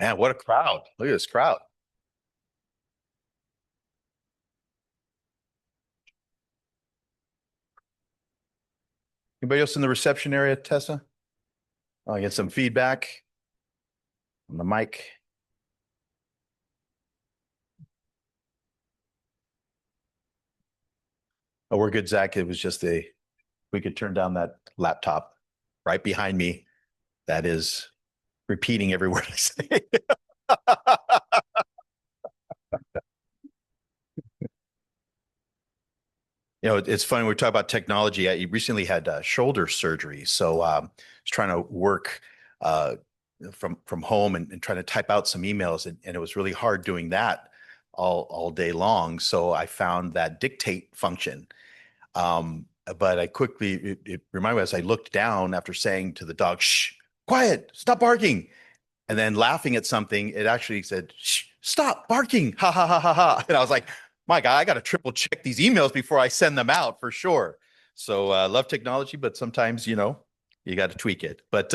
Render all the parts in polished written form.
Man, what a crowd. Look at this crowd. Anybody else in the reception area, Tessa? I'll get some feedback on the mic. Oh, we're good, Zach. It was just we could turn down that laptop right behind me. That is repeating every word I say. It's funny. We talk about technology. I recently had shoulder surgery. So I was trying to work uh, from home and trying to type out some emails. And it was really hard doing that all day long. So I found that dictate function. But it reminded me as I looked down after saying to the dog, shh, quiet, stop barking. And then laughing at something, it actually said, shh, stop barking. Ha ha ha ha ha. And I was like, my God, I got to triple check these emails before I send them out for sure. So love technology, but sometimes, you got to tweak it. But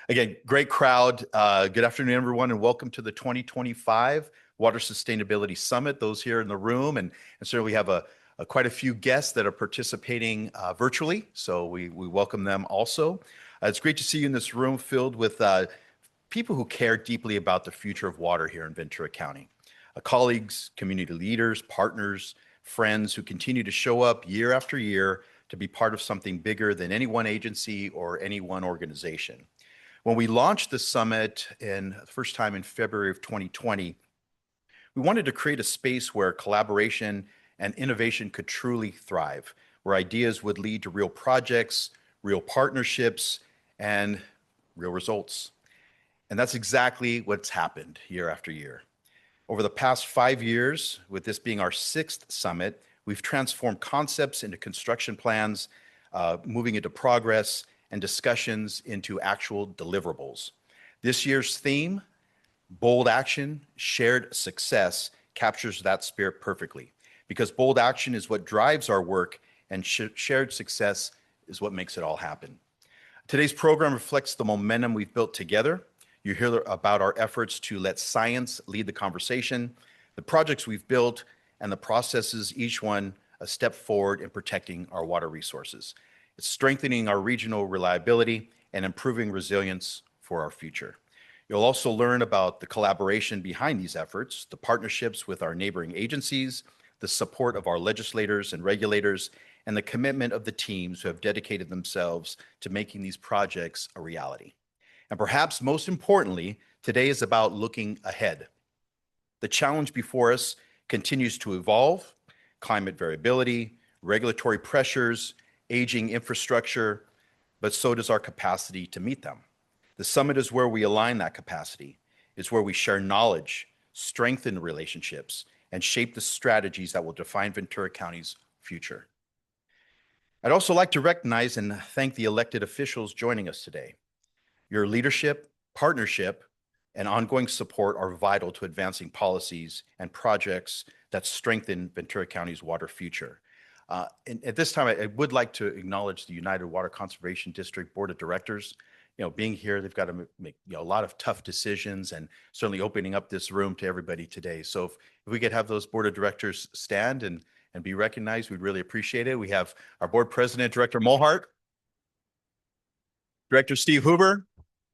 again, great crowd. Good afternoon, everyone, and welcome to the 2025 Water Sustainability Summit. Those here in the room, and certainly we have quite a few guests that are participating virtually. So we welcome them also. It's great to see you in this room filled with people who care deeply about the future of water here in Ventura County. Colleagues, community leaders, partners, friends who continue to show up year after year to be part of something bigger than any one agency or any one organization. When we launched the summit the first time in February of 2020, we wanted to create a space where collaboration and innovation could truly thrive, where ideas would lead to real projects, real partnerships, and real results. And that's exactly what's happened year after year. Over the past 5 years, with this being our sixth summit, we've transformed concepts into construction plans, moving into progress, and discussions into actual deliverables. This year's theme, bold action, shared success, captures that spirit perfectly, because bold action is what drives our work and shared success is what makes it all happen. Today's program reflects the momentum we've built together. You hear about our efforts to let science lead the conversation, the projects we've built, and the processes, each one a step forward in protecting our water resources. It's strengthening our regional reliability and improving resilience for our future. You'll also learn about the collaboration behind these efforts, the partnerships with our neighboring agencies, the support of our legislators and regulators, and the commitment of the teams who have dedicated themselves to making these projects a reality. And perhaps most importantly, today is about looking ahead. The challenge before us continues to evolve: climate variability, regulatory pressures, aging infrastructure, but so does our capacity to meet them. The summit is where we align that capacity. It's where we share knowledge, strengthen relationships, and shape the strategies that will define Ventura County's future. I'd also like to recognize and thank the elected officials joining us today. Your leadership, partnership, and ongoing support are vital to advancing policies and projects that strengthen Ventura County's water future. And at this time, I would like to acknowledge the United Water Conservation District Board of Directors. Being here, they've got to make a lot of tough decisions, and certainly opening up this room to everybody today. So if we could have those board of directors stand and be recognized, we'd really appreciate it. We have our board president, Director Mohart, Director Steve Huber,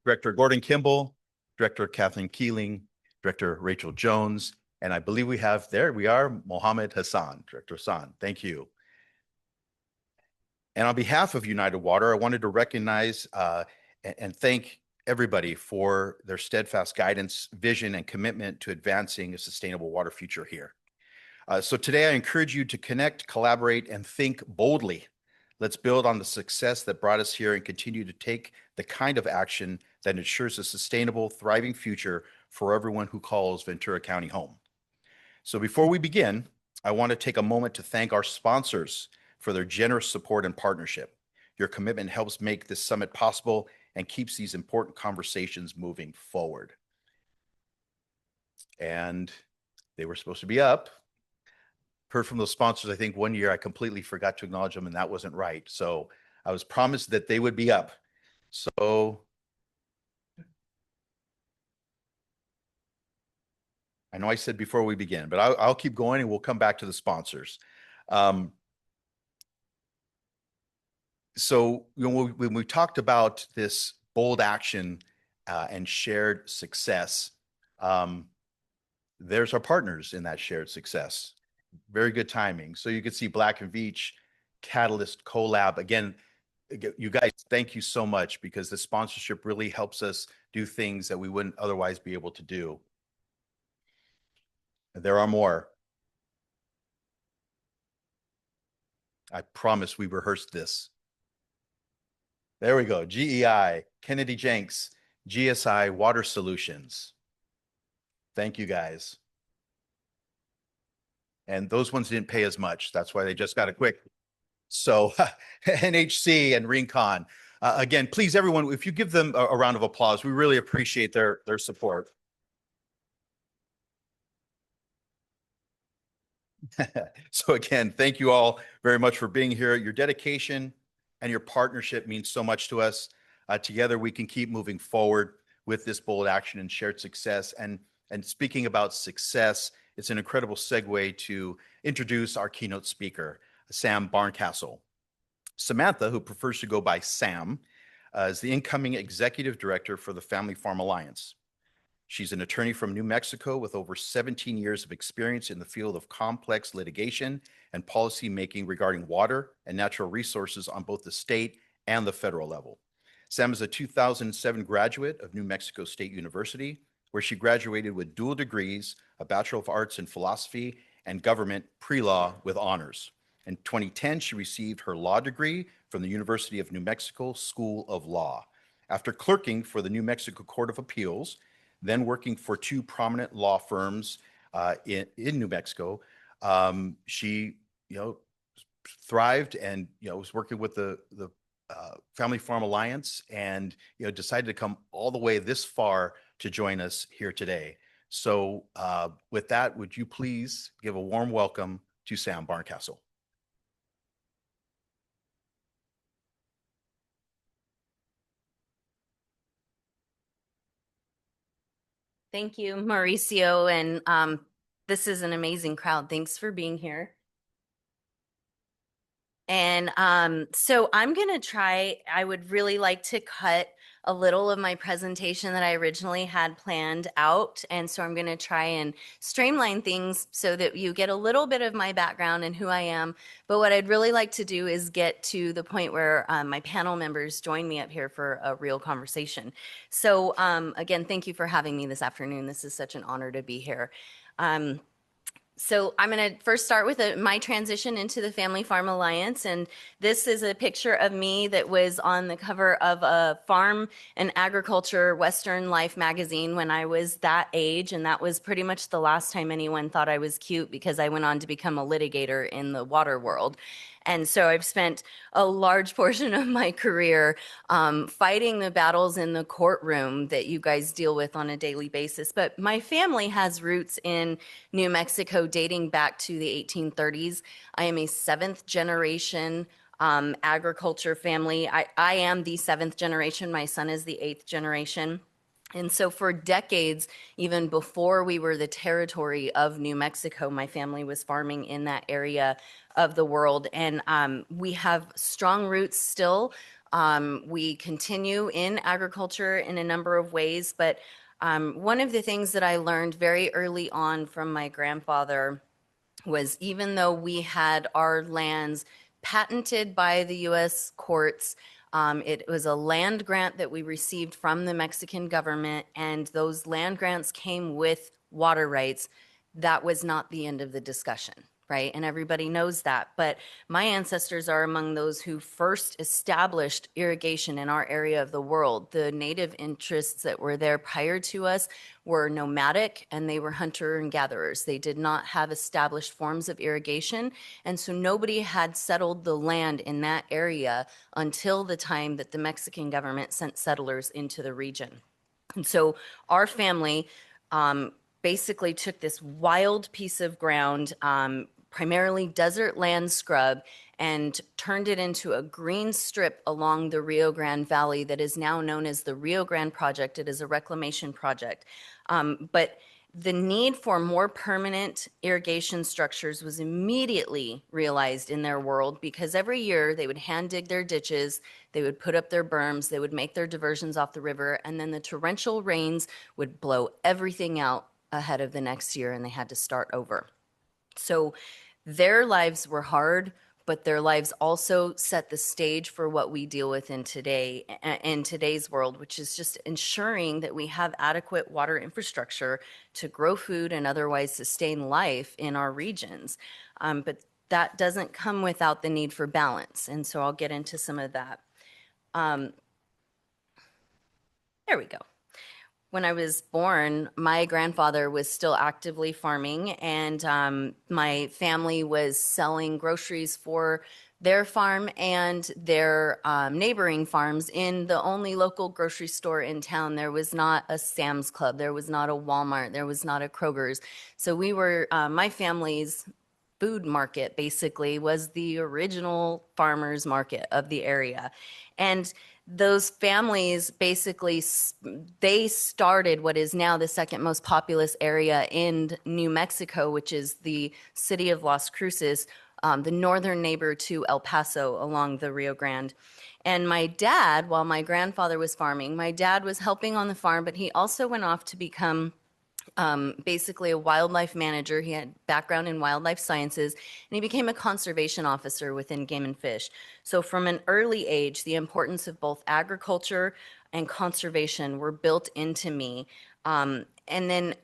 Director Gordon Kimball, Director Kathleen Keeling, Director Rachel Jones, and I believe there we are, Mohammed Hassan. Director Hassan, thank you. And on behalf of United Water, I wanted to recognize and thank everybody for their steadfast guidance, vision, and commitment to advancing a sustainable water future here. So today I encourage you to connect, collaborate, and think boldly. Let's build on the success that brought us here and continue to take the kind of action that ensures a sustainable, thriving future for everyone who calls Ventura County home. So before we begin, I want to take a moment to thank our sponsors for their generous support and partnership. Your commitment helps make this summit possible and keeps these important conversations moving forward. And they were supposed to be up. Heard from those sponsors, I think one year I completely forgot to acknowledge them, and that wasn't right. So I was promised that they would be up. So I know I said before we begin, but I'll keep going and we'll come back to the sponsors. Um, so when we talked about this bold action and shared success, um, there's our partners in that shared success. Very good timing. So you can see Black and Veatch, Catalyst, Collab. Again, you guys, thank you so much because the sponsorship really helps us do things that we wouldn't otherwise be able to do. There are more. I promise we rehearsed this. There we go. GEI, Kennedy Jenks, GSI Water Solutions. Thank you guys. And those ones didn't pay as much. That's why they just got a quick. So NHC and Rincon. Again, please, everyone, if you give them a round of applause, we really appreciate their support. So again, thank you all very much for being here. Your dedication and your partnership means so much to us. Together, we can keep moving forward with this bold action and shared success. And speaking about success, it's an incredible segue to introduce our keynote speaker, Sam Barncastle. Samantha, who prefers to go by Sam, is the incoming executive director for the Family Farm Alliance. She's an attorney from New Mexico with over 17 years of experience in the field of complex litigation and policy making regarding water and natural resources on both the state and the federal level. Sam is a 2007 graduate of New Mexico State University, where she graduated with dual degrees, a Bachelor of Arts in Philosophy and Government pre-law with honors. In 2010, she received her law degree from the University of New Mexico School of Law. After clerking for the New Mexico Court of Appeals, then working for two prominent law firms in New Mexico, she thrived and was working with the Family Farm Alliance and decided to come all the way this far to join us here today. So with that, would you please give a warm welcome to Sam Barncastle? Thank you, Mauricio. And this is an amazing crowd. Thanks for being here. And so I'm going to try, I would really like to cut a little of my presentation that I originally had planned out. And so I'm going to try and streamline things so that you get a little bit of my background and who I am. But what I'd really like to do is get to the point where my panel members join me up here for a real conversation. So again, thank you for having me this afternoon. This is such an honor to be here. So I'm going to first start with my transition into the Family Farm Alliance. And this is a picture of me that was on the cover of a Farm and Agriculture Western Life magazine when I was that age. And that was pretty much the last time anyone thought I was cute because I went on to become a litigator in the water world. And so I've spent a large portion of my career fighting the battles in the courtroom that you guys deal with on a daily basis. But my family has roots in New Mexico dating back to the 1830s. I am a seventh generation agriculture family. I am the seventh generation. My son is the eighth generation. And so for decades, even before we were the territory of New Mexico, my family was farming in that area of the world. And we have strong roots still. We continue in agriculture in a number of ways. But one of the things that I learned very early on from my grandfather was even though we had our lands patented by the U.S. courts, it was a land grant that we received from the Mexican government, and those land grants came with water rights. That was not the end of the discussion, right? And everybody knows that. But my ancestors are among those who first established irrigation in our area of the world. The native interests that were there prior to us were nomadic and they were hunter and gatherers. They did not have established forms of irrigation. And so nobody had settled the land in that area until the time that the Mexican government sent settlers into the region. And so our family basically took this wild piece of ground, primarily desert land scrub, and turned it into a green strip along the Rio Grande Valley that is now known as the Rio Grande Project. It is a reclamation project. But The need for more permanent irrigation structures was immediately realized in their world because every year they would hand dig their ditches, they would put up their berms, they would make their diversions off the river, and then the torrential rains would blow everything out ahead of the next year and they had to start over. So their lives were hard, but their lives also set the stage for what we deal with in today's world, which is just ensuring that we have adequate water infrastructure to grow food and otherwise sustain life in our regions. But that doesn't come without the need for balance. And so I'll get into some of that. Um, there we go. When I was born, my grandfather was still actively farming, and my family was selling groceries for their farm and their neighboring farms in the only local grocery store in town. There was not a Sam's Club, there was not a Walmart, there was not a Kroger's. So we were, my family's food market basically was the original farmers market of the area. And those families basically they started what is now the second most populous area in New Mexico, which is the city of Las Cruces, the northern neighbor to El Paso along the Rio Grande. And my dad, while my grandfather was farming, my dad was helping on the farm, but he also went off to become basically a wildlife manager. He had background in wildlife sciences, and he became a conservation officer within Game and Fish. So from an early age, the importance of both agriculture and conservation were built into me. And then,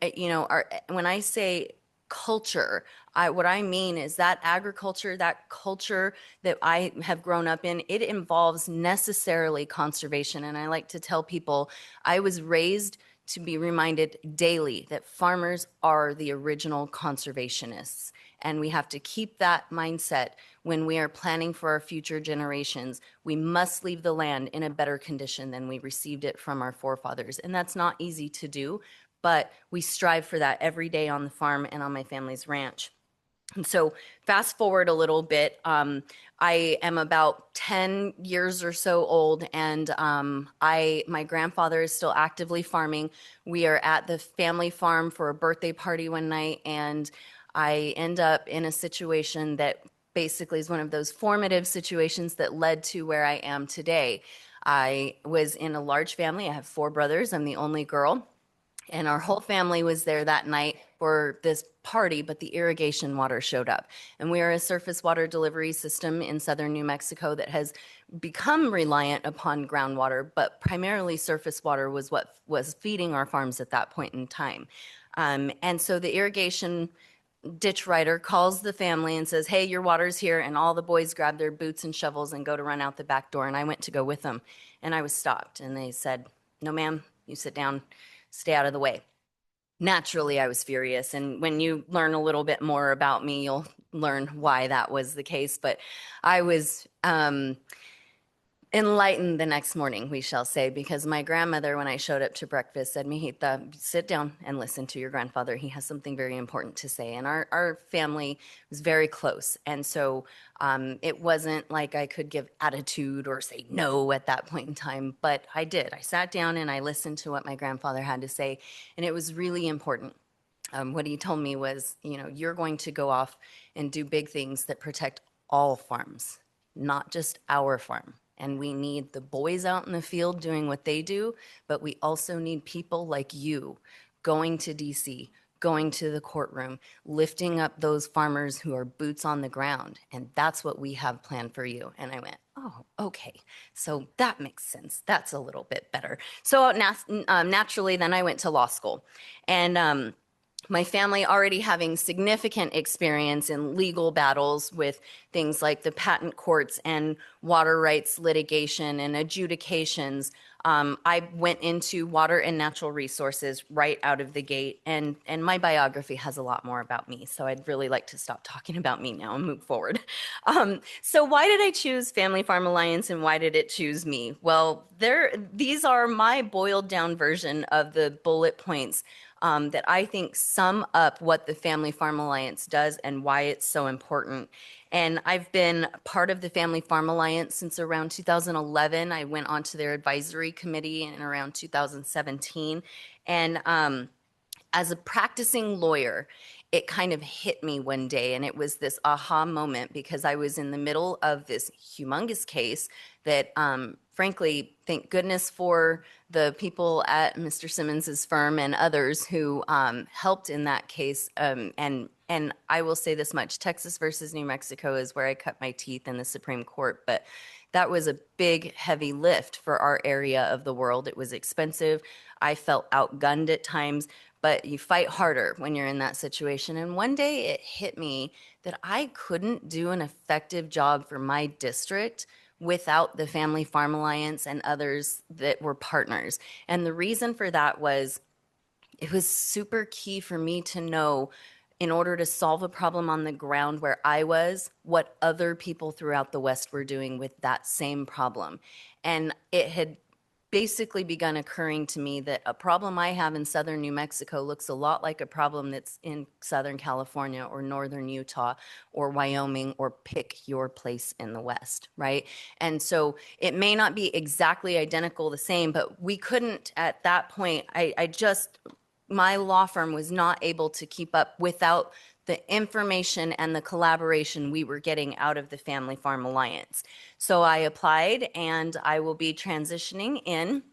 when I say culture, what I mean is that agriculture, that culture that I have grown up in, it involves necessarily conservation. And I like to tell people I was raised to be reminded daily that farmers are the original conservationists. And we have to keep that mindset when we are planning for our future generations. We must leave the land in a better condition than we received it from our forefathers. And that's not easy to do, but we strive for that every day on the farm and on my family's ranch. And so fast forward a little bit, I am about 10 years or so old, and my grandfather is still actively farming. We are at the family farm for a birthday party one night, and I end up in a situation that basically is one of those formative situations that led to where I am today. I was in a large family. I have 4 brothers. I'm the only girl. And our whole family was there that night for this party, but the irrigation water showed up. And we are a surface water delivery system in southern New Mexico that has become reliant upon groundwater, but primarily surface water was what was feeding our farms at that point in time. And so the irrigation ditch rider calls the family and says, "Hey, your water's here." And all the boys grab their boots and shovels and go to run out the back door. And I went to go with them. And I was stopped. And they said, "No, ma'am, you sit down. Stay out of the way." Naturally, I was furious. And when you learn a little bit more about me, you'll learn why that was the case. But I was enlightened the next morning, we shall say, because my grandmother, when I showed up to breakfast, said, "Mijita, sit down and listen to your grandfather. He has something very important to say." And our family was very close. And so it wasn't like I could give attitude or say no at that point in time, but I did. I sat down and I listened to what my grandfather had to say, and it was really important. What he told me was, you're going to go off and do big things that protect all farms, not just our farm. And we need the boys out in the field doing what they do, but we also need people like you going to DC, going to the courtroom, lifting up those farmers who are boots on the ground. And that's what we have planned for you. And I went, "Oh, okay. So that makes sense. That's a little bit better." So naturally, then I went to law school. And my family already having significant experience in legal battles with things like the patent courts and water rights litigation and adjudications. I went into water and natural resources right out of the gate, and my biography has a lot more about me, so I'd really like to stop talking about me now and move forward. So why did I choose Family Farm Alliance, and why did it choose me? Well, these are my boiled down version of the bullet points that I think sum up what the Family Farm Alliance does and why it's so important. And I've been part of the Family Farm Alliance since around 2011. I went onto their advisory committee in around 2017. And as a practicing lawyer, it kind of hit me one day, and it was this aha moment because I was in the middle of this humongous case that, frankly, thank goodness for the people at Mr. Simmons's firm and others who helped in that case. And I will say this much: Texas versus New Mexico is where I cut my teeth in the Supreme Court, but that was a big, heavy lift for our area of the world. It was expensive. I felt outgunned at times, but you fight harder when you're in that situation. And one day it hit me that I couldn't do an effective job for my district without the Family Farm Alliance and others that were partners. And the reason for that was it was super key for me to know, in order to solve a problem on the ground where I was, what other people throughout the West were doing with that same problem. And it had basically begun occurring to me that a problem I have in southern New Mexico looks a lot like a problem that's in Southern California or northern Utah or Wyoming, or pick your place in the West, right? And so it may not be exactly identical the same, but we couldn't at that point, my law firm was not able to keep up without the information and the collaboration we were getting out of the Family Farm Alliance. So I applied, and I will be transitioning in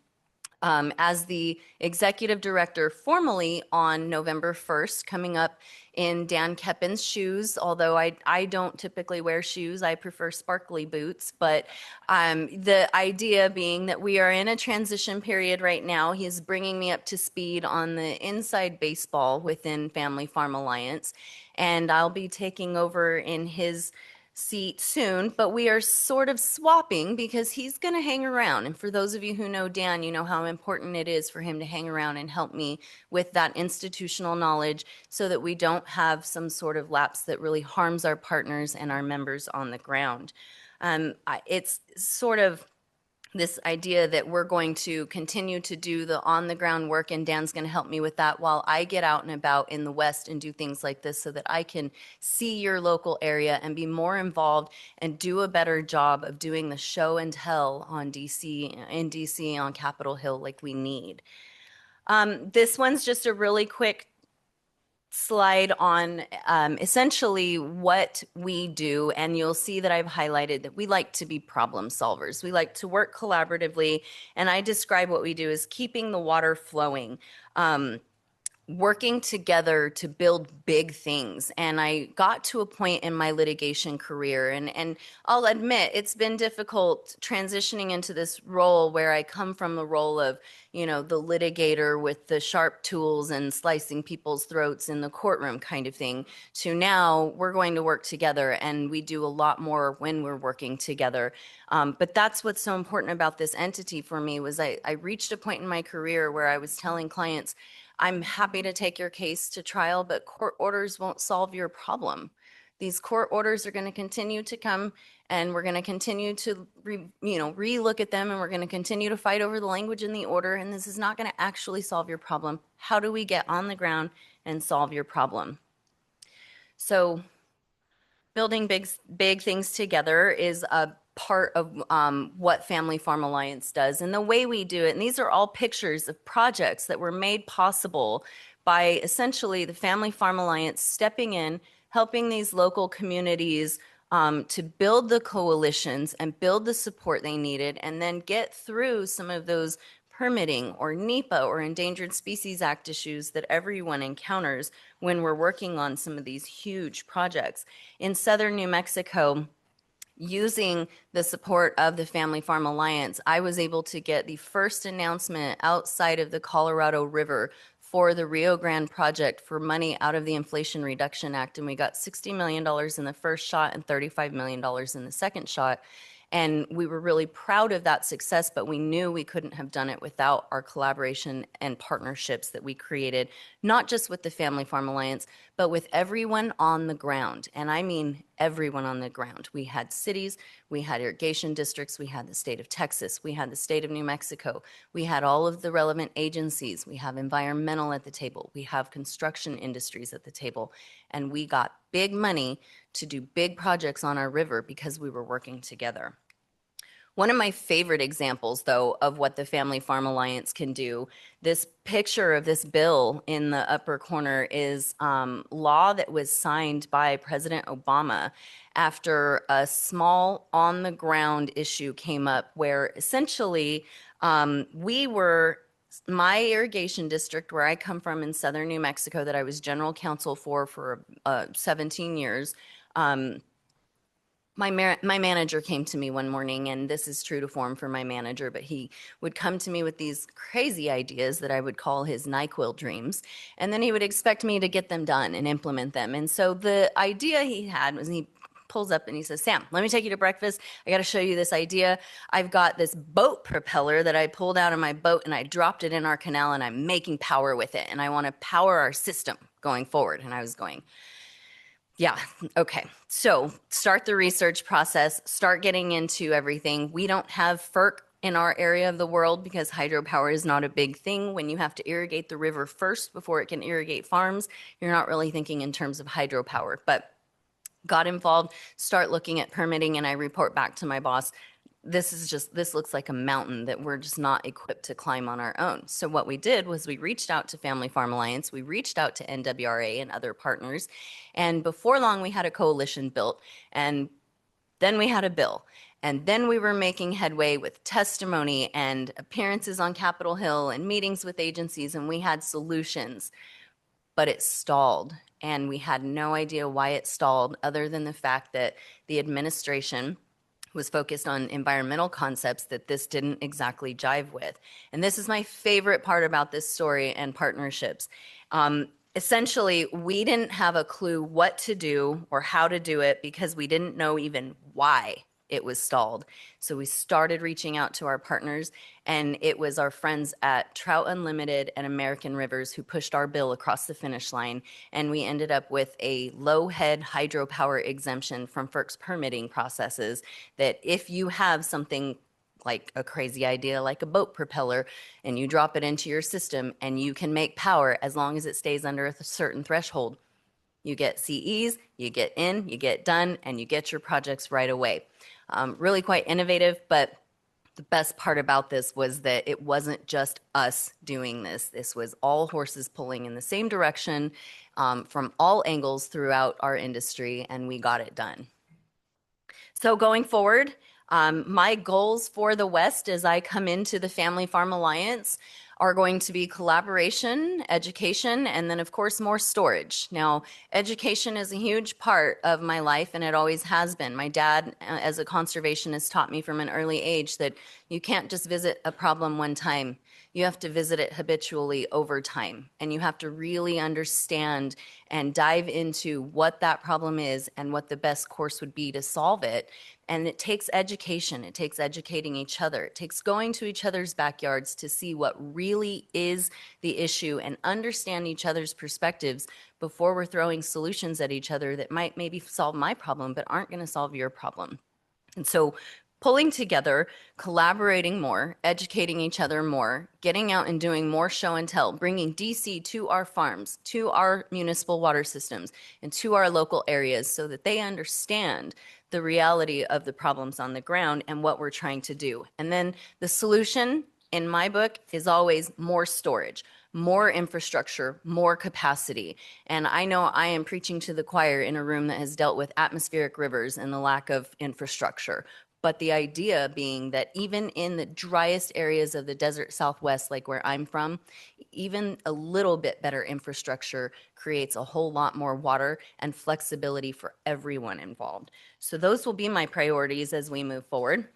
as the executive director formally on November 1st, coming up in Dan Keppin's shoes. Although I don't typically wear shoes, I prefer sparkly boots. But the idea being that we are in a transition period right now. He is bringing me up to speed on the inside baseball within Family Farm Alliance, and I'll be taking over in his seat soon, but we are sort of swapping because he's going to hang around. And for those of you who know Dan, you know how important it is for him to hang around and help me with that institutional knowledge so that we don't have some sort of lapse that really harms our partners and our members on the ground. It's sort of this idea that we're going to continue to do the on the ground work, and Dan's going to help me with that while I get out and about in the West and do things like this so that I can see your local area and be more involved and do a better job of doing the show and tell on DC on Capitol Hill like we need. This one's just a really quick slide on essentially what we do, and you'll see that I've highlighted that we like to be problem solvers. We like to work collaboratively, and I describe what we do as keeping the water flowing. Working together to build big things. And I got to a point in my litigation career, and I'll admit it's been difficult transitioning into this role where I come from the role of, you know, the litigator with the sharp tools and slicing people's throats in the courtroom kind of thing, to now we're going to work together, and we do a lot more when we're working together. But that's what's so important about this entity for me was I reached a point in my career where I was telling clients, I'm happy to take your case to trial, but court orders won't solve your problem. These court orders are going to continue to come, and we're going to continue to re-look at them, and we're going to continue to fight over the language in the order, and this is not going to actually solve your problem. How do we get on the ground and solve your problem? So building big things together is a part of what Family Farm Alliance does. And the way we do it, and these are all pictures of projects that were made possible by essentially the Family Farm Alliance stepping in, helping these local communities to build the coalitions and build the support they needed, and then get through some of those permitting or NEPA or Endangered Species Act issues that everyone encounters when we're working on some of these huge projects. In southern New Mexico, using the support of the Family Farm Alliance, I was able to get the first announcement outside of the Colorado River for the Rio Grande project for money out of the Inflation Reduction Act. And we got $60 million in the first shot and $35 million in the second shot. And we were really proud of that success, but we knew we couldn't have done it without our collaboration and partnerships that we created, not just with the Family Farm Alliance, but with everyone on the ground. And I mean everyone on the ground. We had cities, we had irrigation districts, we had the state of Texas, we had the state of New Mexico, we had all of the relevant agencies, we have environmental at the table, we have construction industries at the table, and we got big money to do big projects on our river because we were working together. One of my favorite examples, though, of what the Family Farm Alliance can do, this picture of this bill in the upper corner is law that was signed by President Obama after a small on the ground issue came up where essentially we were my irrigation district where I come from in southern New Mexico that I was general counsel for 17 years. My manager came to me one morning, and this is true to form for my manager, but he would come to me with these crazy ideas that I would call his NyQuil dreams, and then he would expect me to get them done and implement them. And so the idea he had was he pulls up and he says, Sam, let me take you to breakfast. I got to show you this idea. I've got this boat propeller that I pulled out of my boat and I dropped it in our canal and I'm making power with it. And I want to power our system going forward. And I was going, yeah, okay. So start the research process, start getting into everything. We don't have FERC in our area of the world because hydropower is not a big thing. When you have to irrigate the river first before it can irrigate farms, you're not really thinking in terms of hydropower. But got involved, start looking at permitting, and I report back to my boss, this looks like a mountain that we're just not equipped to climb on our own. So what we did was we reached out to Family Farm Alliance, we reached out to NWRA and other partners, and before long we had a coalition built, and then we had a bill. And then we were making headway with testimony and appearances on Capitol Hill and meetings with agencies, and we had solutions. But it stalled, and we had no idea why it stalled other than the fact that the administration was focused on environmental concepts that this didn't exactly jive with. And this is my favorite part about this story and partnerships. Essentially, we didn't have a clue what to do or how to do it because we didn't know even why it was stalled. So we started reaching out to our partners, and it was our friends at Trout Unlimited and American Rivers who pushed our bill across the finish line, and we ended up with a low-head hydropower exemption from FERC's permitting processes that if you have something like a crazy idea like a boat propeller and you drop it into your system and you can make power as long as it stays under a certain threshold, you get CEs, you get in, you get done, and you get your projects right away. Really quite innovative, but the best part about this was that it wasn't just us doing this. This was all horses pulling in the same direction from all angles throughout our industry, and we got it done. So going forward, my goals for the West as I come into the Family Farm Alliance are going to be collaboration, education, and then of course more storage. Now, education is a huge part of my life and it always has been. My dad, as a conservationist, taught me from an early age that you can't just visit a problem one time. You have to visit it habitually over time, and you have to really understand and dive into what that problem is and what the best course would be to solve it. And it takes education. It takes educating each other. It takes going to each other's backyards to see what really is the issue and understand each other's perspectives before we're throwing solutions at each other that might maybe solve my problem but aren't going to solve your problem. And so pulling together, collaborating more, educating each other more, getting out and doing more show and tell, bringing DC to our farms, to our municipal water systems, and to our local areas so that they understand the reality of the problems on the ground and what we're trying to do. And then the solution in my book is always more storage, more infrastructure, more capacity. And I know I am preaching to the choir in a room that has dealt with atmospheric rivers and the lack of infrastructure. But the idea being that even in the driest areas of the desert Southwest, like where I'm from, even a little bit better infrastructure creates a whole lot more water and flexibility for everyone involved. So those will be my priorities as we move forward.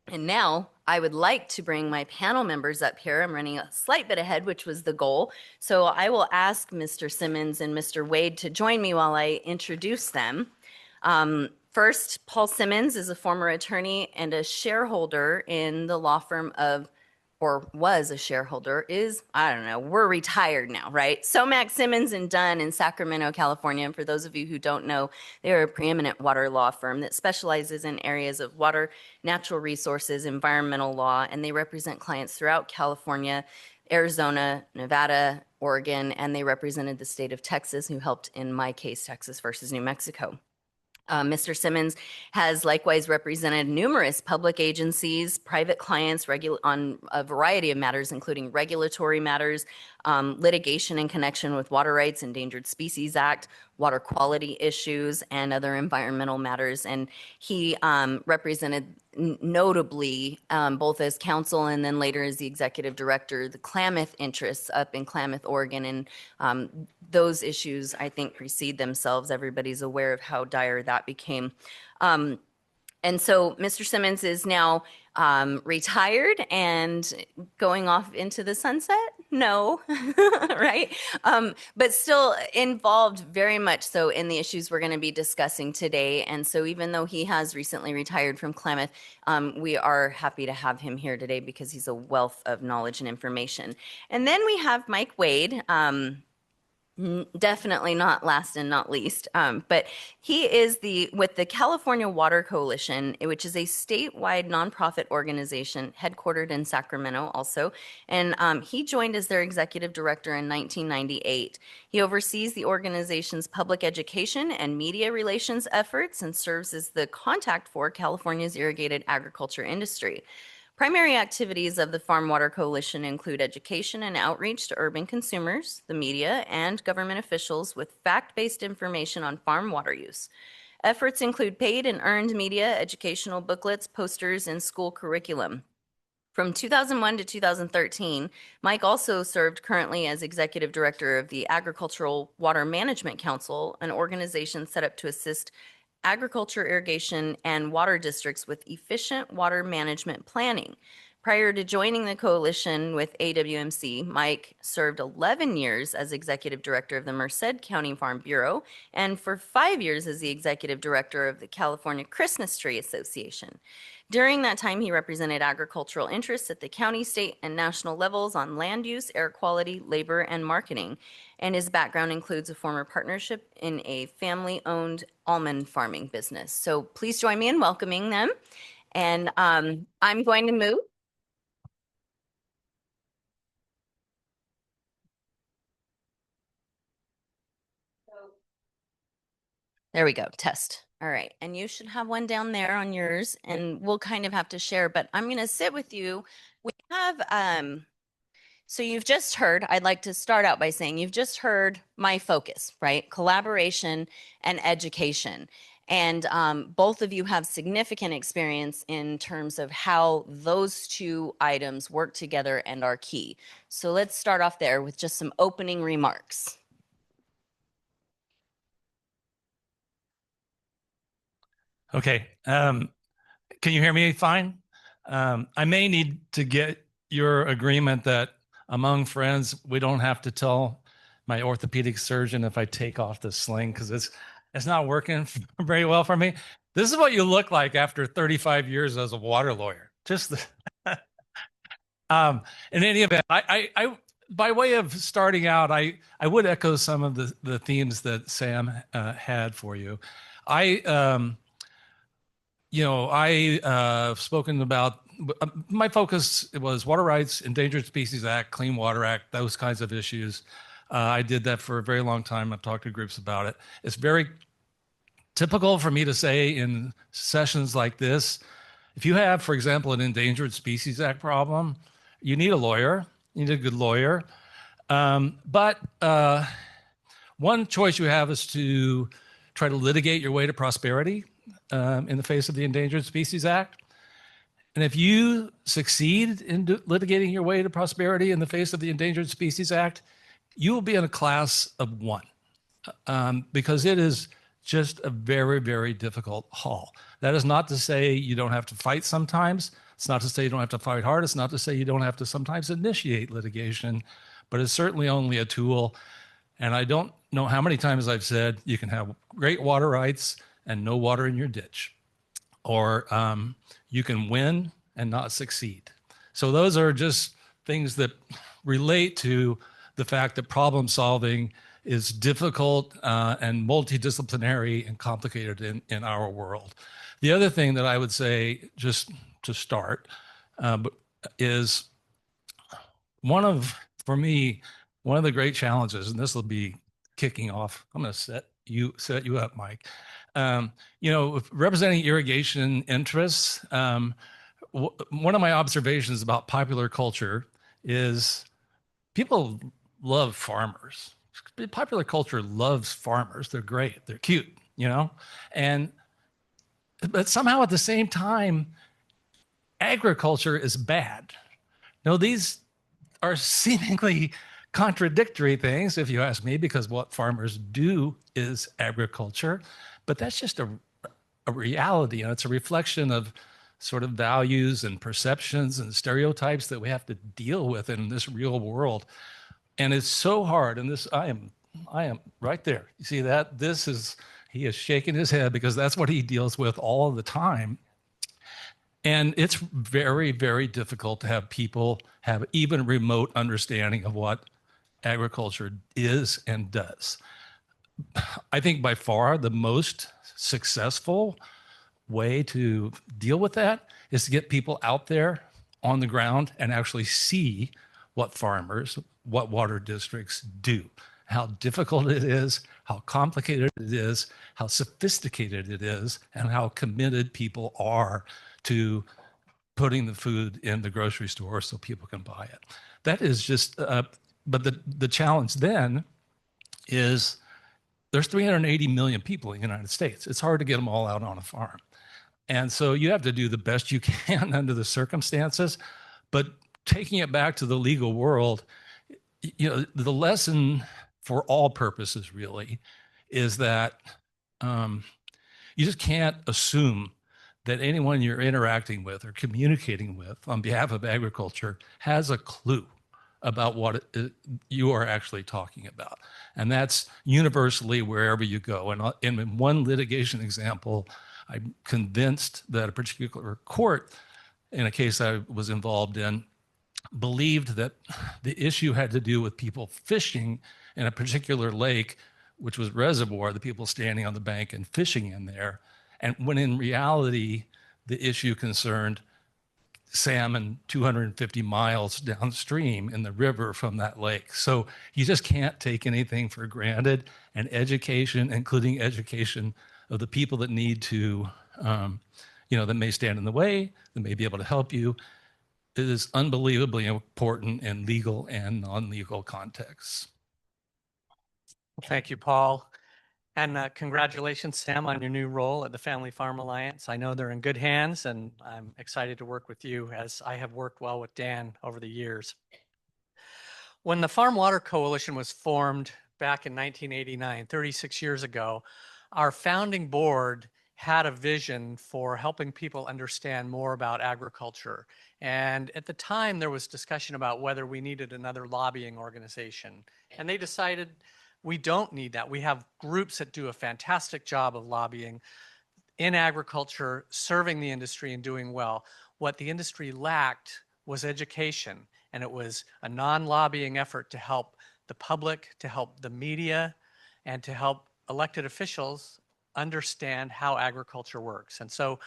And now I would like to bring my panel members up here. I'm running a slight bit ahead, which was the goal. So I will ask Mr. Simmons and Mr. Wade to join me while I introduce them. First, Paul Simmons is a former attorney and a shareholder in the law firm of, or was a shareholder, I don't know, we're retired now, right? Somack Simmons and Dunn in Sacramento, California. And for those of you who don't know, they're a preeminent water law firm that specializes in areas of water, natural resources, environmental law, and they represent clients throughout California, Arizona, Nevada, Oregon, and they represented the state of Texas, who helped in my case, Texas versus New Mexico. Mr. Simmons has likewise represented numerous public agencies, private clients on a variety of matters, including regulatory matters, litigation in connection with Water Rights, Endangered Species Act, water quality issues, and other environmental matters. And he represented notably, both as counsel and then later as the executive director, the Klamath interests up in Klamath, Oregon. And those issues, I think, precede themselves. Everybody's aware of how dire that became. And so Mr. Simmons is now retired and going off into the sunset? No, right? But still involved very much so in the issues we're going to be discussing today. And so even though he has recently retired from Klamath, we are happy to have him here today because he's a wealth of knowledge and information. And then we have Mike Wade. Definitely not last and not least, but he is with the California Water Coalition, which is a statewide nonprofit organization headquartered in Sacramento also. And he joined as their executive director in 1998. He oversees the organization's public education and media relations efforts and serves as the contact for California's irrigated agriculture industry. Primary activities of the Farm Water Coalition include education and outreach to urban consumers, the media, and government officials with fact-based information on farm water use. Efforts include paid and earned media, educational booklets, posters, and school curriculum. From 2001 to 2013, Mike also served currently as executive director of the Agricultural Water Management Council, an organization set up to assist agriculture, irrigation, and water districts with efficient water management planning. Prior to joining the coalition with AWMC, Mike served 11 years as executive director of the Merced County Farm Bureau and for 5 years as the executive director of the California Christmas Tree Association. During that time, he represented agricultural interests at the county, state, and national levels on land use, air quality, labor, and marketing. And his background includes a former partnership in a family-owned almond farming business. So please join me in welcoming them. And I'm going to move. There we go, test. All right, and you should have one down there on yours, and we'll kind of have to share, but I'm gonna sit with you. We have, so you've just heard, I'd like to start out by saying you've just heard my focus, right? Collaboration and education. And both of you have significant experience in terms of how those two items work together and are key. So let's start off there with just some opening remarks. Okay. Can you hear me fine? I may need to get your agreement that among friends, we don't have to tell my orthopedic surgeon if I take off the sling because it's not working very well for me. This is what you look like after 35 years as a water lawyer. Just in any event, I by way of starting out, I would echo some of the themes that Sam had for you. I've spoken about my focus was Water Rights, Endangered Species Act, Clean Water Act, those kinds of issues. I did that for a very long time. I've talked to groups about it. It's very typical for me to say in sessions like this, if you have, for example, an Endangered Species Act problem, you need a lawyer. You need a good lawyer. But one choice you have is to try to litigate your way to prosperity in the face of the Endangered Species Act. And if you succeed in litigating your way to prosperity in the face of the Endangered Species Act, you will be in a class of one because it is just a very, very difficult haul. That is not to say you don't have to fight sometimes. It's not to say you don't have to fight hard. It's not to say you don't have to sometimes initiate litigation, but it's certainly only a tool. And I don't know how many times I've said you can have great water rights and no water in your ditch, or you can win and not succeed. So those are just things that relate to the fact that problem solving is difficult and multidisciplinary and complicated in our world. The other thing that I would say, just to start, is for me, one of the great challenges, and this will be kicking off, I'm going to sit, you set you up, Mike. Representing irrigation interests, one of my observations about popular culture is people love farmers. Popular culture loves farmers. They're great. They're cute, and but somehow at the same time, agriculture is bad. No, these are seemingly contradictory things, if you ask me, because what farmers do is agriculture, but that's just a reality, and it's a reflection of sort of values and perceptions and stereotypes that we have to deal with in this real world. And it's so hard. And this, I am right there. You see that? He is shaking his head because that's what he deals with all the time. And it's very, very difficult to have people have even remote understanding of what agriculture is and does. I think by far the most successful way to deal with that is to get people out there on the ground and actually see what farmers, what water districts do, how difficult it is, how complicated it is, how sophisticated it is, and how committed people are to putting the food in the grocery store so people can buy it. That is just, but the challenge then is there's 380 million people in the United States. It's hard to get them all out on a farm. And so you have to do the best you can under the circumstances. But taking it back to the legal world, the lesson for all purposes really is that you just can't assume that anyone you're interacting with or communicating with on behalf of agriculture has a clue about what you are actually talking about. And that's universally wherever you go. And in one litigation example, I'm convinced that a particular court, in a case I was involved in, believed that the issue had to do with people fishing in a particular lake, which was reservoir, the people standing on the bank and fishing in there. And when in reality, the issue concerned salmon 250 miles downstream in the river from that lake. So you just can't take anything for granted. And education, including education of the people that need to, that may stand in the way, that may be able to help you, is unbelievably important in legal and non-legal contexts. Thank you, Paul. And congratulations, Sam, on your new role at the Family Farm Alliance. I know they're in good hands, and I'm excited to work with you as I have worked well with Dan over the years. When the Farm Water Coalition was formed back in 1989, 36 years ago, our founding board had a vision for helping people understand more about agriculture. And at the time, there was discussion about whether we needed another lobbying organization. And they decided we don't need that. We have groups that do a fantastic job of lobbying in agriculture, serving the industry and doing well. What the industry lacked was education, and it was a non-lobbying effort to help the public, to help the media, and to help elected officials understand how agriculture works. And so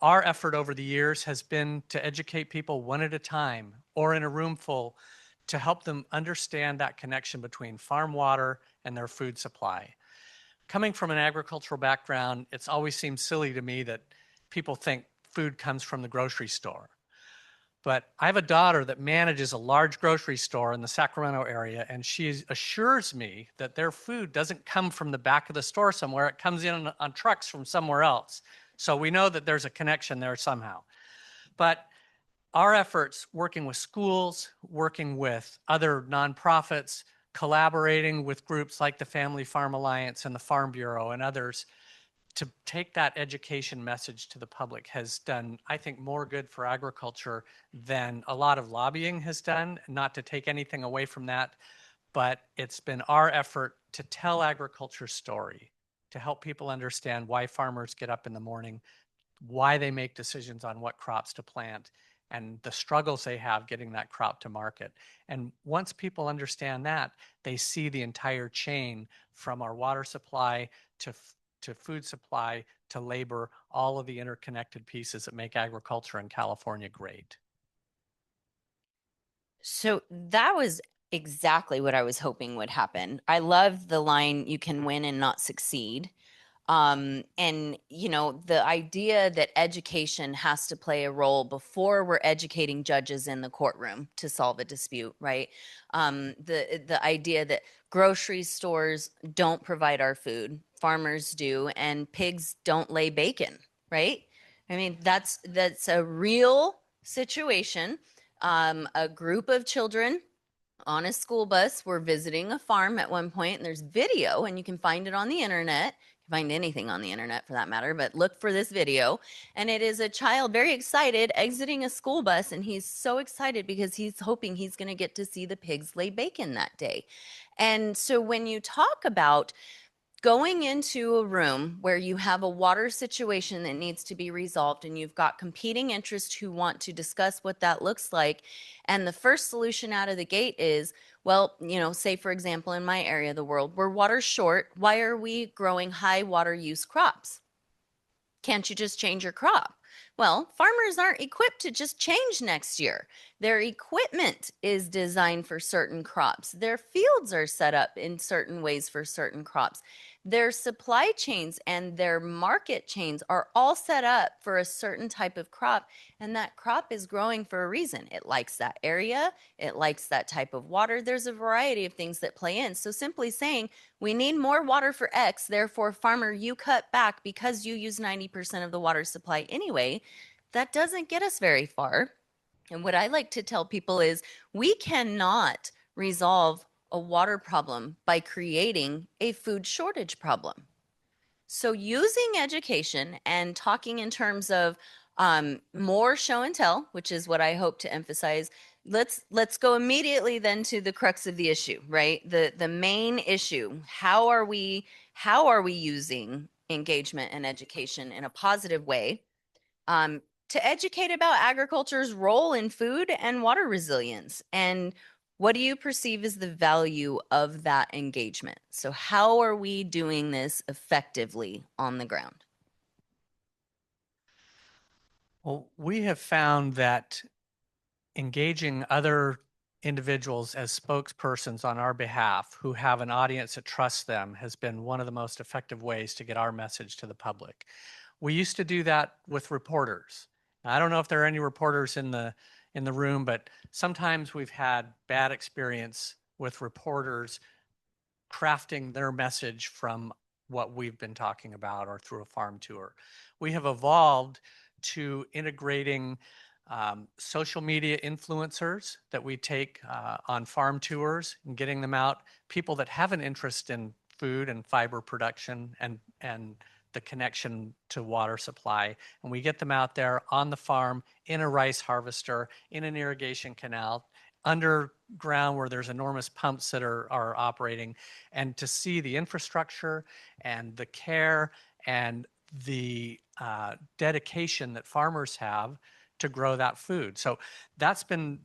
our effort over the years has been to educate people one at a time or in a room full to help them understand that connection between farm water and their food supply. Coming from an agricultural background, it's always seemed silly to me that people think food comes from the grocery store. But I have a daughter that manages a large grocery store in the Sacramento area, and she assures me that their food doesn't come from the back of the store somewhere. It comes in on trucks from somewhere else. So we know that there's a connection there somehow. But our efforts working with schools, working with other nonprofits, collaborating with groups like the Family Farm Alliance and the Farm Bureau and others to take that education message to the public has done, I think, more good for agriculture than a lot of lobbying has done. Not to take anything away from that, but it's been our effort to tell agriculture's story, to help people understand why farmers get up in the morning, why they make decisions on what crops to plant, and the struggles they have getting that crop to market. And once people understand that, they see the entire chain from our water supply to food supply to labor, all of the interconnected pieces that make agriculture in California great. So that was exactly what I was hoping would happen. I love the line, "You can win and not succeed." And you know, the idea that education has to play a role before we're educating judges in the courtroom to solve a dispute, right? The idea that grocery stores don't provide our food, farmers do, and pigs don't lay bacon, right? I mean, that's a real situation. A group of children on a school bus were visiting a farm at one point, and there's video, and you can find it on the internet. You can find anything on the internet for that matter, but look for this video. And it is a child very excited exiting a school bus, and he's so excited because he's hoping he's going to get to see the pigs lay bacon that day. And so when you talk about going into a room where you have a water situation that needs to be resolved and you've got competing interests who want to discuss what that looks like, and the first solution out of the gate is, well, you know, say for example in my area of the world, we're water short, why are we growing high water use crops? Can't you just change your crop? Well, farmers aren't equipped to just change next year. Their equipment is designed for certain crops. Their fields are set up in certain ways for certain crops. Their supply chains and their market chains are all set up for a certain type of crop, and that crop is growing for a reason. It likes that area, it likes that type of water. There's a variety of things that play in. So simply saying, we need more water for X, therefore, farmer, you cut back because you use 90% of the water supply anyway, that doesn't get us very far. And what I like to tell people is we cannot resolve a water problem by creating a food shortage problem. So using education and talking in terms of more show and tell, which is what I hope to emphasize. Let's go immediately then to the crux of the issue, right? The main issue. How are we using engagement and education in a positive way to educate about agriculture's role in food and water resilience? And what do you perceive as the value of that engagement? So how are we doing this effectively on the ground? Well, we have found that engaging other individuals as spokespersons on our behalf who have an audience that trusts them has been one of the most effective ways to get our message to the public. We used to do that with reporters. I don't know if there are any reporters in the room, but sometimes we've had bad experience with reporters crafting their message from what we've been talking about or through a farm tour. We have evolved to integrating social media influencers that we take on farm tours and getting them out, people that have an interest in food and fiber production and the connection to water supply. And we get them out there on the farm, in a rice harvester, in an irrigation canal, underground where there's enormous pumps that are operating, and to see the infrastructure and the care and the dedication that farmers have to grow that food. So that's been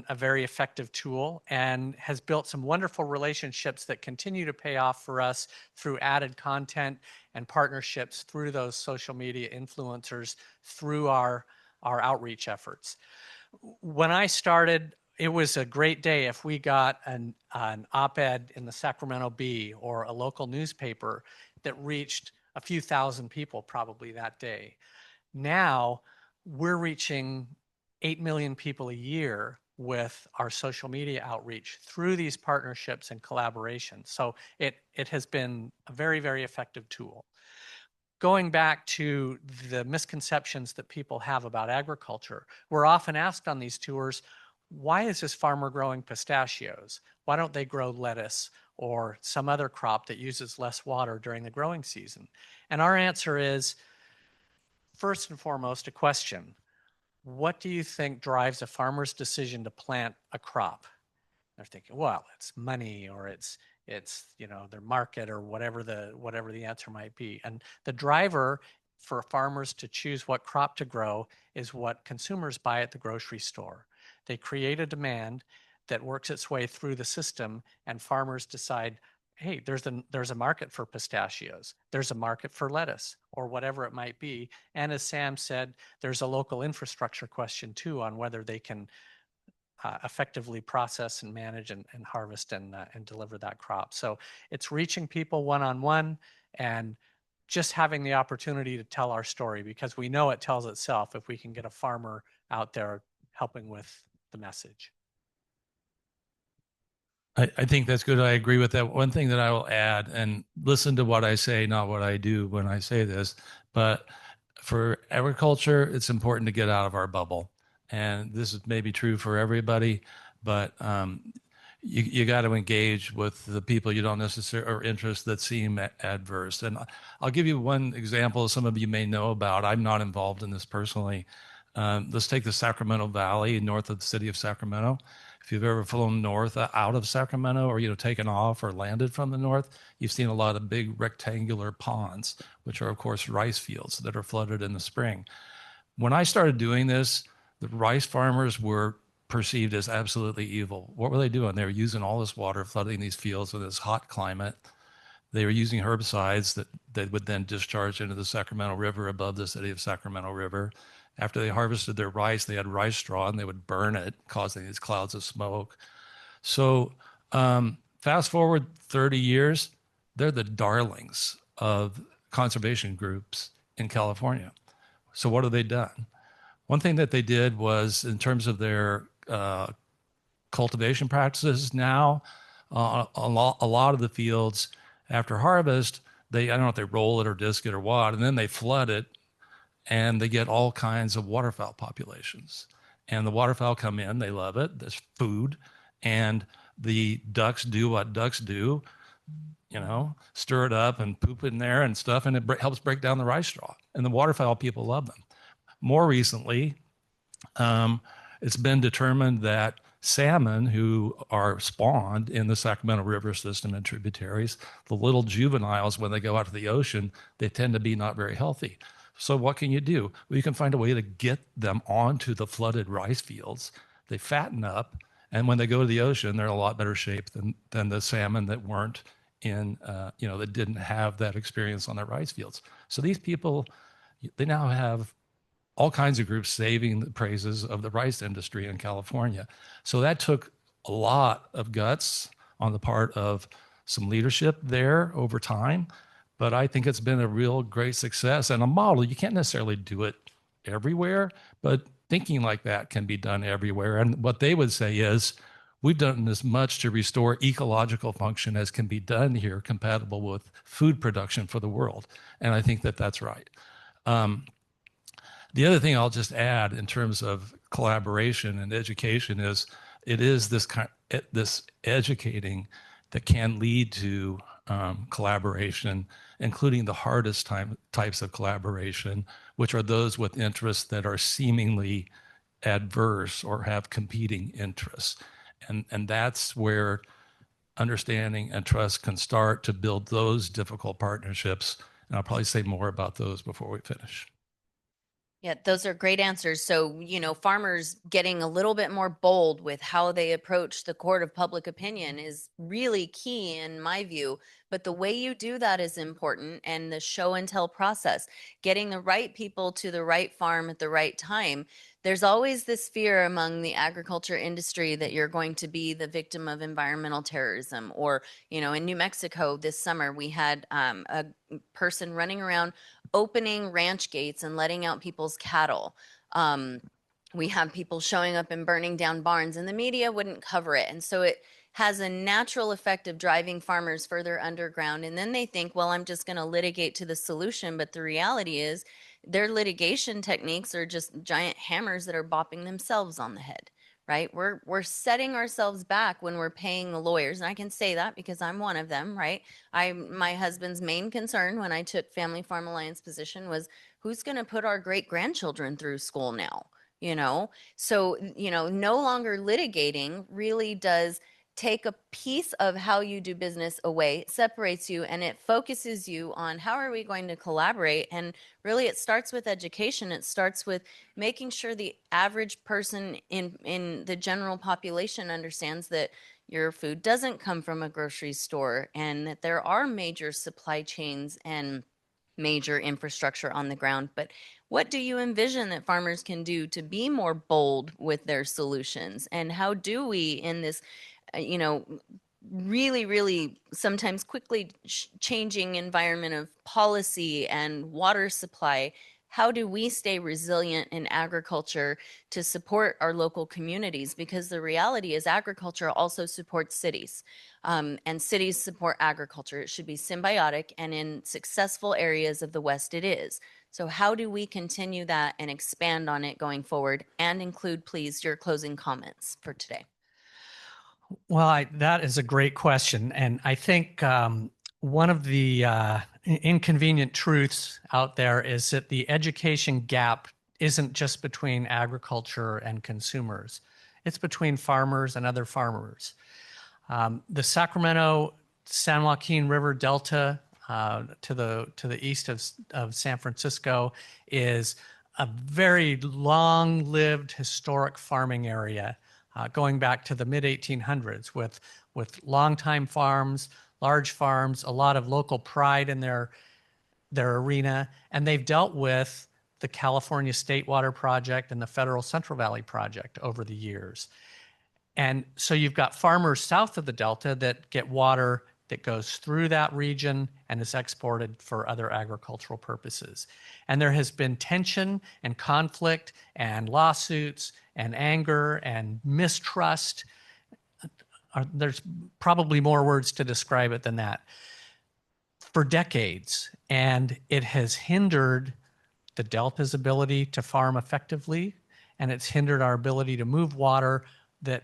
a very effective tool and has built some wonderful relationships that continue to pay off for us through added content and partnerships through those social media influencers through our outreach efforts. When I started, it was a great day if we got an op-ed in the Sacramento Bee or a local newspaper that reached a few thousand people probably that day. Now we're reaching 8 million people a year with our social media outreach through these partnerships and collaborations. So it has been a very, very effective tool. Going back to the misconceptions that people have about agriculture, we're often asked on these tours, why is this farmer growing pistachios? Why don't they grow lettuce or some other crop that uses less water during the growing season? And our answer is, first and foremost, a question. What do you think drives a farmer's decision to plant a crop? They're thinking, well, it's money, or it's their market, or whatever the answer might be. And the driver for farmers to choose what crop to grow is what consumers buy at the grocery store. They create a demand that works its way through the system, and farmers decide, hey, there's a market for pistachios, there's a market for lettuce, or whatever it might be. And as Sam said, there's a local infrastructure question too on whether they can effectively process and manage and harvest and deliver that crop. So it's reaching people one-on-one and just having the opportunity to tell our story, because we know it tells itself if we can get a farmer out there helping with the message. I think that's good. I agree with that. One thing that I will add, and listen to what I say, not what I do when I say this, but for agriculture, it's important to get out of our bubble. And this is maybe true for everybody, but you got to engage with the people you don't necessarily, or interests that seem adverse. And I'll give you one example some of you may know about. I'm not involved in this personally. Let's take the Sacramento Valley north of the city of Sacramento. If you've ever flown north out of Sacramento, or taken off or landed from the north, you've seen a lot of big rectangular ponds, which are of course rice fields that are flooded in the spring. When I started doing this, the rice farmers were perceived as absolutely evil. What were they doing? They were using all this water, flooding these fields in this hot climate. They were using herbicides that they would then discharge into the Sacramento River above the city of Sacramento River. After they harvested their rice, they had rice straw and they would burn it, causing these clouds of smoke. So fast forward 30 years, they're the darlings of conservation groups in California. So what have they done? One thing that they did was, in terms of their cultivation practices now, a lot of the fields after harvest, I don't know if they roll it or disc it or what, and then they flood it, and they get all kinds of waterfowl populations. And the waterfowl come in, they love it, there's food, and the ducks do what ducks do, stir it up and poop in there and stuff, and it helps break down the rice straw. And the waterfowl people love them. More recently, it's been determined that salmon who are spawned in the Sacramento River system and tributaries, the little juveniles, when they go out to the ocean, they tend to be not very healthy. So what can you do? Well, you can find a way to get them onto the flooded rice fields. They fatten up, and when they go to the ocean, they're in a lot better shape than the salmon that weren't in, that didn't have that experience on their rice fields. So these people, they now have all kinds of groups saving the praises of the rice industry in California. So that took a lot of guts on the part of some leadership there over time. But I think it's been a real great success and a model. You can't necessarily do it everywhere, but thinking like that can be done everywhere. And what they would say is, we've done as much to restore ecological function as can be done here, compatible with food production for the world. And I think that that's right. The other thing I'll just add in terms of collaboration and education is, it is this educating that can lead to collaboration, including the hardest types of collaboration, which are those with interests that are seemingly adverse or have competing interests. And that's where understanding and trust can start to build those difficult partnerships. And I'll probably say more about those before we finish. Yeah, those are great answers. So, farmers getting a little bit more bold with how they approach the court of public opinion is really key in my view. But the way you do that is important, and the show and tell process, getting the right people to the right farm at the right time. There's always this fear among the agriculture industry that you're going to be the victim of environmental terrorism. Or, in New Mexico this summer, we had a person running around opening ranch gates and letting out people's cattle. We have people showing up and burning down barns, and the media wouldn't cover it. And so it has a natural effect of driving farmers further underground. And then they think, well, I'm just going to litigate to the solution. But the reality is, their litigation techniques are just giant hammers that are bopping themselves on the head. Right? We're setting ourselves back when we're paying the lawyers. And I can say that because I'm one of them, right? My husband's main concern when I took Family Farm Alliance position was, who's going to put our great grandchildren through school now? So, no longer litigating really does take a piece of how you do business away, separates you, and it focuses you on how are we going to collaborate. And really, it starts with education. It starts with making sure the average person in the general population understands that your food doesn't come from a grocery store, and that there are major supply chains and major infrastructure on the ground. But what do you envision that farmers can do to be more bold with their solutions? And how do we, in this, really, really sometimes quickly changing environment of policy and water supply, how do we stay resilient in agriculture to support our local communities? Because the reality is agriculture also supports cities, and cities support agriculture. It should be symbiotic, and in successful areas of the West, it is. So how do we continue that and expand on it going forward, and include, please, your closing comments for today? Well, that is a great question. And I think one of the inconvenient truths out there is that the education gap isn't just between agriculture and consumers. It's between farmers and other farmers. The Sacramento San Joaquin River Delta to the east of San Francisco is a very long-lived historic farming area. Going back to the mid-1800s with longtime farms, large farms, a lot of local pride in their arena, and they've dealt with the California State Water Project and the Federal Central Valley Project over the years. And so you've got farmers south of the Delta that get water that goes through that region and is exported for other agricultural purposes. And there has been tension and conflict and lawsuits and anger and mistrust. There's probably more words to describe it than that for decades. And it has hindered the Delta's ability to farm effectively, and it's hindered our ability to move water that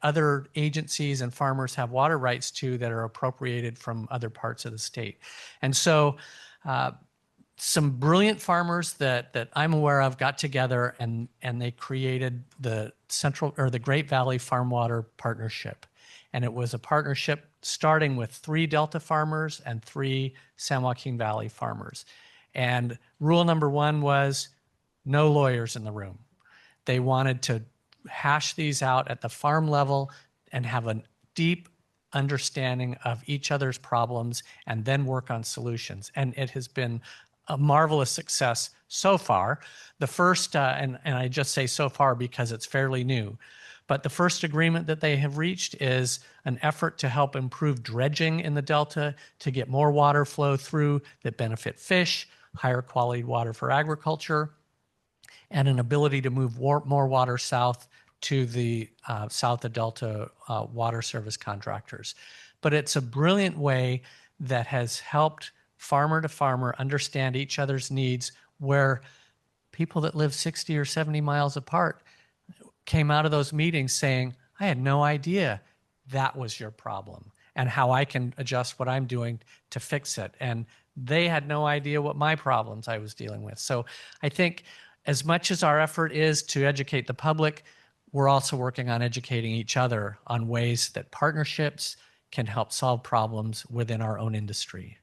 other agencies and farmers have water rights to that are appropriated from other parts of the state. And so some brilliant farmers that I'm aware of got together and they created the Great Valley Farm Water Partnership. And it was a partnership starting with 3 Delta farmers and 3 San Joaquin Valley farmers. And rule number 1 was no lawyers in the room. They wanted to hash these out at the farm level and have a deep understanding of each other's problems and then work on solutions. And it has been a marvelous success so far. The first, and I just say so far because it's fairly new, but the first agreement that they have reached is an effort to help improve dredging in the Delta to get more water flow through that benefit fish, higher quality water for agriculture, and an ability to move more water south to the south of Delta water service contractors. But it's a brilliant way that has helped farmer to farmer understand each other's needs, where people that live 60 or 70 miles apart came out of those meetings saying, I had no idea that was your problem and how I can adjust what I'm doing to fix it. And they had no idea what my problems I was dealing with. So I think as much as our effort is to educate the public, we're also working on educating each other on ways that partnerships can help solve problems within our own industry.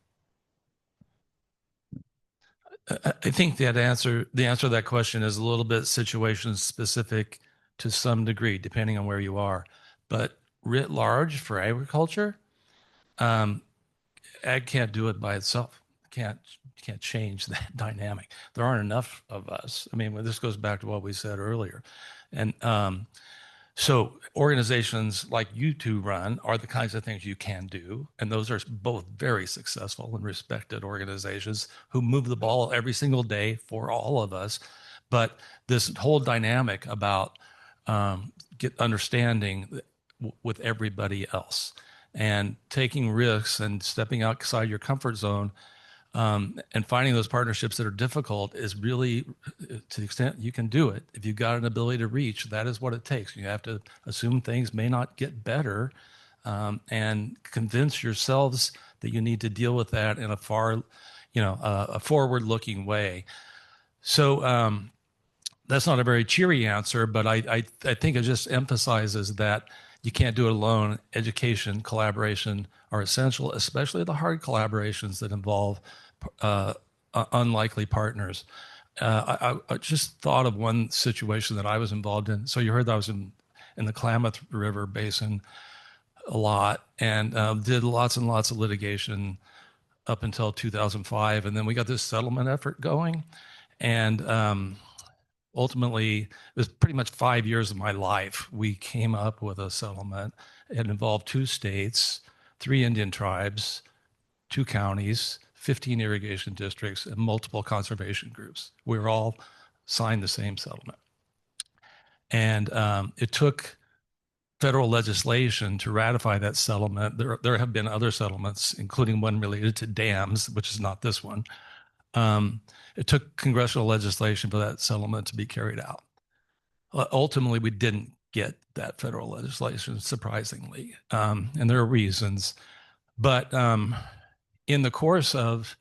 I think the answer to that question is a little bit situation specific to some degree, depending on where you are. But writ large for agriculture, ag can't do it by itself. Can't change that dynamic. There aren't enough of us. I mean, this goes back to what we said earlier. And so organizations like you two run are the kinds of things you can do. And those are both very successful and respected organizations who move the ball every single day for all of us. But this whole dynamic about understanding with everybody else and taking risks and stepping outside your comfort zone and finding those partnerships that are difficult is really, to the extent you can do it, if you've got an ability to reach, that is what it takes. You have to assume things may not get better and convince yourselves that you need to deal with that in a forward-looking way. So that's not a very cheery answer, but I think it just emphasizes that you can't do it alone. Education, collaboration are essential, especially the hard collaborations that involve unlikely partners. I just thought of one situation that I was involved in. So you heard that I was in the Klamath River Basin a lot and did lots and lots of litigation up until 2005. And then we got this settlement effort going. And ultimately, it was pretty much 5 years of my life. We came up with a settlement. It involved 2 states, 3 Indian tribes, 2 counties, 15 irrigation districts, and multiple conservation groups. We were all signed the same settlement. And it took federal legislation to ratify that settlement. There have been other settlements, including one related to dams, which is not this one. It took congressional legislation for that settlement to be carried out. Ultimately, we didn't get that federal legislation, surprisingly, and there are reasons. But in the course of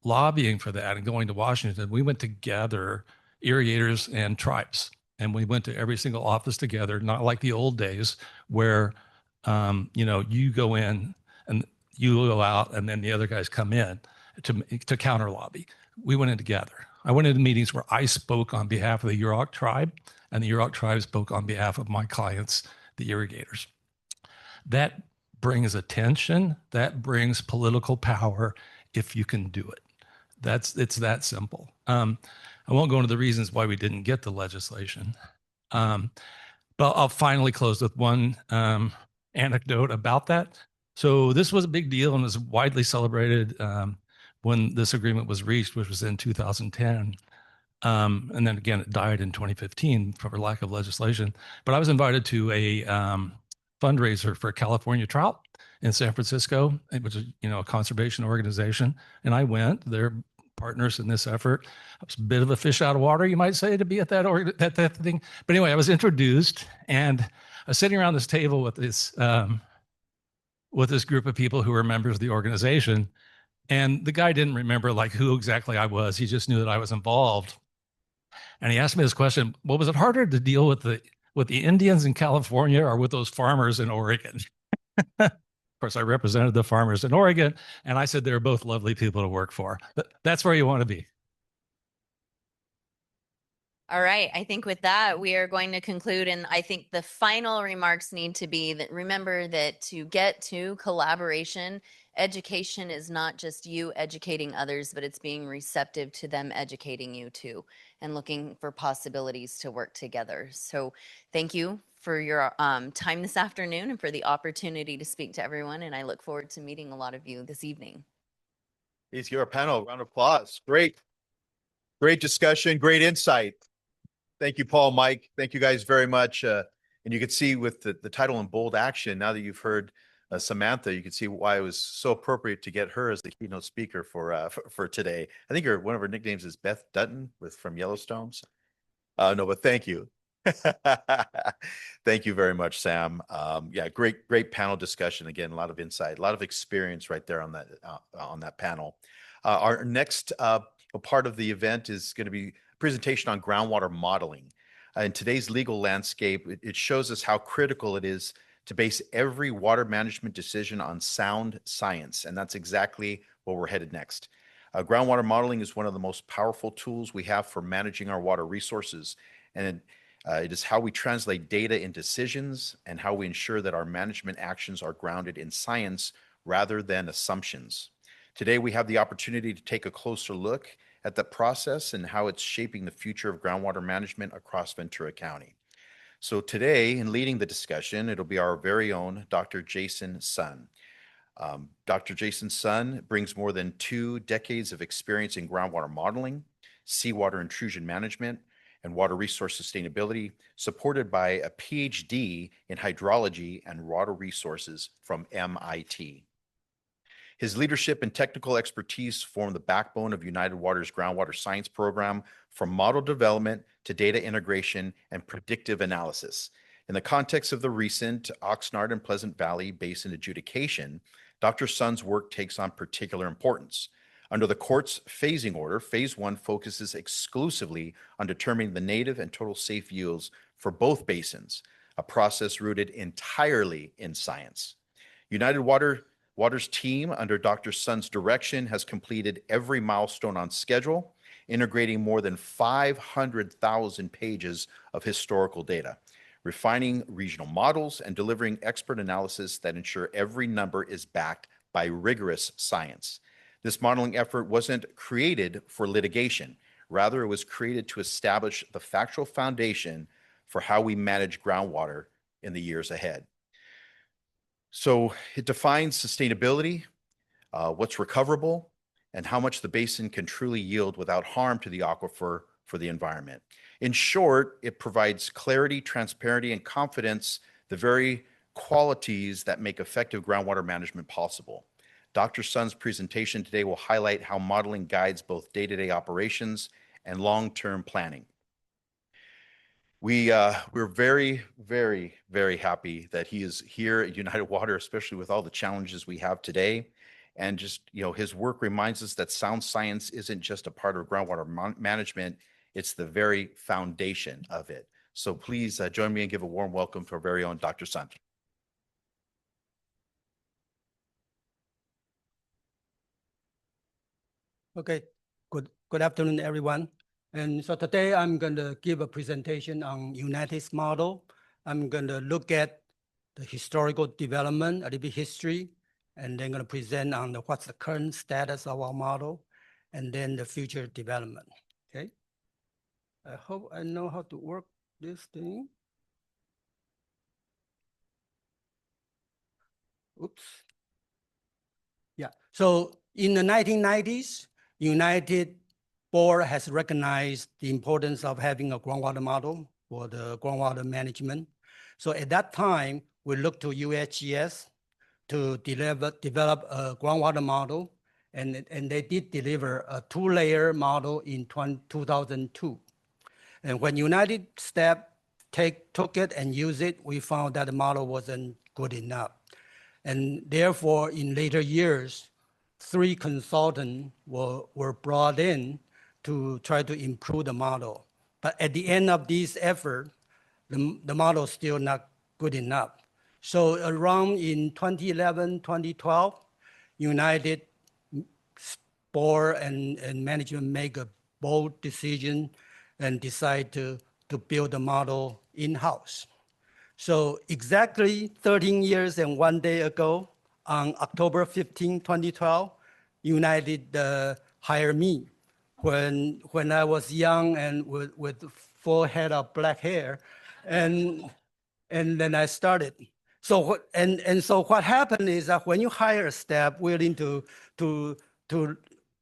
lobbying for that and going to Washington, we went to gather irrigators and tribes. And we went to every single office together, not like the old days where, you go in and you go out and then the other guys come in to counter lobby. We went in together. I went into meetings where I spoke on behalf of the Yurok tribe and the Yurok tribe spoke on behalf of my clients, the irrigators. That brings attention, that brings political power if you can do it. It's that simple. I won't go into the reasons why we didn't get the legislation. But I'll finally close with one anecdote about that. So this was a big deal and was widely celebrated when this agreement was reached, which was in 2010. And then again, it died in 2015 for lack of legislation. But I was invited to a fundraiser for California Trout in San Francisco, which is, a conservation organization. And I went. They're partners in this effort. I was a bit of a fish out of water, you might say, to be at that thing. But anyway, I was introduced, and I was sitting around this table with this group of people who were members of the organization. And the guy didn't remember who exactly I was. He just knew that I was involved. And he asked me this question: well, was it harder to deal with the Indians in California or with those farmers in Oregon? Of course, I represented the farmers in Oregon, and I said they were both lovely people to work for. That's where you want to be. All right. I think with that, we are going to conclude. And I think the final remarks need to be that remember that to get to collaboration, education is not just you educating others, but it's being receptive to them educating you too, and looking for possibilities to work together. So thank you for your time this afternoon and for the opportunity to speak to everyone. And I look forward to meeting a lot of you this evening. Please give our panel a round of applause. Great discussion, great insight. Thank you, Paul, Mike. Thank you guys very much. And you can see with the title in bold action, now that you've heard Samantha, you can see why it was so appropriate to get her as the keynote speaker for today. I think one of her nicknames is Beth Dutton from Yellowstone. No, but thank you. Thank you very much, Sam. Yeah, great panel discussion. Again, a lot of insight, a lot of experience right there on that panel. Our next part of the event is going to be a presentation on groundwater modeling. In today's legal landscape, it shows us how critical it is to base every water management decision on sound science, and that's exactly where we're headed next. Groundwater modeling is one of the most powerful tools we have for managing our water resources, and it is how we translate data into decisions and how we ensure that our management actions are grounded in science rather than assumptions. Today, we have the opportunity to take a closer look at the process and how it's shaping the future of groundwater management across Ventura County. So today, in leading the discussion, it'll be our very own Dr. Jason Sun. Dr. Jason Sun brings more than 2 decades of experience in groundwater modeling, seawater intrusion management, and water resource sustainability, supported by a PhD in hydrology and water resources from MIT. His leadership and technical expertise form the backbone of United Water's groundwater science program, from model development to data integration and predictive analysis. In the context of the recent Oxnard and Pleasant Valley Basin adjudication, Dr. Sun's work takes on particular importance. Under the court's phasing order, Phase 1 focuses exclusively on determining the native and total safe yields for both basins, a process rooted entirely in science. United Water's team, under Dr. Sun's direction, has completed every milestone on schedule, integrating more than 500,000 pages of historical data, refining regional models, and delivering expert analysis that ensure every number is backed by rigorous science. This modeling effort wasn't created for litigation. Rather, it was created to establish the factual foundation for how we manage groundwater in the years ahead. So it defines sustainability, what's recoverable, and how much the basin can truly yield without harm to the aquifer for the environment. In short, it provides clarity, transparency, and confidence, the very qualities that make effective groundwater management possible. Dr. Sun's presentation today will highlight how modeling guides both day-to-day operations and long-term planning. We're very, very, very happy that he is here at United Water, especially with all the challenges we have today. And just, his work reminds us that sound science isn't just a part of groundwater management, it's the very foundation of it. So please join me and give a warm welcome to our very own Dr. Sun. Okay, good afternoon, everyone. And so today I'm going to give a presentation on UNITED's model. I'm going to look at the historical development, a little bit history, and then going to present on what's the current status of our model, and then the future development, okay? I hope I know how to work this thing. Oops. Yeah, so in the 1990s, United Board has recognized the importance of having a groundwater model for the groundwater management. So at that time, we looked to USGS to develop a groundwater model, and they did deliver a 2-layer model in 2002. And when United States took it and used it, we found that the model wasn't good enough. And therefore, in later years, 3 consultants were brought in to try to improve the model. But at the end of this effort, the model is still not good enough. So around in 2011, 2012, United Board and management make a bold decision and decide to build the model in-house. So exactly 13 years and 1 day ago, on October 15, 2012, United hired me when I was young and with full head of black hair, and then I started. So so what happened is that when you hire a staff willing to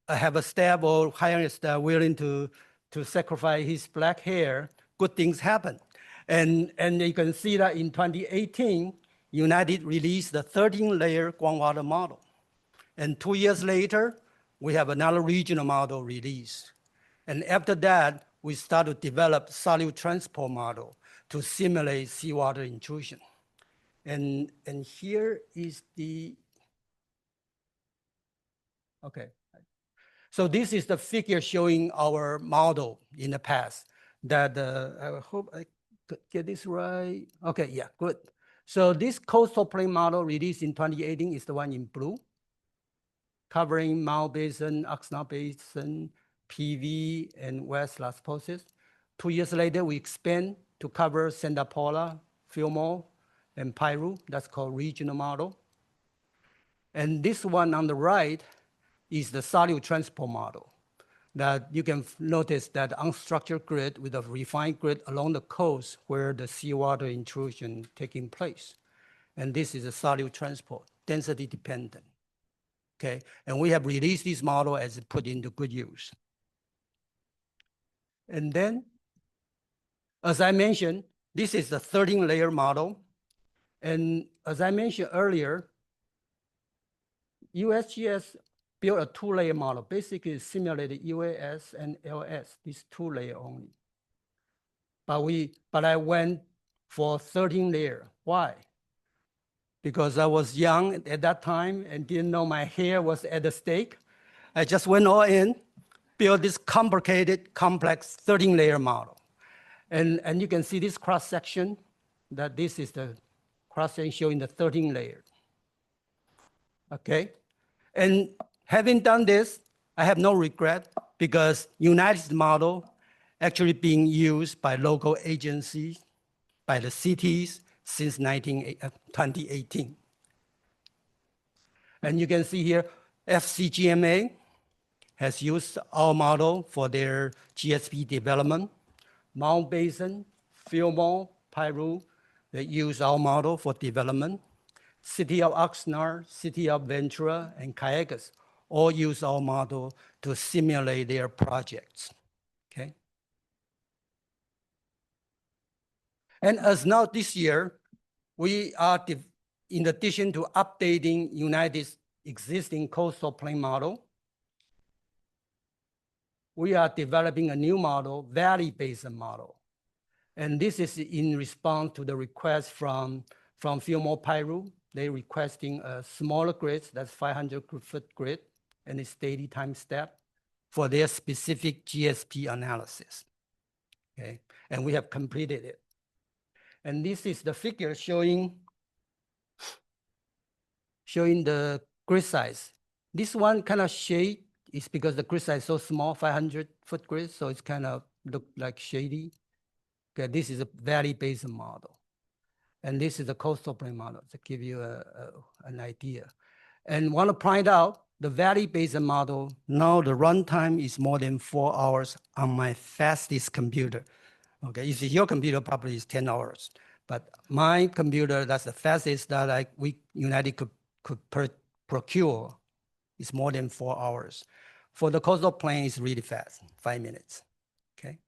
have a staff or hire a staff willing to sacrifice his black hair, good things happen. And you can see that in 2018, United released the 13-layer groundwater model. And 2 years later, we have another regional model released. And after that, we start to develop solute transport model to simulate seawater intrusion. And here is the, okay. So this is the figure showing our model in the past that I hope I could get this right. Okay, yeah, good. So this coastal plain model released in 2018 is the one in blue, covering Mount Basin, Oxnard Basin, PV, and West Las Posas. 2 years later, we expand to cover Santa Paula, Fillmore, and Piru. That's called regional model. And this one on the right is the solute transport model that you can notice that unstructured grid with a refined grid along the coast where the seawater intrusion taking place. And this is a solute transport, density dependent. Okay, and we have released this model as put into good use. And then, as I mentioned, this is the 13-layer model. And as I mentioned earlier, USGS built a 2-layer model, basically simulated UAS and LS, these 2-layer only. But I went for 13-layer. Why? Because I was young at that time and didn't know my hair was at the stake. I just went all in, built this complicated, complex 13-layer model. And you can see this cross-section, that this is the cross-section showing the 13-layer. Okay? And having done this, I have no regret because United's model actually being used by local agencies, by the cities since 2018. And you can see here, FCGMA has used our model for their GSP development. Mount Basin, Fillmore, Piru, they use our model for development. City of Oxnard, City of Ventura, and Cayugas all use our model to simulate their projects, okay? And as now this year, we are, in addition to updating United's existing coastal plain model, we are developing a new model, Valley Basin model. And this is in response to the request from Fillmore Piru. They're requesting a smaller grid, that's 500-foot grid, and a steady time step for their specific GSP analysis, okay? And we have completed it. And this is the figure showing the grid size. This one kind of shade is because the grid size is so small, 500-foot grid, so it's kind of look like shady. Okay, this is a Valley Basin model. And this is a coastal plain model to give you an idea. And want to point out the Valley Basin model, now the runtime is more than 4 hours on my fastest computer. Okay, if your computer probably is 10 hours, but my computer, that's the fastest that United could procure, is more than 4 hours. For the coastal plain, it's really fast, 5 minutes, okay?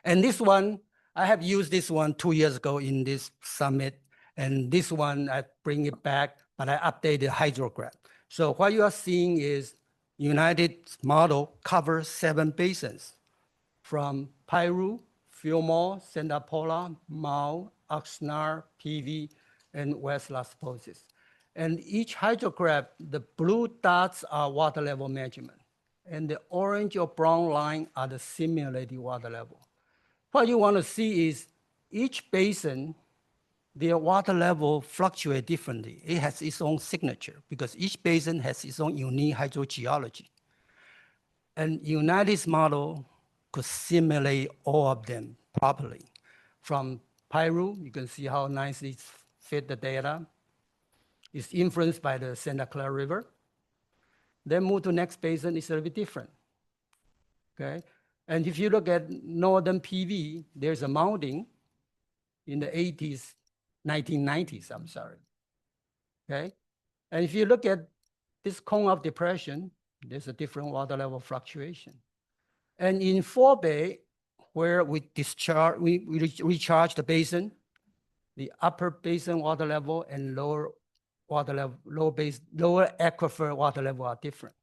And this one, I have used this one 2 years ago in this summit, and this one, I bring it back, but I updated hydrograph. So what you are seeing is United's model covers 7 basins from Piru, Fillmore, Santa Paula, Mau, Oxnard, PV, and West Las Posas. And each hydrograph, the blue dots are water level measurement, and the orange or brown line are the simulated water level. What you want to see is each basin, their water level fluctuate differently. It has its own signature because each basin has its own unique hydrogeology. And United's model could simulate all of them properly. From Piru, you can see how nicely it fit the data. It's influenced by the Santa Clara River. Then move to next basin, it's a little bit different, okay? And if you look at northern PV, there's a mounting in the 1990s, I'm sorry, okay? And if you look at this cone of depression, there's a different water level fluctuation. And in Forebay, where we recharge the basin, the upper basin water level and lower water level, lower aquifer water level are different.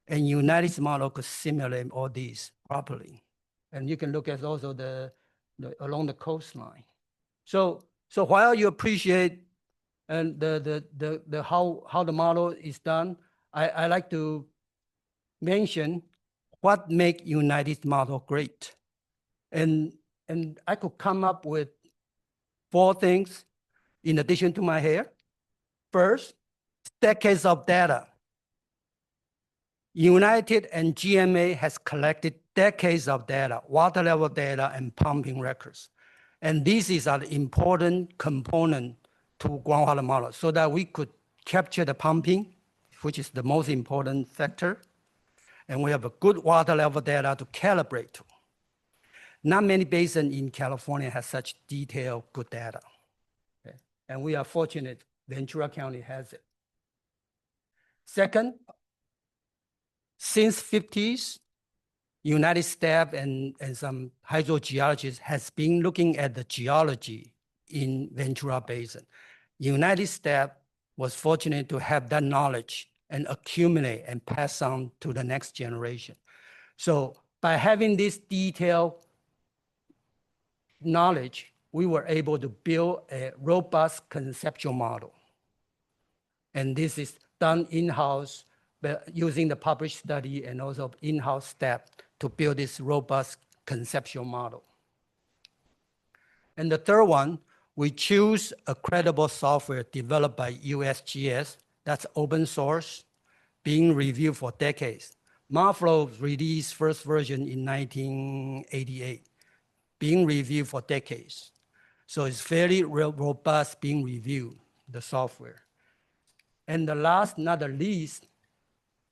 And United's model could simulate all these properly. And you can look at also along the coastline. So while you appreciate and how the model is done, I like to mention what makes United's model great. And I could come up with 4 things in addition to my hair. First, decades of data. United and GMA has collected decades of data, water level data, and pumping records. And this is an important component to groundwater model so that we could capture the pumping, which is the most important factor. And we have a good water level data to calibrate to. Not many basins in California have such detailed, good data. Okay? And we are fortunate Ventura County has it. Second, since 50s, United staff and some hydrogeologists has been looking at the geology in Ventura Basin. United staff was fortunate to have that knowledge and accumulate and pass on to the next generation. So by having this detailed knowledge, we were able to build a robust conceptual model. And this is done in-house using the published study and also in-house staff to build this robust conceptual model. And the third one, we choose a credible software developed by USGS that's open source, being reviewed for decades. MARFlow released first version in 1988, being reviewed for decades. So it's fairly robust being reviewed, the software. And the last, not the least,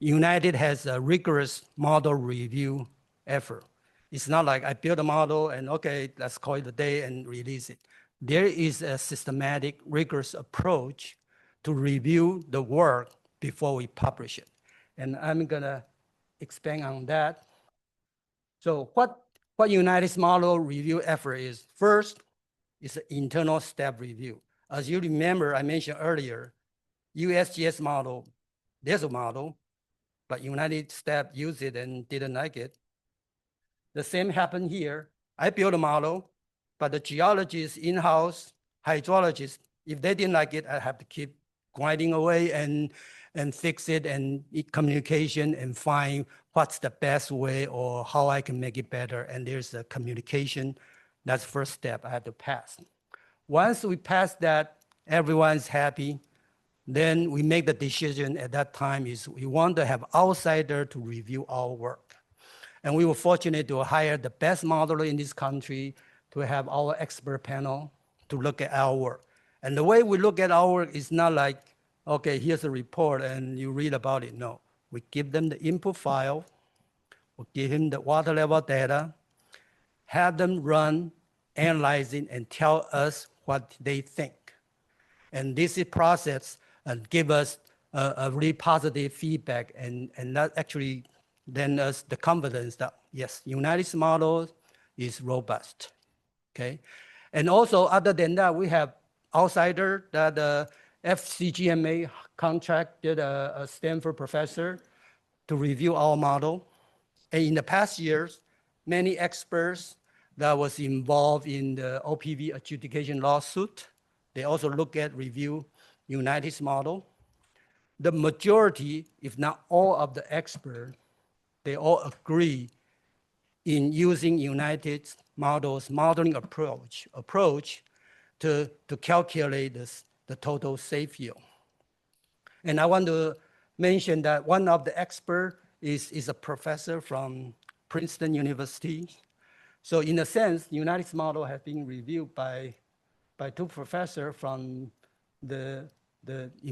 United has a rigorous model review effort. It's not like I build a model and okay, let's call it a day and release it. There is a systematic, rigorous approach to review the work before we publish it. And I'm gonna expand on that. So what United's model review effort is, first, is an internal step review. As you remember, I mentioned earlier, USGS model, there's a model, but United Step used it and didn't like it. The same happened here. I built a model, but the geologists, in-house hydrologists, if they didn't like it, I have to keep grinding away and fix it and communication and find what's the best way or how I can make it better. And there's a communication. That's the first step I have to pass. Once we pass that, everyone's happy. Then we make the decision at that time is we want to have outsider to review our work. And we were fortunate to hire the best modeler in this country to have our expert panel to look at our work. And the way we look at our work is not like, okay, here's a report and you read about it. No, we give them the input file, we give them the water level data, have them run, analyze it, and tell us what they think. And this process give us a really positive feedback, and that actually then us the confidence that yes, United's model is robust, okay? And also other than that, we have outsider that the FCGMA contracted a Stanford professor to review our model. And in the past years, many experts that was involved in the OPV adjudication lawsuit, they also look at review United's model. The majority, if not all of the experts, they all agree in using United's modeling approach to calculate the total safe yield. And I want to mention that one of the experts is a professor from Princeton University. So in a sense, United's model has been reviewed by two professors from in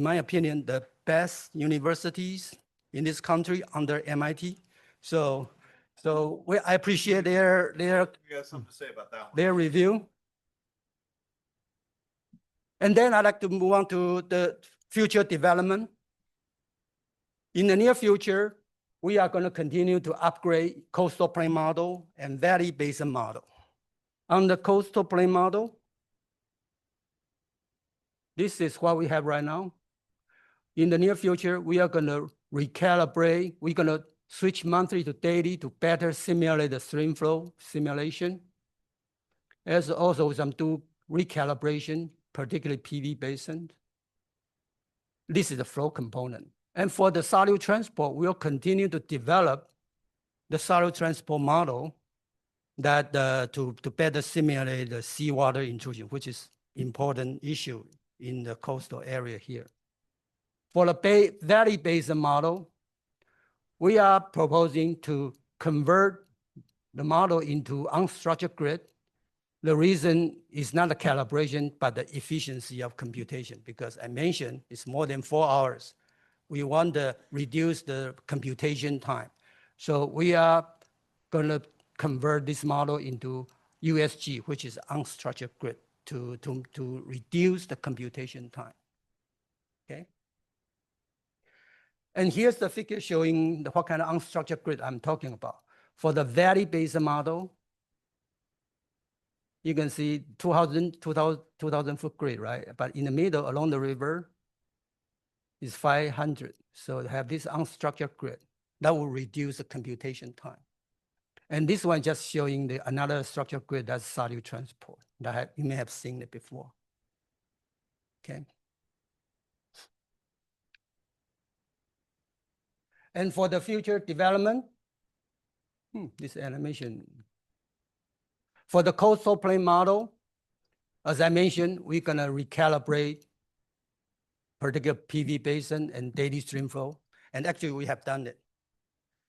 my opinion, the best universities in this country under MIT. So I appreciate their You got something to say about that one? their review. And then I'd like to move on to the future development. In the near future, we are going to continue to upgrade coastal plain model and valley basin model. On the coastal plain model, this is what we have right now. In the near future, we are going to recalibrate. We're going to switch monthly to daily to better simulate the stream flow simulation. As also some do recalibration, particularly PV basin. This is the flow component. And for the solute transport, we'll continue to develop the solute transport model that to better simulate the seawater intrusion, which is important issue in the coastal area here. For the valley basin model, we are proposing to convert the model into unstructured grid. The reason is not the calibration, but the efficiency of computation, because I mentioned it's more than 4 hours. We want to reduce the computation time. So we are going to convert this model into USG, which is unstructured grid, to reduce the computation time, okay? And here's the figure showing what kind of unstructured grid I'm talking about. For the valley basin model, you can see 2,000 foot grid, right? But in the middle, along the river, is 500. So have this unstructured grid. That will reduce the computation time. And this one just showing another structured grid, that's solute transport. You may have seen it before, okay? And for the future development, this animation. For the coastal plain model, as I mentioned, we're gonna recalibrate particular PV basin and daily stream flow. And actually we have done it.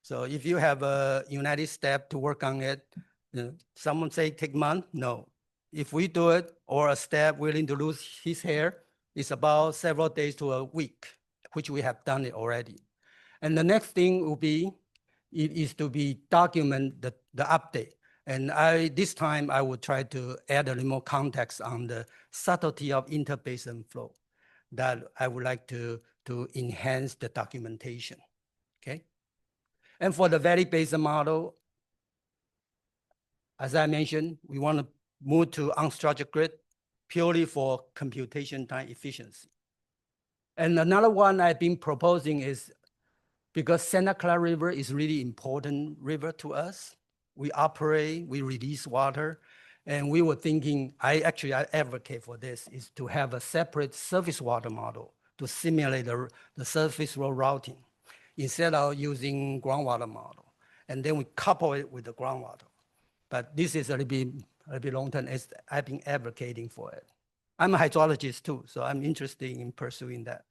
So if you have a United Step to work on it, someone say take month, no. If we do it or a step willing to lose his hair, it's about several days to a week. which we have done it already. And the next thing will be, it is to be document the update. And this time I will try to add a little more context on the subtlety of interbasin flow that I would like to enhance the documentation, okay? And for the valley basin model, as I mentioned, we want to move to unstructured grid purely for computation time efficiency. And another one I've been proposing is, because Santa Clara River is really important river to us. We operate, we release water, and we were thinking, I advocate for this, is to have a separate surface water model to simulate the surface road routing instead of using groundwater model. And then we couple it with the groundwater. But this is a little bit long term. I've been advocating for it. I'm a hydrologist too, so I'm interested in pursuing that,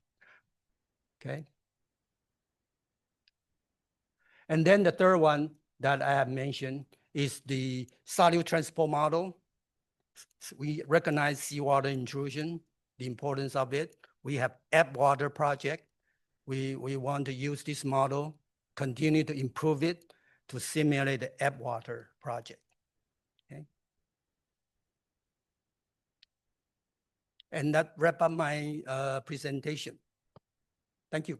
okay? And then the third one that I have mentioned is the solute transport model. We recognize seawater intrusion, the importance of it. We have Ebb Water project. We want to use this model, continue to improve it to simulate the Ebb Water project, okay? And that wrap up my presentation. Thank you.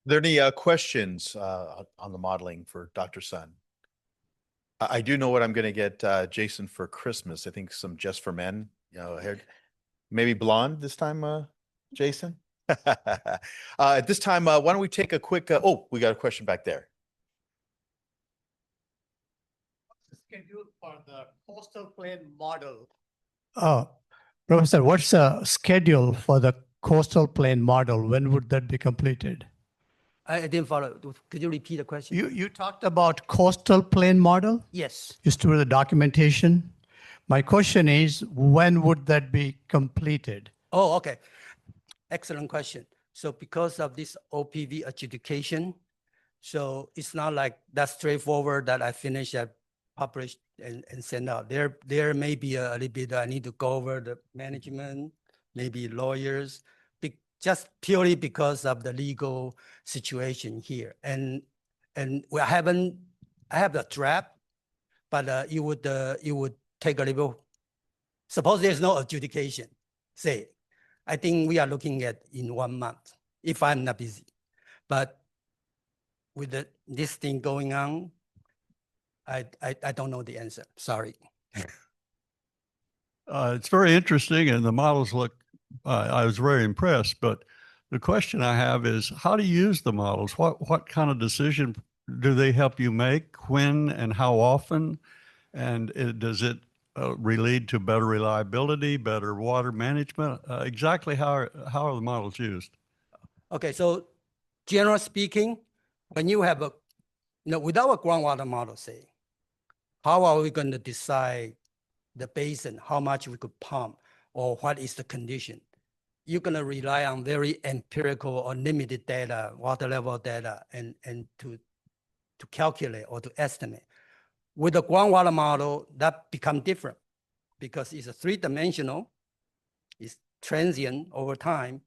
Are there any questions on the modeling for Dr. Sun? I do know what I'm going to get Jason for Christmas. I think some Just for Men, hair, maybe blonde this time, Jason. At this time, why don't we take a quick? Oh, we got a question back there. What's the schedule for the coastal plain model? Professor, what's the schedule for the coastal plain model? When would that be completed? I didn't follow. Could you repeat the question? You talked about coastal plain model. Yes. Used to be the documentation. My question is, when would that be completed? Oh, okay. Excellent question. So because of this OPV adjudication, so it's not like that straightforward that I finish that publish and send out. There may be a little bit I need to go over the management, maybe lawyers, just purely because of the legal situation here. And I have the draft, but it would take a little. Suppose there's no adjudication, say, I think we are looking at in 1 month if I'm not busy. But with this thing going on, I don't know the answer. Sorry. It's very interesting, and the models look. I was very impressed. But the question I have is, how do you use the models? What kind of decision do they help you make? When and how often? And does it lead to better reliability, better water management? Exactly how are the models used? Okay, so generally speaking, when you have without a groundwater model, say, how are we going to decide the basin, how much we could pump, or what is the condition? You're going to rely on very empirical or limited data, water level data, and to calculate or to estimate. With the groundwater model, that becomes different because it's a three-dimensional, it's transient over time.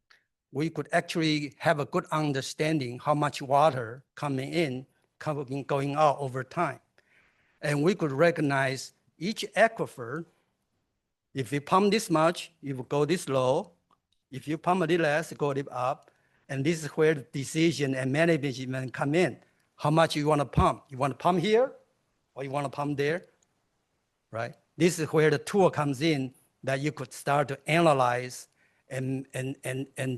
We could actually have a good understanding how much water coming in, going out over time. And we could recognize each aquifer. If you pump this much, it will go this low. If you pump a little less, it go a little up. And this is where the decision and management come in. How much you want to pump? You want to pump here or you want to pump there, right? This is where the tool comes in that you could start to analyze and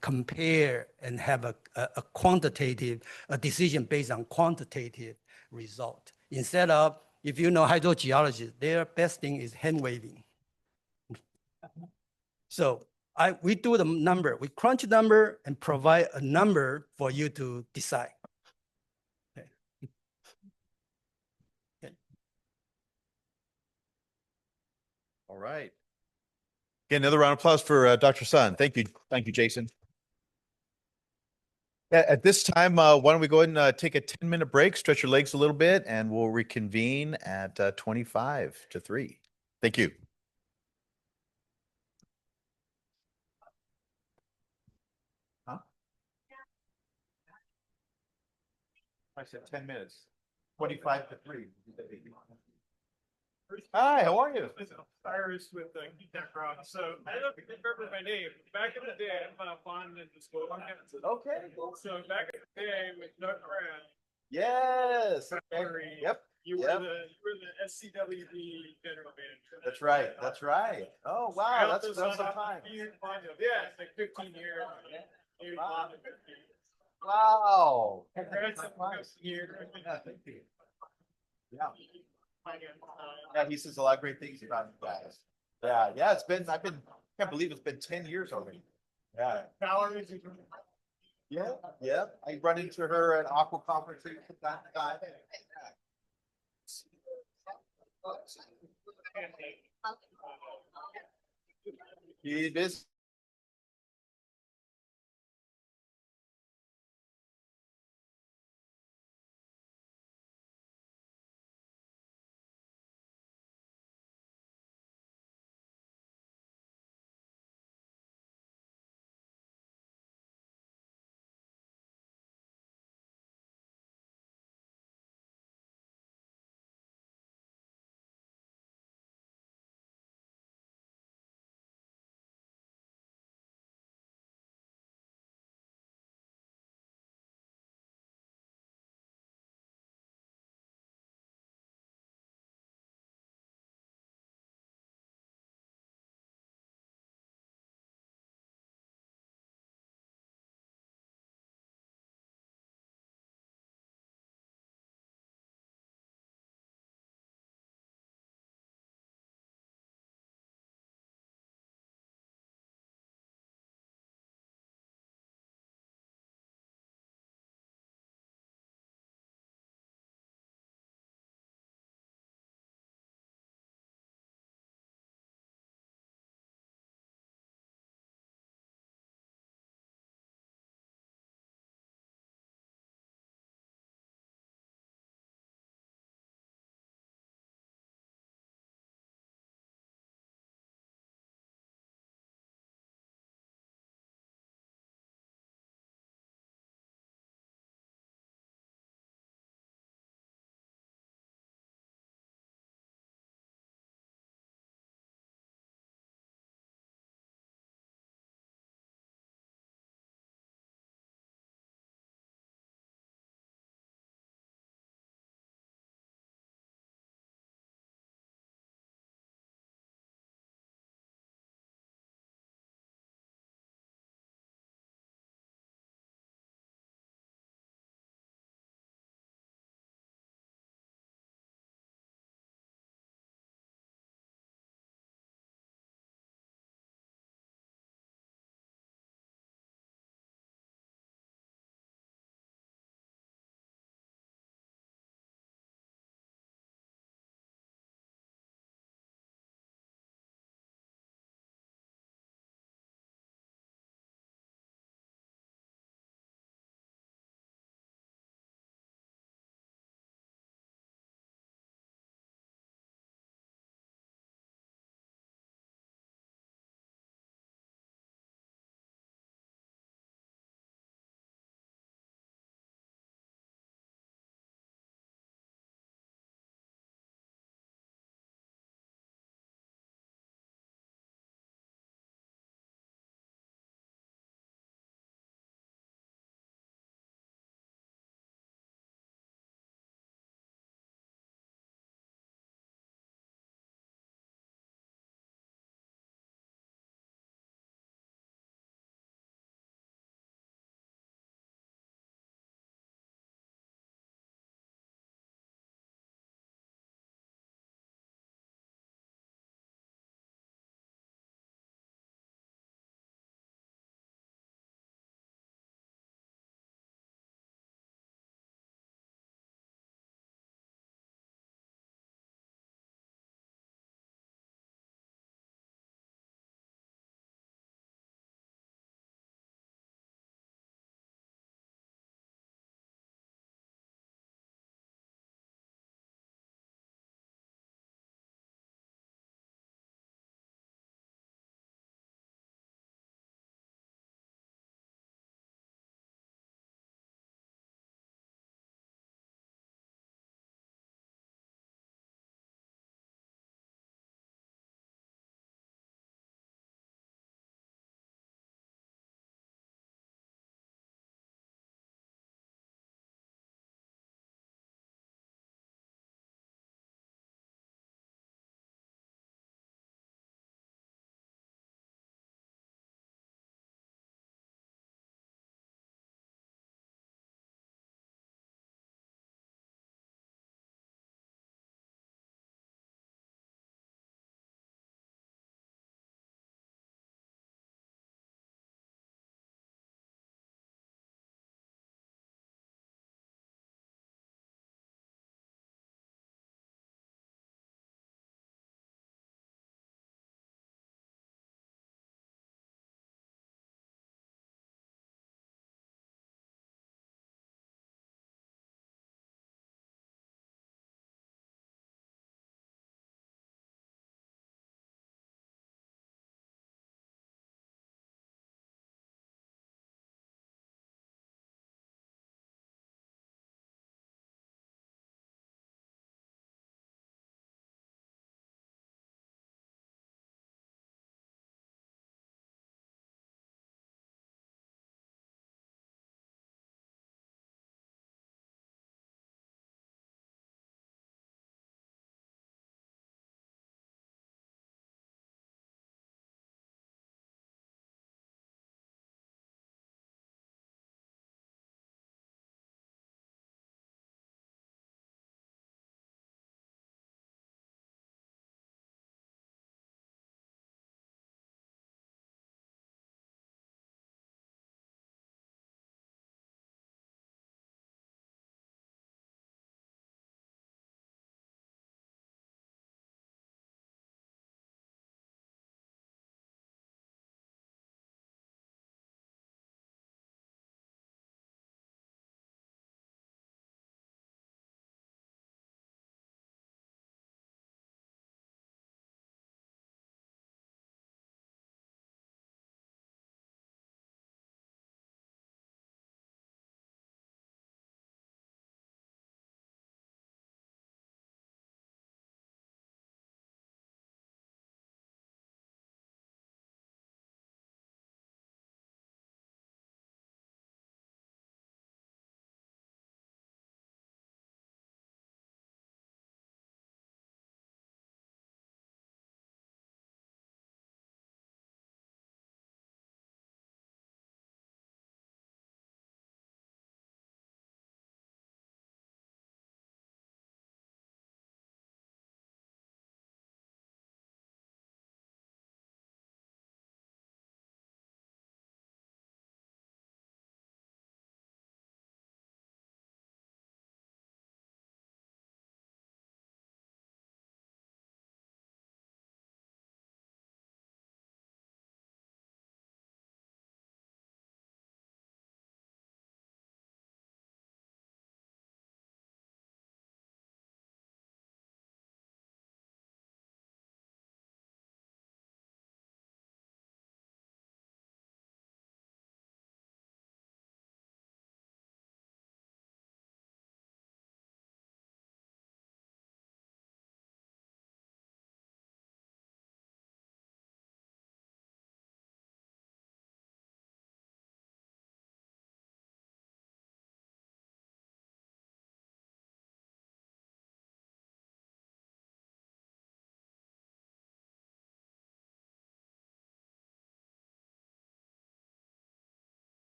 compare and have a quantitative decision based on quantitative result. Instead of, if you know hydrogeologists, their best thing is hand waving. So we do the number, we crunch the number and provide a number for you to decide. Okay. Okay. All right. Again, another round of applause for Dr. Sun. Thank you. Thank you, Jason. At this time, why don't we go ahead and take a 10-minute break, stretch your legs a little bit, and we'll reconvene at 3:25. Thank you. I said 10 minutes, 25 to 3. Hi, how are you? Cyrus with the background. So I don't remember my name. Back in the day, I'm fond in the school. Okay. So back in the day with Doug Grant. Yes. Yep. You were Yep. the SCWB general manager. That's right. That's right. Oh, wow. That's some time. Yeah, it's like 15 years. Maybe Wow. longer than 15. Wow. Congrats on the year. Yeah, thank you. Yeah. Yeah, he says a lot of great things about you guys. Yeah, yeah, can't believe it's been 10 years already. Yeah. Valerie's. Yeah, yeah. I run into her at aqua conferences from time to time. He is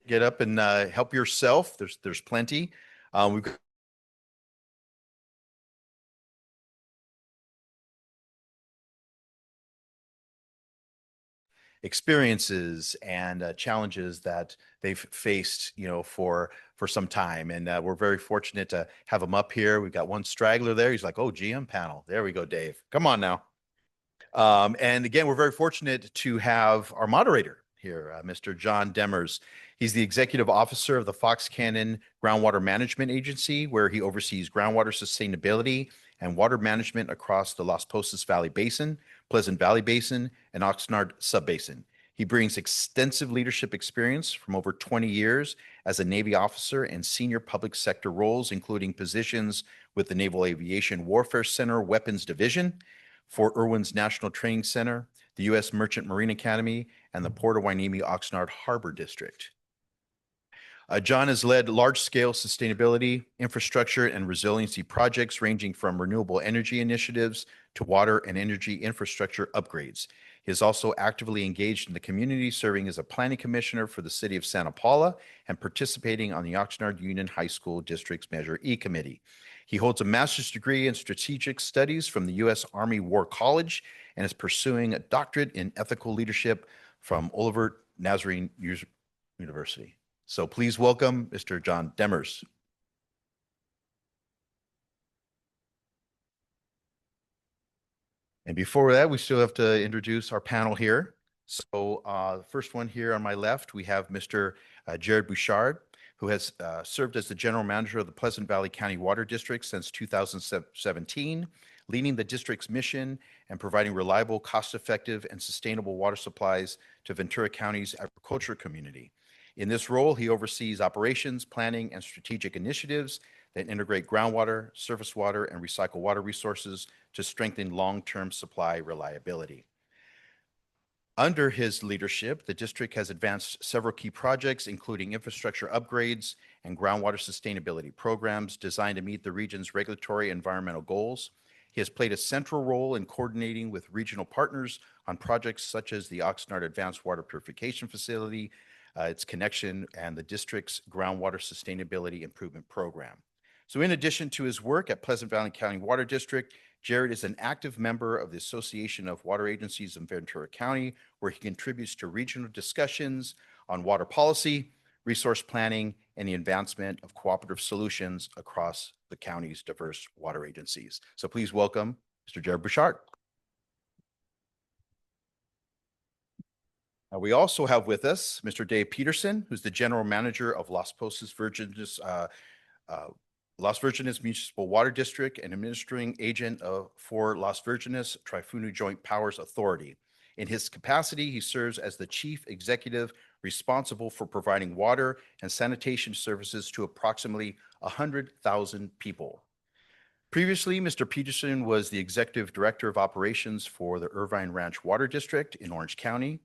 get up and help yourself. There's plenty. We've got experiences and challenges that they've faced, for some time. And we're very fortunate to have them up here. We've got one straggler there. He's like, oh, GM panel. There we go, Dave. Come on now. And again, we're very fortunate to have our moderator here, Mr. John Demers. He's the executive officer of the Fox Cannon Groundwater Management Agency, where he oversees groundwater sustainability and water management across the Las Posas Valley Basin, Pleasant Valley Basin, and Oxnard Subbasin. He brings extensive leadership experience from over 20 years as a Navy officer and senior public sector roles, including positions with the Naval Aviation Warfare Center Weapons Division, Fort Irwin's National Training Center, the U.S. Merchant Marine Academy, and the Port of Hueneme Oxnard Harbor District. John has led large-scale sustainability, infrastructure, and resiliency projects ranging from renewable energy initiatives to water and energy infrastructure upgrades. He is also actively engaged in the community, serving as a planning commissioner for the city of Santa Paula and participating on the Oxnard Union High School District's Measure E Committee. He holds a master's degree in strategic studies from the U.S. Army War College and is pursuing a doctorate in ethical leadership from Oliver Nazarene University. So please welcome Mr. John Demers. And before that, we still have to introduce our panel here. So the first one here on my left, we have Mr. Jared Bouchard, who has served as the general manager of the Pleasant Valley County Water District since 2017, leading the district's mission and providing reliable, cost-effective, and sustainable water supplies to Ventura County's agriculture community. In this role, he oversees operations, planning, and strategic initiatives that integrate groundwater, surface water, and recycled water resources to strengthen long-term supply reliability. Under his leadership, the district has advanced several key projects, including infrastructure upgrades and groundwater sustainability programs designed to meet the region's regulatory and environmental goals. He has played a central role in coordinating with regional partners on projects such as the Oxnard Advanced Water Purification Facility, its connection, and the district's groundwater sustainability improvement program. So in addition to his work at Pleasant Valley County Water District, Jared is an active member of the Association of Water Agencies in Ventura County, where he contributes to regional discussions on water policy, resource planning, and the advancement of cooperative solutions across the county's diverse water agencies. So please welcome Mr. Jared Bouchard. We also have with us Mr. Dave Peterson, who's the general manager of Las Virgenes Municipal Water District and administering agent for Las Virgenes Trifunu Joint Powers Authority. In his capacity, he serves as the chief executive responsible for providing water and sanitation services to approximately 100,000 people. Previously, Mr. Peterson was the executive director of operations for the Irvine Ranch Water District in Orange County.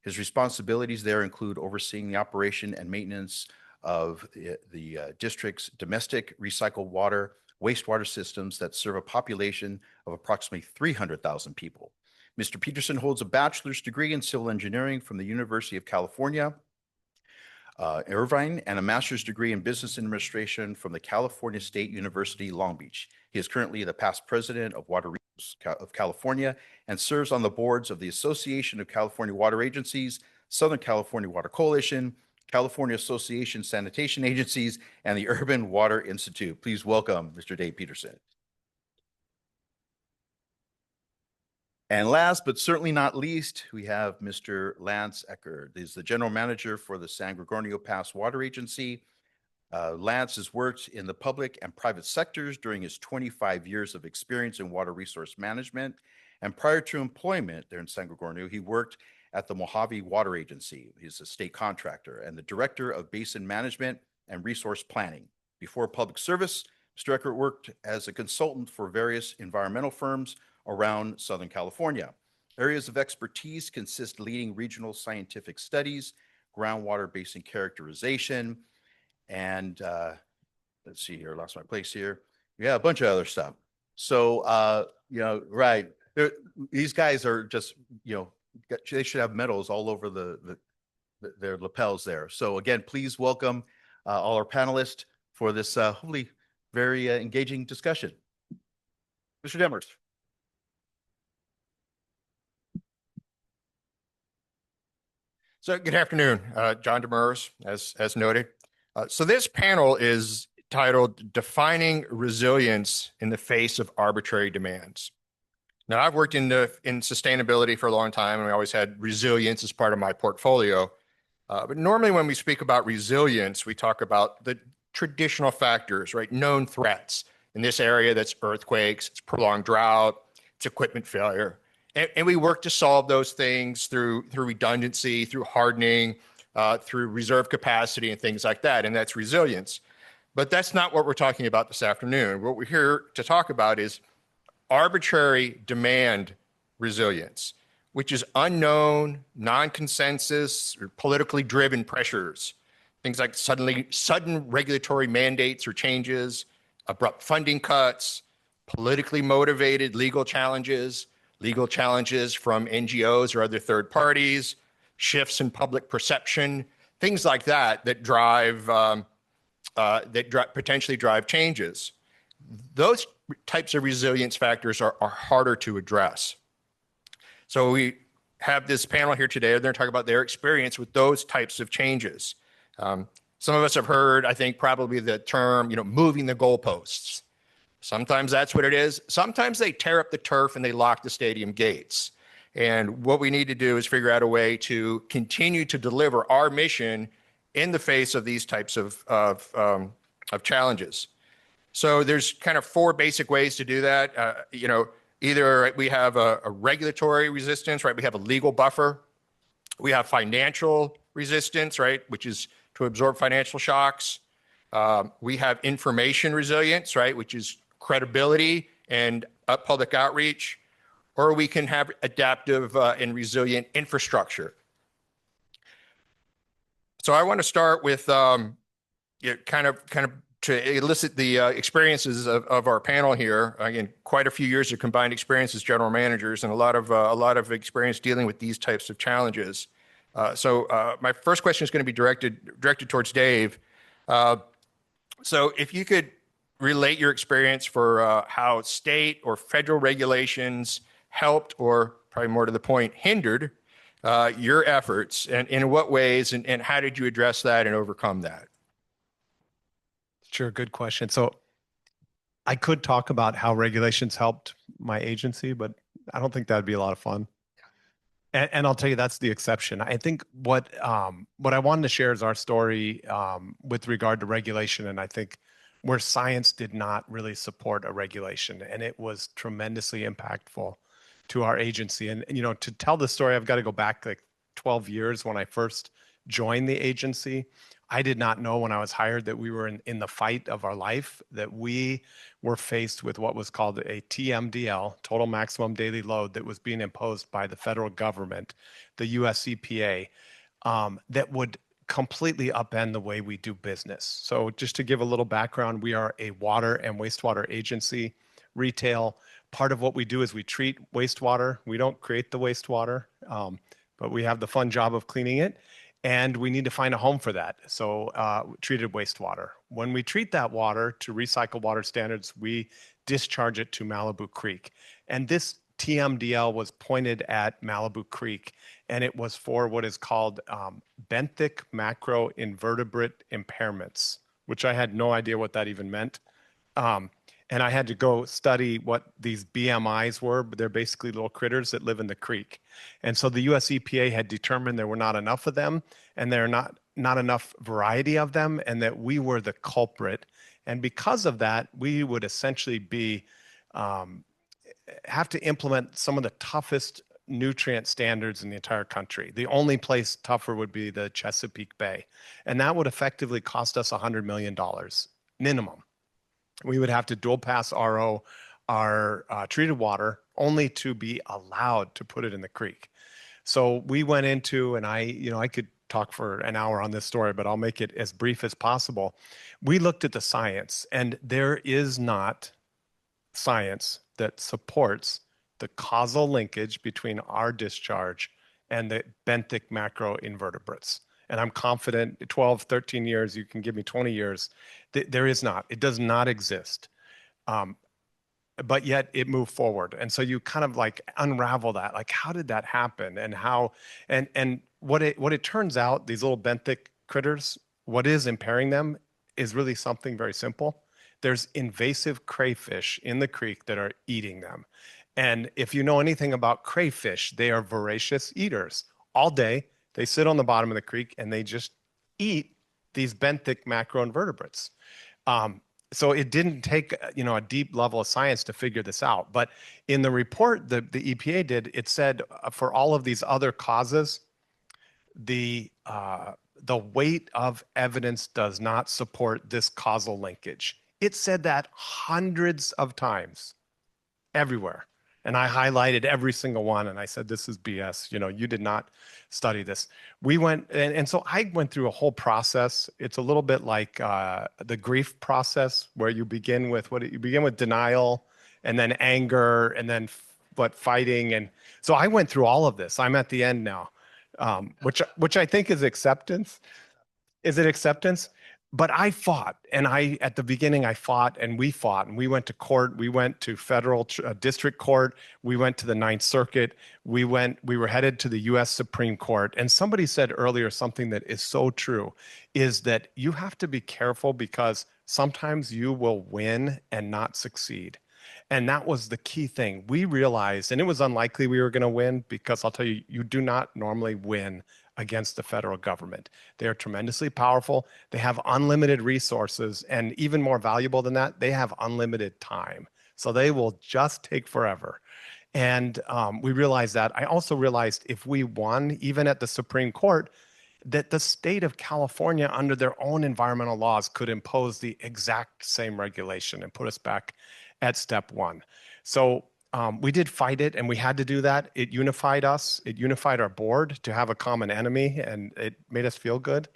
His responsibilities there include overseeing the operation and maintenance of the district's domestic recycled water, wastewater systems that serve a population of approximately 300,000 people. Mr. Peterson holds a bachelor's degree in civil engineering from the University of California, Irvine, and a master's degree in business administration from the California State University, Long Beach. He is currently the past president of Water Resources of California and serves on the boards of the Association of California Water Agencies, Southern California Water Coalition, California Association Sanitation Agencies, and the Urban Water Institute. Please welcome Mr. Dave Peterson. And last but certainly not least, we have Mr. Lance Eckert. He's the general manager for the San Gregorio Pass Water Agency. Lance has worked in the public and private sectors during his 25 years of experience in water resource management. And prior to employment there in San Gregorio, he worked at the Mojave Water Agency. He's a state contractor and the director of basin management and resource planning. Before public service, Mr. Eckert worked as a consultant for various environmental firms around Southern California. Areas of expertise consist leading regional scientific studies, groundwater basin characterization, and let's see here, lost my place here. Yeah, a bunch of other stuff. So, right. These guys are just, they should have medals all over the their lapels there. So again, please welcome all our panelists for this hopefully very engaging discussion. Mr. Demers. So good afternoon, John Demers, as noted. So this panel is titled Defining Resilience in the Face of Arbitrary Demands. Now, I've worked in sustainability for a long time, and we always had resilience as part of my portfolio. But normally when we speak about resilience, we talk about the traditional factors, right? Known threats. In this area, that's earthquakes, it's prolonged drought, it's equipment failure. And we work to solve those things through redundancy, through hardening, through reserve capacity and things like that. And that's resilience. But that's not what we're talking about this afternoon. What we're here to talk about is arbitrary demand resilience, which is unknown, non-consensus, or politically driven pressures. Things like sudden regulatory mandates or changes, abrupt funding cuts, politically motivated legal challenges from NGOs or other third parties, shifts in public perception, things like that potentially drive changes. Those types of resilience factors are harder to address. So we have this panel here today. They're going to talk about their experience with those types of changes. Some of us have heard, I think, probably the term, moving the goalposts. Sometimes that's what it is. Sometimes they tear up the turf and they lock the stadium gates. And what we need to do is figure out a way to continue to deliver our mission in the face of these types of challenges. So there's kind of 4 basic ways to do that. Either we have a regulatory resistance, right? We have a legal buffer. We have financial resistance, right? Which is to absorb financial shocks. We have information resilience, right? Which is credibility and public outreach. Or we can have adaptive and resilient infrastructure. So I want to start with kind of to elicit the experiences of our panel here. Again, quite a few years of combined experience as general managers and a lot of experience dealing with these types of challenges. So my first question is going to be directed towards Dave. So if you could relate your experience for how state or federal regulations helped, or probably more to the point, hindered your efforts, and in what ways, and how did you address that and overcome that? Sure, good question. So I could talk about how regulations helped my agency, but I don't think that'd be a lot of fun. And I'll tell you, that's the exception. I think what I wanted to share is our story with regard to regulation, and I think where science did not really support a regulation, and it was tremendously impactful to our agency. And to tell the story, I've got to go back like 12 years when I first joined the agency. I did not know when I was hired that we were in the fight of our life, that we were faced with what was called a TMDL, total maximum daily load, that was being imposed by the federal government, the US EPA, that would completely upend the way we do business. So just to give a little background, we are a water and wastewater agency, retail. Part of what we do is we treat wastewater. We don't create the wastewater, but we have the fun job of cleaning it. And we need to find a home for that. So treated wastewater. When we treat that water to recycle water standards, we discharge it to Malibu Creek. And this TMDL was pointed at Malibu Creek, and it was for what is called benthic macroinvertebrate impairments, which I had no idea what that even meant. And I had to go study what these BMIs were, but they're basically little critters that live in the creek. And so the US EPA had determined there were not enough of them, and there are not enough variety of them, and that we were the culprit. And because of that, we would essentially be have to implement some of the toughest nutrient standards in the entire country. The only place tougher would be the Chesapeake Bay. And that would effectively cost us $100 million minimum. We would have to dual pass RO our treated water only to be allowed to put it in the creek. So we went into, and I could talk for an hour on this story, but I'll make it as brief as possible. We looked at the science, and there is not science that supports the causal linkage between our discharge and the benthic macroinvertebrates. And I'm confident 12, 13 years, you can give me 20 years. There is not. It does not exist. But yet it moved forward. And so you kind of like unravel that, like, how did that happen? And how, and what it turns out, these little benthic critters, what is impairing them is really something very simple. There's invasive crayfish in the creek that are eating them. And if you know anything about crayfish, they are voracious eaters. All day, they sit on the bottom of the creek and they just eat these benthic macroinvertebrates. So it didn't take, a deep level of science to figure this out. But in the report the EPA did, it said for all of these other causes, the weight of evidence does not support this causal linkage. It said that hundreds of times everywhere. And I highlighted every single one and I said, this is BS. You did not study this. We went, and so I went through a whole process. It's a little bit like the grief process where you begin with denial and then anger and then fighting. And so I went through all of this. I'm at the end now, which I think is acceptance. Is it acceptance? But I fought, and at the beginning, I fought, and we went to court. We went to federal district court. We went to the Ninth Circuit. We were headed to the U.S. Supreme Court. And somebody said earlier something that is so true, is that you have to be careful because sometimes you will win and not succeed. And that was the key thing. We realized, and it was unlikely we were going to win because I'll tell you, you do not normally win against the federal government. They are tremendously powerful. They have unlimited resources, and even more valuable than that, they have unlimited time. So they will just take forever. And we realized that. I also realized if we won, even at the Supreme Court, that the state of California, under their own environmental laws, could impose the exact same regulation and put us back at step one. So we did fight it, and we had to do that. It unified us. It unified our board to have a common enemy, and it made us feel good.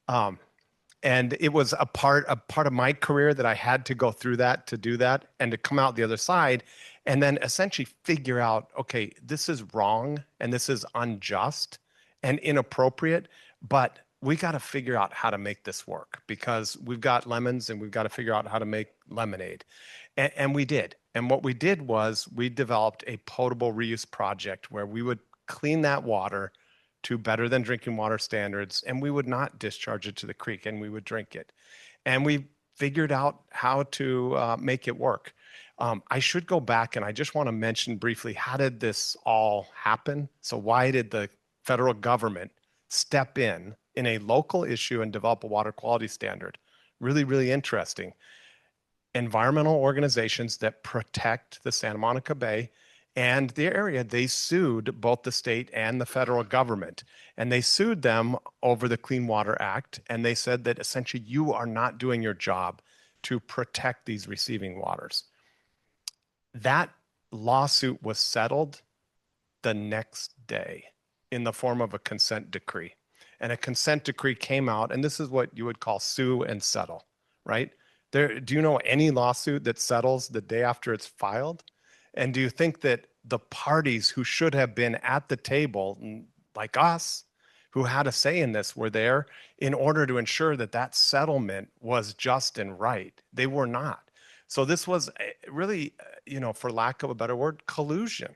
And it was a part of my career that I had to go through that to do that and to come out the other side and then essentially figure out, okay, this is wrong and this is unjust and inappropriate, but we got to figure out how to make this work because we've got lemons and we've got to figure out how to make lemonade. And we did. And what we did was we developed a potable reuse project where we would clean that water to better than drinking water standards, and we would not discharge it to the creek, and we would drink it. And we figured out how to make it work. I should go back, and I just want to mention briefly, how did this all happen? So why did the federal government step in a local issue and develop a water quality standard? Really, really interesting. Environmental organizations that protect the Santa Monica Bay and the area, they sued both the state and the federal government. And they sued them over the Clean Water Act. And they said that essentially you are not doing your job to protect these receiving waters. That lawsuit was settled the next day in the form of a consent decree. And a consent decree came out, and this is what you would call sue and settle, right? Do you know any lawsuit that settles the day after it's filed? And do you think that the parties who should have been at the table, like us, who had a say in this, were there in order to ensure that that settlement was just and right? They were not. So this was really, for lack of a better word, collusion.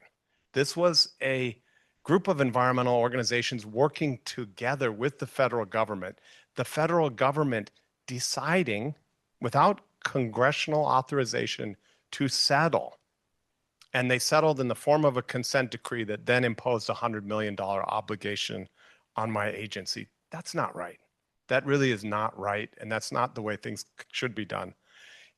This was a group of environmental organizations working together with the federal government. The federal government deciding without congressional authorization to settle. And they settled in the form of a consent decree that then imposed a $100 million obligation on my agency. That's not right. That really is not right. And that's not the way things should be done.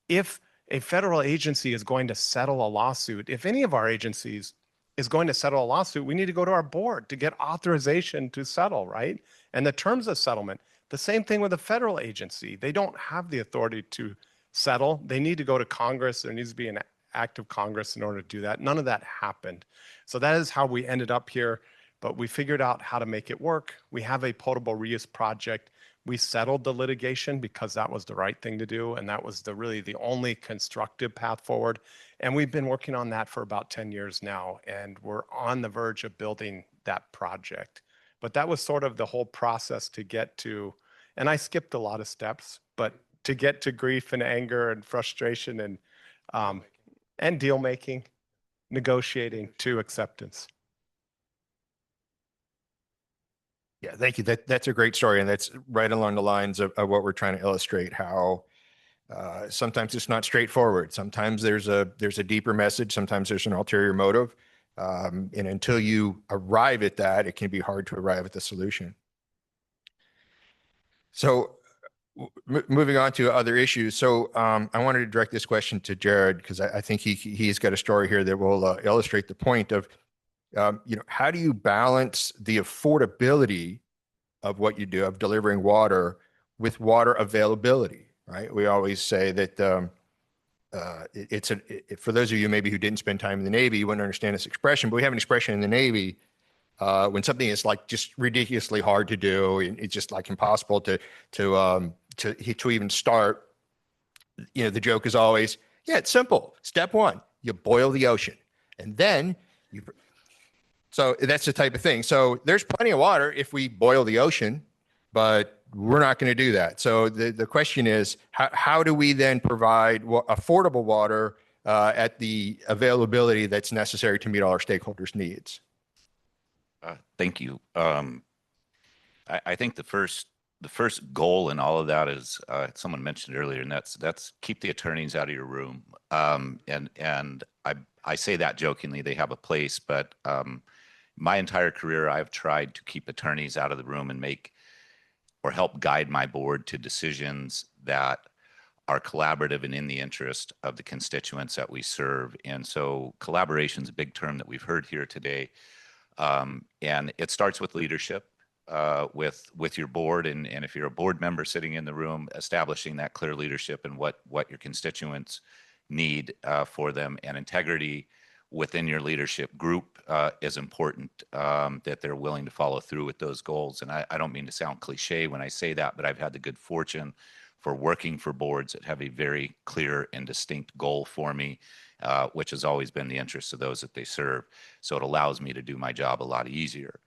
If a federal agency is going to settle a lawsuit, if any of our agencies is going to settle a lawsuit, we need to go to our board to get authorization to settle, right? And the terms of settlement, the same thing with a federal agency. They don't have the authority to settle. They need to go to Congress. There needs to be an act of Congress in order to do that. None of that happened. So that is how we ended up here, but we figured out how to make it work. We have a potable reuse project. We settled the litigation because that was the right thing to do, and that was really the only constructive path forward. And we've been working on that for about 10 years now, and we're on the verge of building that project. But that was sort of the whole process to get to, and I skipped a lot of steps, but to get to grief and anger and frustration and deal making, negotiating to acceptance. Yeah, thank you. That's a great story, and that's right along the lines of what we're trying to illustrate. How sometimes it's not straightforward. Sometimes there's a deeper message. Sometimes there's an ulterior motive, and until you arrive at that, it can be hard to arrive at the solution. So, moving on to other issues. So, I wanted to direct this question to Jared because I think he's got a story here that will illustrate the point of how do you balance the affordability of what you do, of delivering water, with water availability, right? We always say that for those of you maybe who didn't spend time in the Navy, you wouldn't understand this expression, but we have an expression in the Navy when something is like just ridiculously hard to do, and it's just like impossible to even start. The joke is always, yeah, it's simple. Step one, you boil the ocean, and then you. So that's the type of thing. So there's plenty of water if we boil the ocean, but we're not going to do that. So the question is, how do we then provide affordable water at the availability that's necessary to meet all our stakeholders' needs? Thank you. I think the first goal in all of that is someone mentioned earlier, and that's keep the attorneys out of your room. And I say that jokingly; they have a place, but my entire career, I've tried to keep attorneys out of the room and make or help guide my board to decisions that are collaborative and in the interest of the constituents that we serve. And so collaboration is a big term that we've heard here today. And it starts with leadership, with your board. And if you're a board member sitting in the room, establishing that clear leadership and what your constituents need for them, and integrity within your leadership group is important, that they're willing to follow through with those goals. And I don't mean to sound cliche when I say that, but I've had the good fortune for working for boards that have a very clear and distinct goal for me, which has always been the interest of those that they serve. So it allows me to do my job a lot easier.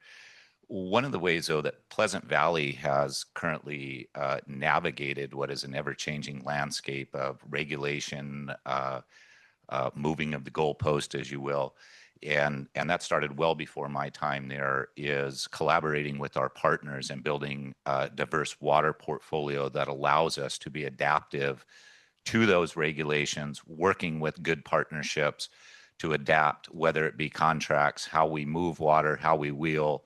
One of the ways, though, that Pleasant Valley has currently navigated what is an ever-changing landscape of regulation, moving of the goalpost, as you will, and that started well before my time there, is collaborating with our partners and building a diverse water portfolio that allows us to be adaptive to those regulations, working with good partnerships to adapt, whether it be contracts, how we move water, how we wheel,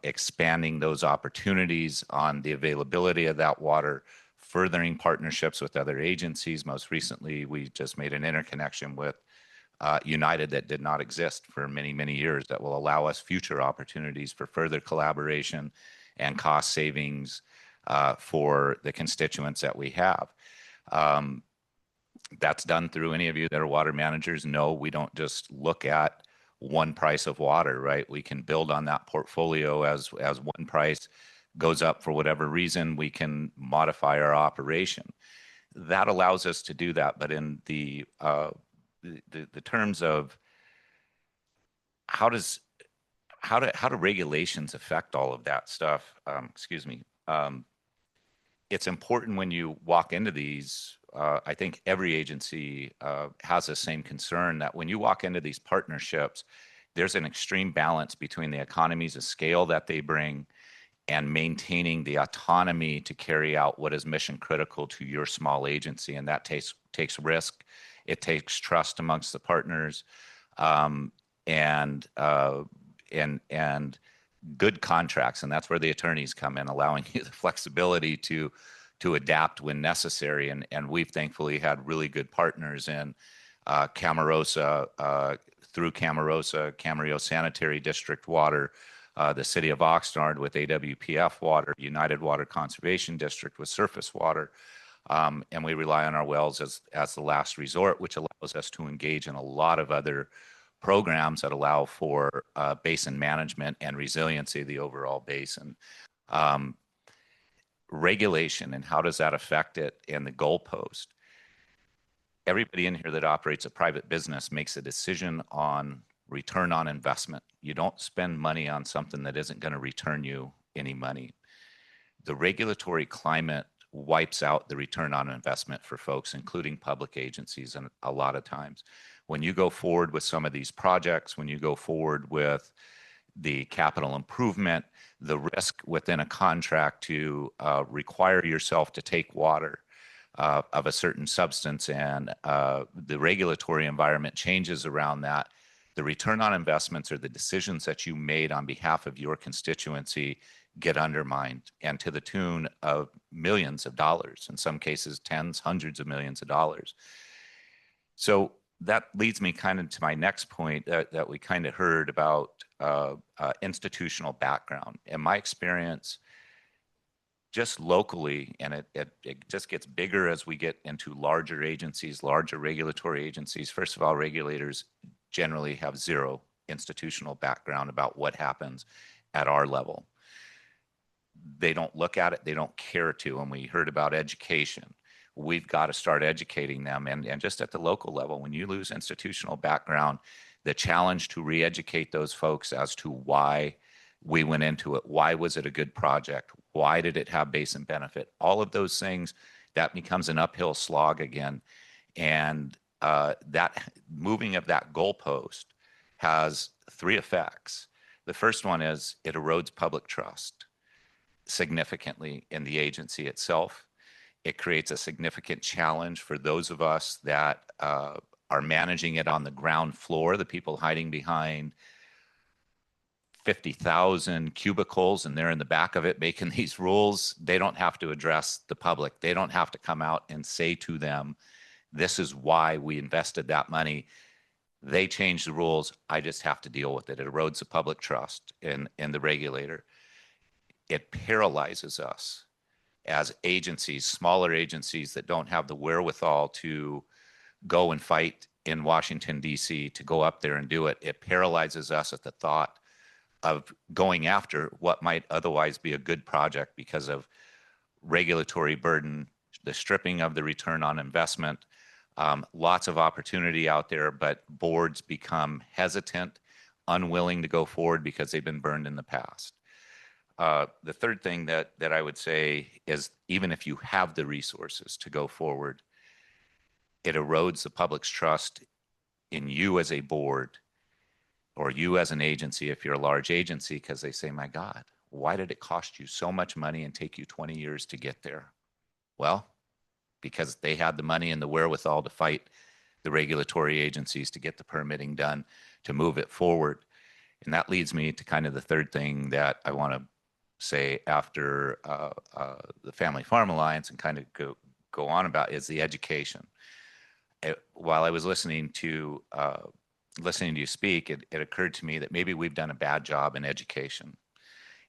expanding those opportunities on the availability of that water, furthering partnerships with other agencies. Most recently, we just made an interconnection with United that did not exist for many, many years, that will allow us future opportunities for further collaboration and cost savings for the constituents that we have. That's done through, any of you that are water managers know, we don't just look at one price of water, right? We can build on that portfolio as one price goes up for whatever reason, we can modify our operation. That allows us to do that. But in the terms of how do regulations affect all of that stuff? It's important when you walk into these. I think every agency has the same concern, that when you walk into these partnerships, there's an extreme balance between the economies of scale that they bring and maintaining the autonomy to carry out what is mission critical to your small agency. And that takes risk. It takes trust amongst the partners, and good contracts. And that's where the attorneys come in, allowing you the flexibility to adapt when necessary. And we've thankfully had really good partners in Camarosa, through Camarillo Sanitary District Water, the City of Oxnard with AWPF Water, United Water Conservation District with surface water. And we rely on our wells as the last resort, which allows us to engage in a lot of other programs that allow for basin management and resiliency of the overall basin. Regulation, and how does that affect it, and the goalpost. Everybody in here that operates a private business makes a decision on return on investment. You don't spend money on something that isn't going to return you any money. The regulatory climate wipes out the return on investment for folks, including public agencies, and a lot of times. When you go forward with some of these projects, when you go forward with the capital improvement, the risk within a contract to require yourself to take water of a certain substance, and the regulatory environment changes around that, the return on investments or the decisions that you made on behalf of your constituency get undermined, and to the tune of millions of dollars, in some cases tens, hundreds of millions of dollars. So that leads me kind of to my next point that we kind of heard about institutional background. In my experience, just locally, and it just gets bigger as we get into larger agencies, larger regulatory agencies. First of all, regulators generally have zero institutional background about what happens at our level. They don't look at it, they don't care to. And we heard about education. We've got to start educating them. And just at the local level, when you lose institutional background, the challenge to re-educate those folks as to why we went into it, why was it a good project, why did it have basin benefit, all of those things, that becomes an uphill slog again. And that moving of that goalpost has three effects. The first one is it erodes public trust significantly in the agency itself. It creates a significant challenge for those of us that are managing it on the ground floor, the people hiding behind 50,000 cubicles, and they're in the back of it making these rules. They don't have to address the public. They don't have to come out and say to them, this is why we invested that money. They change the rules. I just have to deal with it. It erodes the public trust in the regulator. It paralyzes us as agencies, smaller agencies that don't have the wherewithal to go and fight in Washington, D.C., to go up there and do it. It paralyzes us at the thought of going after what might otherwise be a good project because of regulatory burden, the stripping of the return on investment, lots of opportunity out there, but boards become hesitant, unwilling to go forward because they've been burned in the past. The third thing that I would say is, even if you have the resources to go forward, it erodes the public's trust in you as a board or you as an agency, if you're a large agency, because they say, my God, why did it cost you so much money and take you 20 years to get there? Well, because they had the money and the wherewithal to fight the regulatory agencies to get the permitting done, to move it forward. And that leads me to kind of the third thing that I want to say after the Family Farm Alliance and kind of go on about is the education. While I was listening to you speak, it occurred to me that maybe we've done a bad job in education,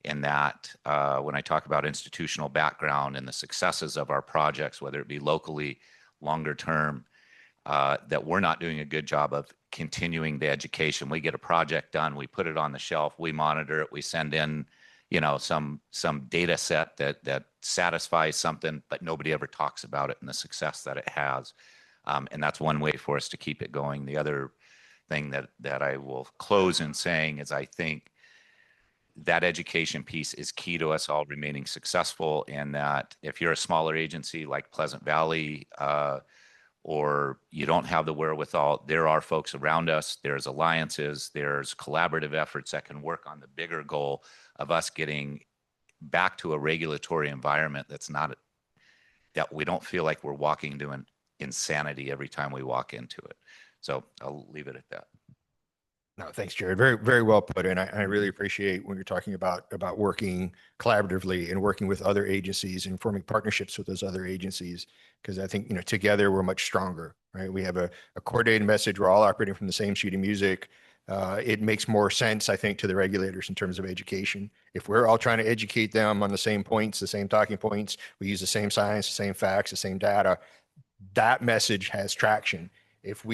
in that when I talk about institutional background and the successes of our projects, whether it be locally, longer term, that we're not doing a good job of continuing the education. We get a project done, we put it on the shelf, we monitor it, we send in, some data set that satisfies something, but nobody ever talks about it and the success that it has. And that's one way for us to keep it going. The other thing that I will close in saying is, I think that education piece is key to us all remaining successful, and that if you're a smaller agency like Pleasant Valley, or you don't have the wherewithal, there are folks around us, there's alliances, there's collaborative efforts that can work on the bigger goal of us getting back to a regulatory environment that we don't feel like we're walking into an insanity every time we walk into it. So I'll leave it at that. No, thanks, Jared. Very, very well put. And I really appreciate when you're talking about working collaboratively and working with other agencies and forming partnerships with those other agencies, because I think, together we're much stronger, right? We have a coordinated message. We're all operating from the same sheet of music. It makes more sense, I think, to the regulators in terms of education. If we're all trying to educate them on the same points, the same talking points, we use the same science, the same facts, the same data, that message has traction. If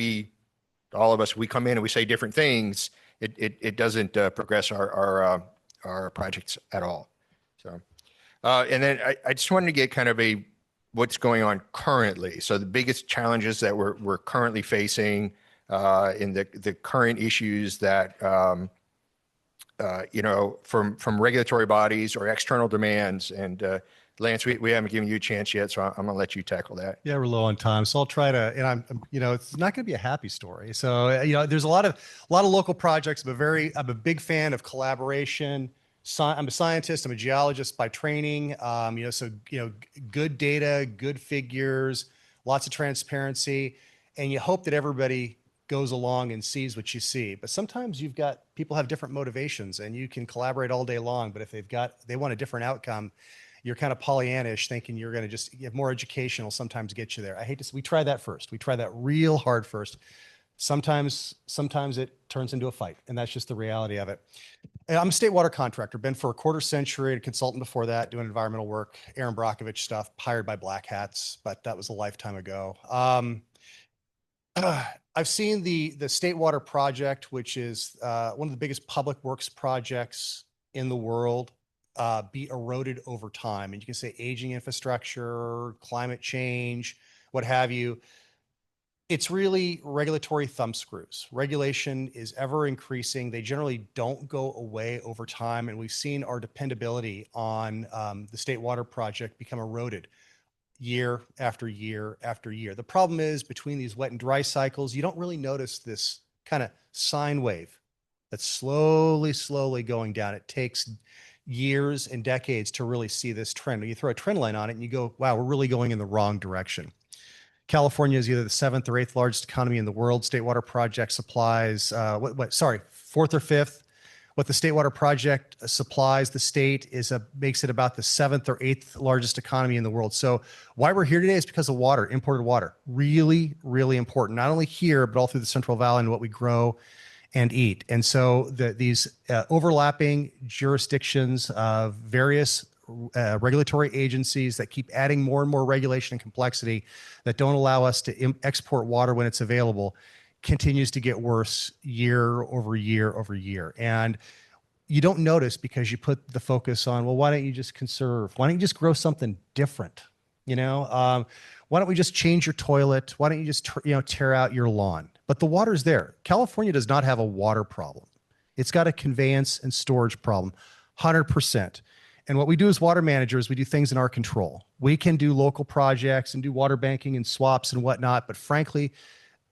all of us, we come in and we say different things, it doesn't progress our projects at all. So, and then I just wanted to get kind of what's going on currently. So the biggest challenges that we're currently facing, in the current issues that, from regulatory bodies or external demands. And Lance, we haven't given you a chance yet, so I'm going to let you tackle that. Yeah, we're low on time, so I'll try to. And it's not going to be a happy story. So there's a lot of local projects. I'm a big fan of collaboration. I'm a scientist. I'm a geologist by training. Good data, good figures, lots of transparency, and you hope that everybody goes along and sees what you see. But sometimes people have different motivations, and you can collaborate all day long. But if they want a different outcome, you're kind of Pollyannish, thinking you're going to just get more educational. Sometimes get you there. I hate to say, we try that first. We try that real hard first. Sometimes it turns into a fight, and that's just the reality of it. And I'm a state water contractor, been for a quarter century, a consultant before that, doing environmental work, Aaron Brockovich stuff, hired by Black Hats, but that was a lifetime ago. I've seen the State Water Project, which is one of the biggest public works projects in the world, be eroded over time. And you can say aging infrastructure, climate change, what have you. It's really regulatory thumbscrews. Regulation is ever increasing. They generally don't go away over time. And we've seen our dependability on the State Water Project become eroded year after year after year. The problem is, between these wet and dry cycles, you don't really notice this kind of sine wave that's slowly going down. It takes years and decades to really see this trend. You throw a trend line on it and you go, wow, we're really going in the wrong direction. California is either the 7th or 8th largest economy in the world. State Water Project supplies, 4th or 5th. What the State Water Project supplies the state makes it about the 7th or 8th largest economy in the world. So why we're here today is because of water, imported water. Really, really important, not only here, but all through the Central Valley and what we grow and eat. And so these overlapping jurisdictions of various regulatory agencies that keep adding more and more regulation and complexity that don't allow us to export water when it's available continues to get worse year over year over year. And you don't notice because you put the focus on, well, why don't you just conserve? Why don't you just grow something different? Why don't we just change your toilet? Why don't you just tear out your lawn? But the water's there. California does not have a water problem. It's got a conveyance and storage problem, 100%. And what we do as water managers, we do things in our control. We can do local projects and do water banking and swaps and whatnot. But frankly,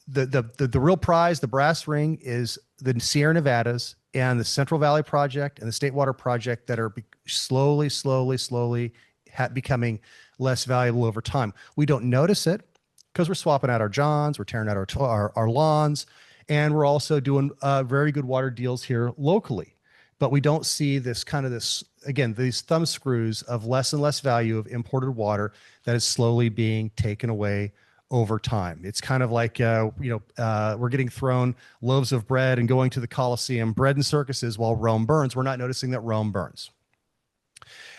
the real prize, the brass ring, is the Sierra Nevadas and the Central Valley Project and the State Water Project that are slowly becoming less valuable over time. We don't notice it because we're swapping out our johns, we're tearing out our lawns, and we're also doing very good water deals here locally. But we don't see these thumb screws of less and less value of imported water that is slowly being taken away over time. It's kind of like, we're getting thrown loaves of bread and going to the Coliseum, bread and circuses while Rome burns. We're not noticing that Rome burns.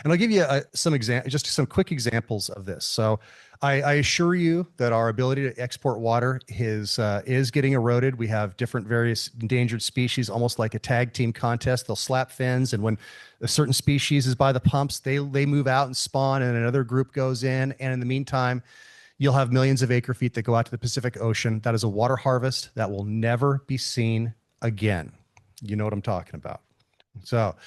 And I'll give you just some quick examples of this. So I assure you that our ability to export water is getting eroded. We have different various endangered species, almost like a tag team contest. They'll slap fins, and when a certain species is by the pumps, they move out and spawn, and another group goes in. And in the meantime, you'll have millions of acre feet that go out to the Pacific Ocean. That is a water harvest that will never be seen again. You know what I'm talking about. So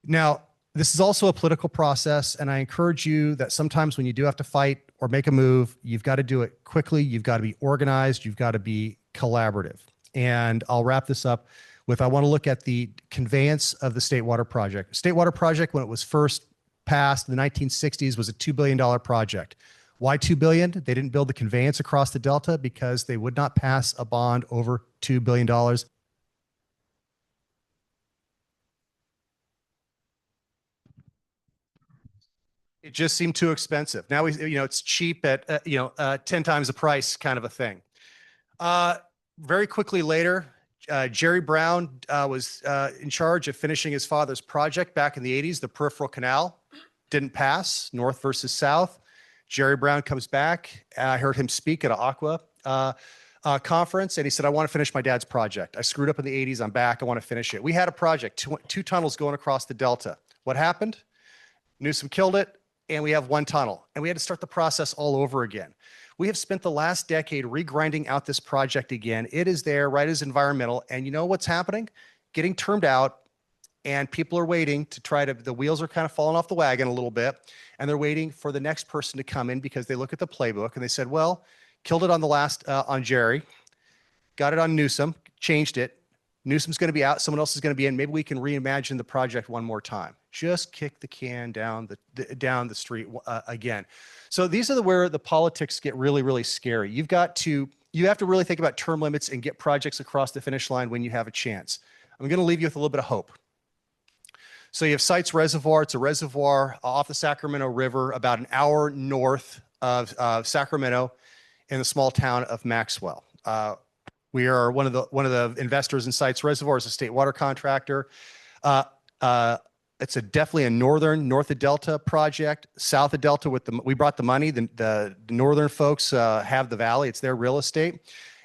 now, this is also a political process, and I encourage you that sometimes when you do have to fight or make a move, you've got to do it quickly. You've got to be organized. You've got to be collaborative. And I'll wrap this up with, I want to look at the conveyance of the State Water Project. State Water Project, when it was first passed in the 1960s, was a $2 billion project. Why $2 billion? They didn't build the conveyance across the Delta because they would not pass a bond over $2 billion. It just seemed too expensive. Now it's cheap at 10 times the price, kind of a thing. Very quickly later, Jerry Brown was in charge of finishing his father's project back in the 80s. The Peripheral Canal didn't pass, north versus south. Jerry Brown comes back. I heard him speak at an Aqua conference, and he said, I want to finish my dad's project. I screwed up in the 80s. I'm back. I want to finish it. We had a project, two tunnels going across the Delta. What happened? Newsom killed it. and we have one tunnel, and we had to start the process all over again. We have spent the last decade regrinding out this project again. It is there, right as environmental, and you know what's happening? Getting termed out, and people are waiting to try to, the wheels are kind of falling off the wagon a little bit, and they're waiting for the next person to come in because they look at the playbook and they said, well, killed it on the last, on Jerry, got it on Newsom, changed it. Newsom's going to be out. Someone else is going to be in. Maybe we can reimagine the project one more time. Just kick the can down the street again. So these are where the politics get really, really scary. You have to really think about term limits and get projects across the finish line when you have a chance. I'm going to leave you with a little bit of hope. So you have Sites Reservoir. It's a reservoir off the Sacramento River, about an hour north of Sacramento, in the small town of Maxwell. We are one of the investors in Sites Reservoir as a state water contractor. It's definitely a north of Delta project, south of Delta we brought the money. The northern folks have the valley. It's their real estate.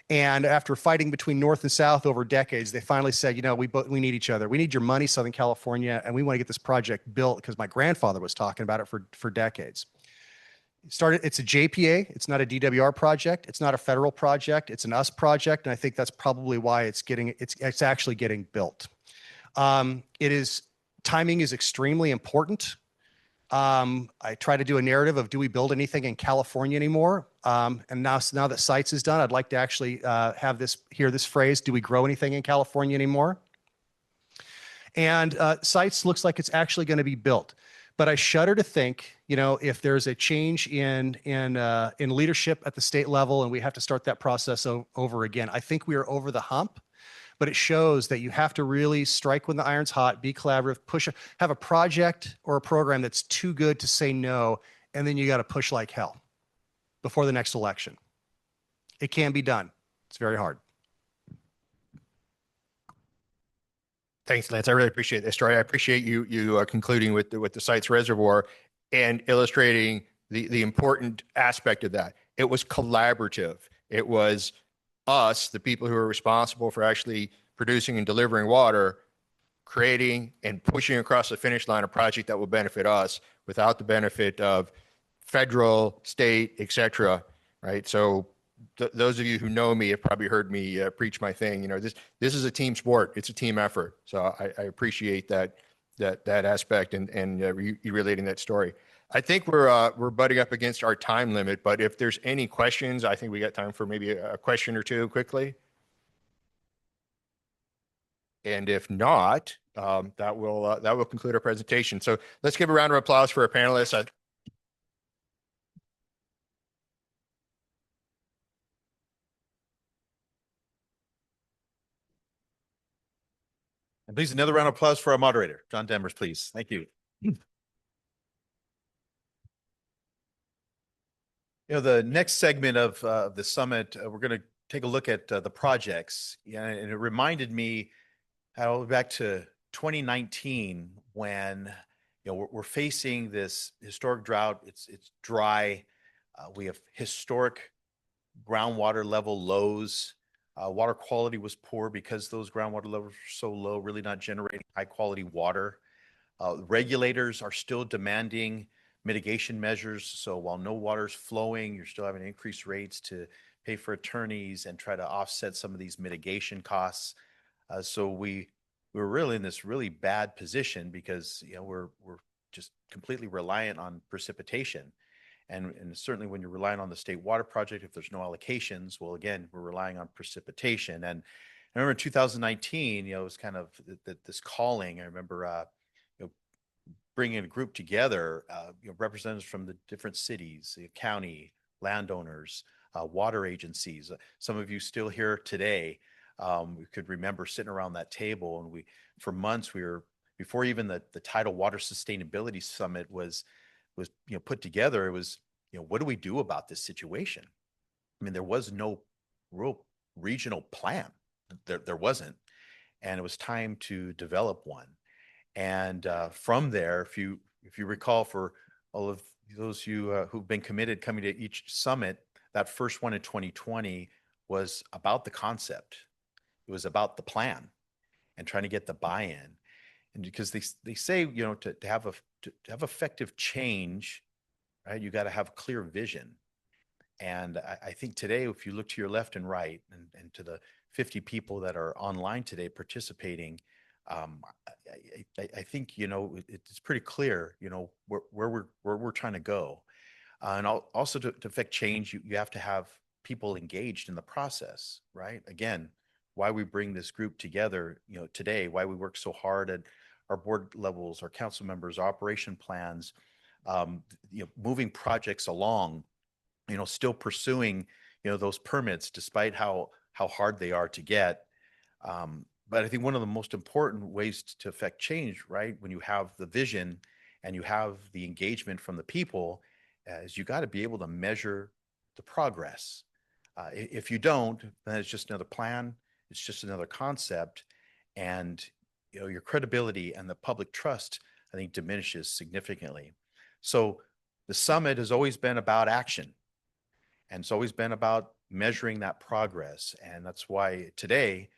And after fighting between north and south over decades, they finally said, you know, we need each other. We need your money, Southern California, and we want to get this project built because my grandfather was talking about it for decades. It's a JPA. It's not a DWR project. It's not a federal project. It's an US project. And I think that's probably why it's actually getting built. Timing is extremely important. I try to do a narrative of, do we build anything in California anymore? And now that Sites is done, I'd like to actually hear this phrase, do we grow anything in California anymore? And Sites looks like it's actually going to be built. But I shudder to think, you know, if there's a change in leadership at the state level and we have to start that process over again, I think we are over the hump. But it shows that you have to really strike when the iron's hot, be collaborative, have a project or a program that's too good to say no, and then you got to push like hell before the next election. It can be done. It's very hard. Thanks, Lance. I really appreciate this story. I appreciate you concluding with the Sites Reservoir and illustrating the important aspect of that. It was collaborative. It was us, the people who are responsible for actually producing and delivering water, creating and pushing across the finish line a project that will benefit us without the benefit of federal, state, etc. Right? So those of you who know me have probably heard me preach my thing. You know, this is a team sport. It's a team effort. So I appreciate that aspect and you relating that story. I think we're butting up against our time limit, but if there's any questions, I think we got time for maybe a question or two quickly. And if not, that will conclude our presentation. So let's give a round of applause for our panelists. And please, another round of applause for our moderator, John Demers, please. Thank you. You know, the next segment of the summit, we're going to take a look at the projects. Yeah, and it reminded me how back to 2019 when, you know, we're facing this historic drought. It's dry. We have historic groundwater level lows. Water quality was poor because those groundwater levels were so low, really not generating high quality water. Regulators are still demanding mitigation measures. So while no water is flowing, you're still having increased rates to pay for attorneys and try to offset some of these mitigation costs. So we're really in this really bad position because, you know, we're just completely reliant on precipitation. And certainly when you're relying on the state water project, if there's no allocations, well, again, we're relying on precipitation. And I remember in 2019, you know, it was kind of this calling. I remember, you know, bringing a group together, you know, representatives from the different cities, the county, landowners, water agencies. Some of you still here today. We could remember sitting around that table, and for months, before even the Tidal Water Sustainability Summit was you know, put together. It was, you know, what do we do about this situation? I mean, there was no real regional plan. There wasn't, and it was time to develop one. And from there, if you recall, for all of those of you who've been committed coming to each summit, that first one in 2020 was about the concept. It was about the plan and trying to get the buy-in. And because they say, you know, to have effective change, right? You got to have clear vision. And I think today, if you look to your left and right and to the 50 people that are online today participating, I think, you know, it's pretty clear, you know, where we're trying to go. And also to affect change, you have to have people engaged in the process, right? Again, why we bring this group together, you know, today, why we work so hard at our board levels, our council members, operation plans, you know, moving projects along, you know, still pursuing, you know, those permits despite how hard they are to get. But I think one of the most important ways to affect change, right, when you have the vision and you have the engagement from the people, is you got to be able to measure the progress. If you don't, then it's just another plan. It's just another concept, and you know your credibility and the public trust, I think, diminishes significantly. So the summit has always been about action, and it's always been about measuring that progress, and that's why today,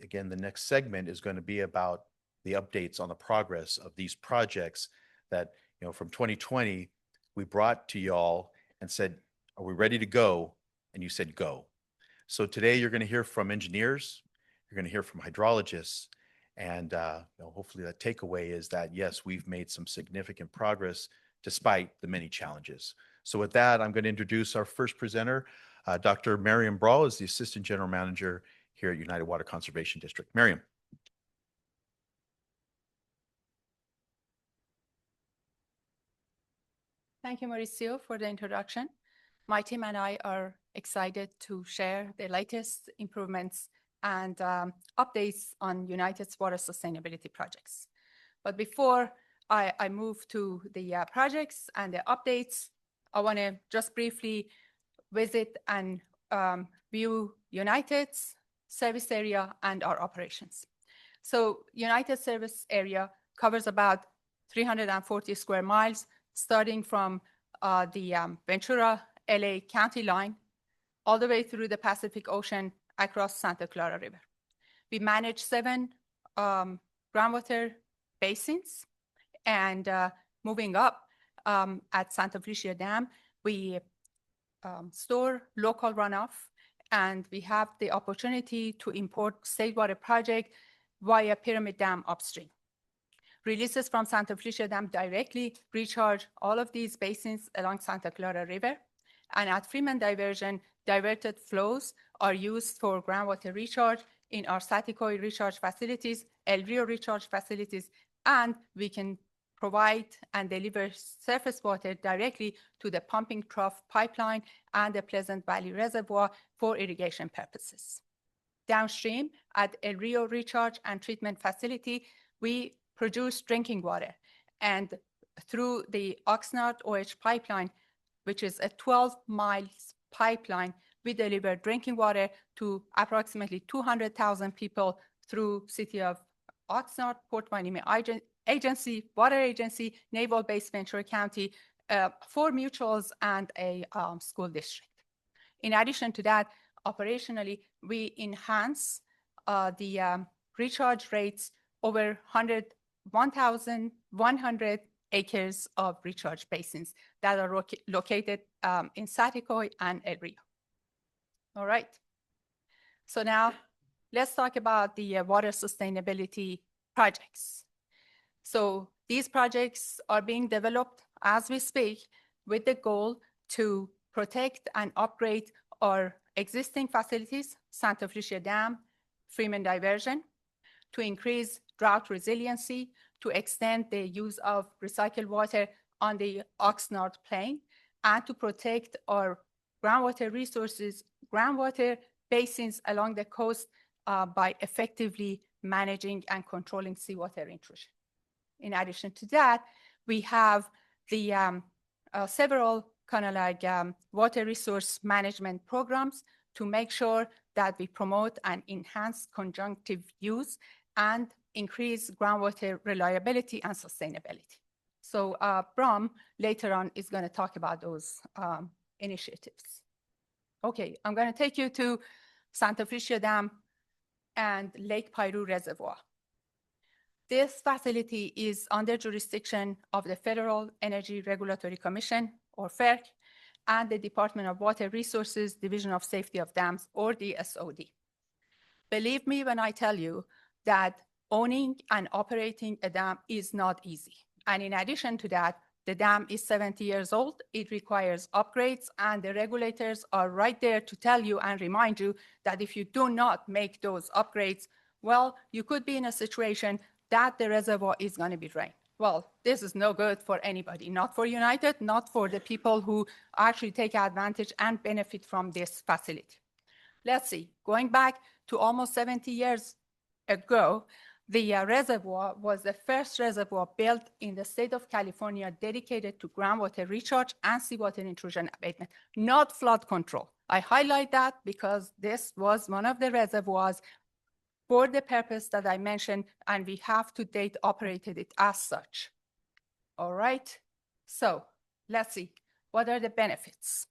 again, the next segment is going to be about the updates on the progress of these projects that, you know, from 2020 we brought to y'all and said, are we ready to go? And you said go. So today you're going to hear from engineers, you're going to hear from hydrologists, and you know, hopefully the takeaway is that yes, we've made some significant progress despite the many challenges. So with that, I'm going to introduce our first presenter. Dr. Miriam Brawl is the Assistant General Manager here at United Water Conservation District. Miriam. Thank you, Mauricio, for the introduction. My team and I are excited to share the latest improvements and updates on United's water sustainability projects. But before I move to the projects and the updates, I want to just briefly visit and view United's service area and our operations. So United service area covers about 340 square miles, starting from the Ventura LA County line all the way through the Pacific Ocean across Santa Clara River. We manage 7 groundwater basins, and moving up at Santa Felicia Dam, we store local runoff, and we have the opportunity to import state water project via Pyramid Dam upstream. Releases from Santa Felicia Dam directly recharge all of these basins along Santa Clara River. And at Freeman Diversion, diverted flows are used for groundwater recharge in our Saticoy recharge facilities, El Rio recharge facilities, and we can provide and deliver surface water directly to the pumping trough pipeline and the Pleasant Valley Reservoir for irrigation purposes. Downstream at El Rio recharge and treatment facility, we produce drinking water, and through the Oxnard OH pipeline, which is a 12-mile pipeline, we deliver drinking water to approximately 200,000 people through City of Oxnard, Port Hueneme Agency, Water Agency, Naval Base Ventura County, 4 mutuals, and a school district. In addition to that, operationally, we enhance the recharge rates over 1,100 acres of recharge basins that are located in Saticoy and El Rio. All right. So now let's talk about the water sustainability projects. So these projects are being developed as we speak with the goal to protect and upgrade our existing facilities, Santa Felicia Dam, Freeman Diversion, to increase drought resiliency, to extend the use of recycled water on the Oxnard Plain, and to protect our groundwater resources, groundwater basins along the coast by effectively managing and controlling seawater intrusion. In addition to that, we have the several kind of like water resource management programs to make sure that we promote and enhance conjunctive use and increase groundwater reliability and sustainability. So Bram later on is going to talk about those initiatives. Okay, I'm going to take you to Santa Felicia Dam and Lake Piru Reservoir. This facility is under jurisdiction of the Federal Energy Regulatory Commission, or FERC, and the Department of Water Resources, Division of Safety of Dams, or DSOD. Believe me when I tell you that owning and operating a dam is not easy. And in addition to that, the dam is 70 years old. It requires upgrades, and the regulators are right there to tell you and remind you that if you do not make those upgrades, well, you could be in a situation that the reservoir is going to be drained. Well, this is no good for anybody, not for United, not for the people who actually take advantage and benefit from this facility. Let's see, going back to almost 70 years ago, the reservoir was the first reservoir built in the state of California dedicated to groundwater recharge and seawater intrusion abatement, not flood control. I highlight that because this was one of the reservoirs for the purpose that I mentioned, and we have to date operated it as such. All right, so let's see, what are the benefits?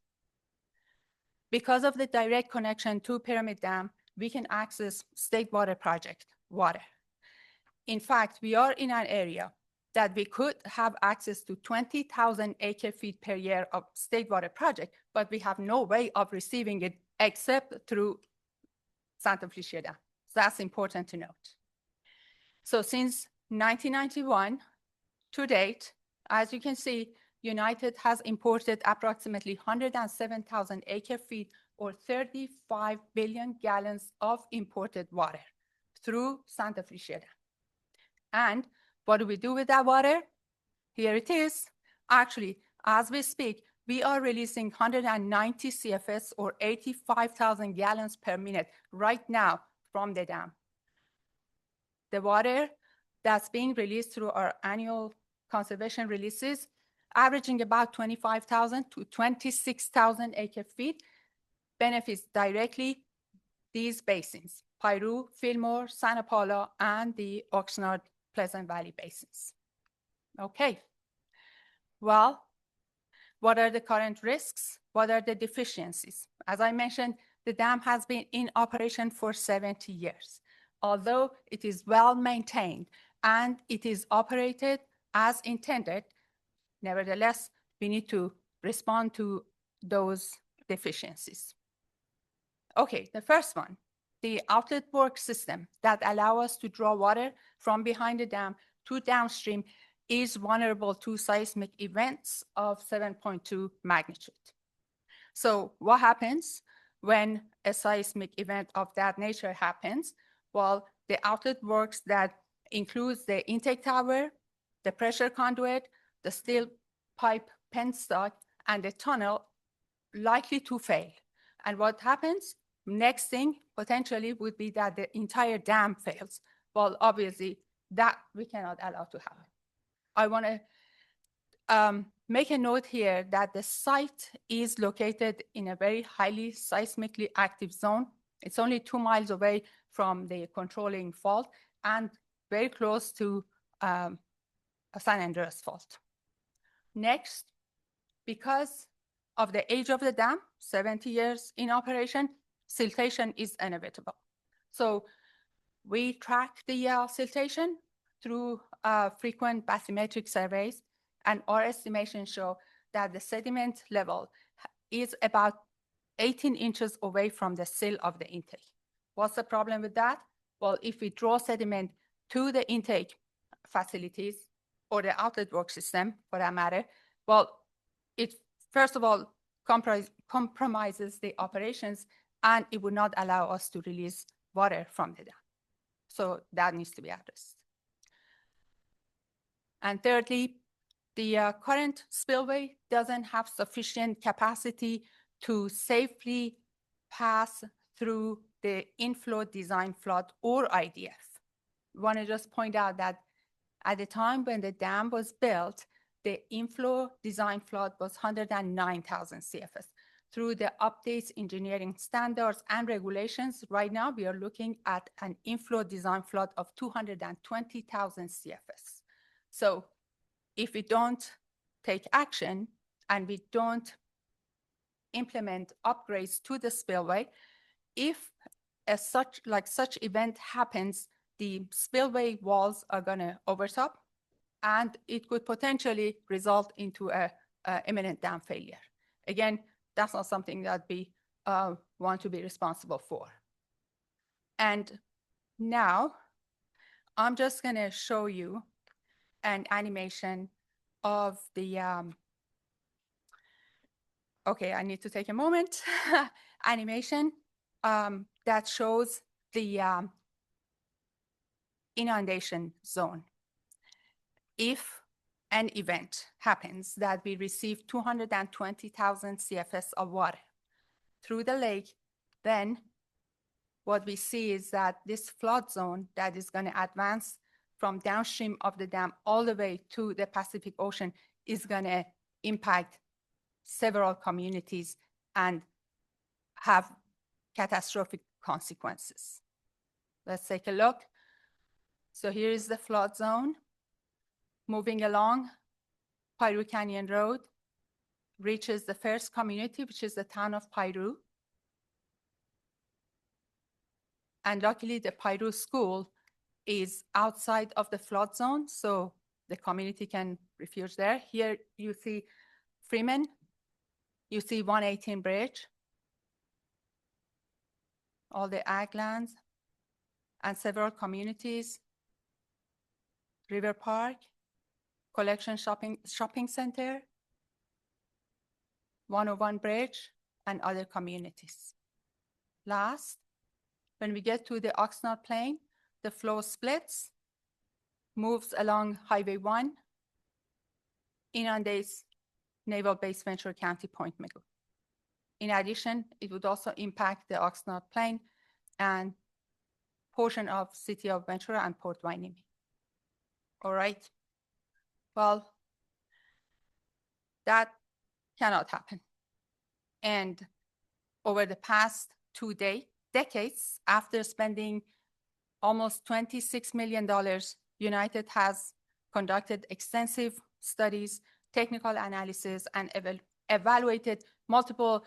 Because of the direct connection to Pyramid Dam, we can access State Water Project water. In fact, we are in an area that we could have access to 20,000 acre-feet per year of State Water Project, but we have no way of receiving it except through Santa Felicia Dam. So that's important to note. So since 1991 to date, as you can see, United has imported approximately 107,000 acre-feet or 35 billion gallons of imported water through Santa Felicia Dam. And what do we do with that water? Here it is. Actually, as we speak, we are releasing 190 CFS or 85,000 gallons per minute right now from the dam. The water that's being released through our annual conservation releases, averaging about 25,000 to 26,000 acre-feet, benefits directly these basins, Piru, Fillmore, Santa Paula, and the Oxnard Pleasant Valley basins. Okay, well, what are the current risks? What are the deficiencies? As I mentioned, the dam has been in operation for 70 years. Although it is well maintained and it is operated as intended, nevertheless, we need to respond to those deficiencies. Okay, the first one, the outlet work system that allow us to draw water from behind the dam to downstream is vulnerable to seismic events of 7.2 magnitude. So what happens when a seismic event of that nature happens? Well, the outlet works that includes the intake tower, the pressure conduit, the steel pipe penstock, and the tunnel likely to fail. And what happens? Next thing potentially would be that the entire dam fails. Well, obviously that we cannot allow to happen. I want to make a note here that the site is located in a very highly seismically active zone. It's only 2 miles away from the controlling fault and very close to a San Andreas fault. Next, because of the age of the dam, 70 years in operation, siltation is inevitable. So we track the siltation through frequent bathymetric surveys, and our estimations show that the sediment level is about 18 inches away from the sill of the intake. What's the problem with that? Well, if we draw sediment to the intake facilities or the outlet work system, for that matter, well, it first of all compromises the operations, and it would not allow us to release water from the dam. So that needs to be addressed. And thirdly, the current spillway doesn't have sufficient capacity to safely pass through the inflow design flood or IDF. I want to just point out that at the time when the dam was built, the inflow design flood was 109,000 CFS. Through the updates, engineering standards, and regulations, right now we are looking at an inflow design flood of 220,000 CFS. So if we don't take action and we don't implement upgrades to the spillway, if such event happens, the spillway walls are going to overtop, and it could potentially result into a imminent dam failure. Again, that's not something that we want to be responsible for. And now I'm just going to show you an animation of the, okay, I need to take a moment, animation that shows the inundation zone. If an event happens that we receive 220,000 CFS of water through the lake, then what we see is that this flood zone that is going to advance from downstream of the dam all the way to the Pacific Ocean is going to impact several communities and have catastrophic consequences. Let's take a look. So here is the flood zone. Moving along, Piru Canyon Road reaches the first community, which is the town of Piru. And luckily, the Piru school is outside of the flood zone, so the community can refuge there. Here you see Freeman, you see 118 Bridge, all the ag lands, and several communities, River Park, Collection Shopping Center, 101 Bridge, and other communities. Last, when we get to the Oxnard Plain, the flow splits, moves along Highway 1, inundates Naval Base Ventura County, Point Mugu. In addition, it would also impact the Oxnard Plain and portion of City of Ventura and Port Hueneme. All right. Well, that cannot happen. And over the past 2 decades, after spending almost $26 million, United has conducted extensive studies, technical analysis, and evaluated multiple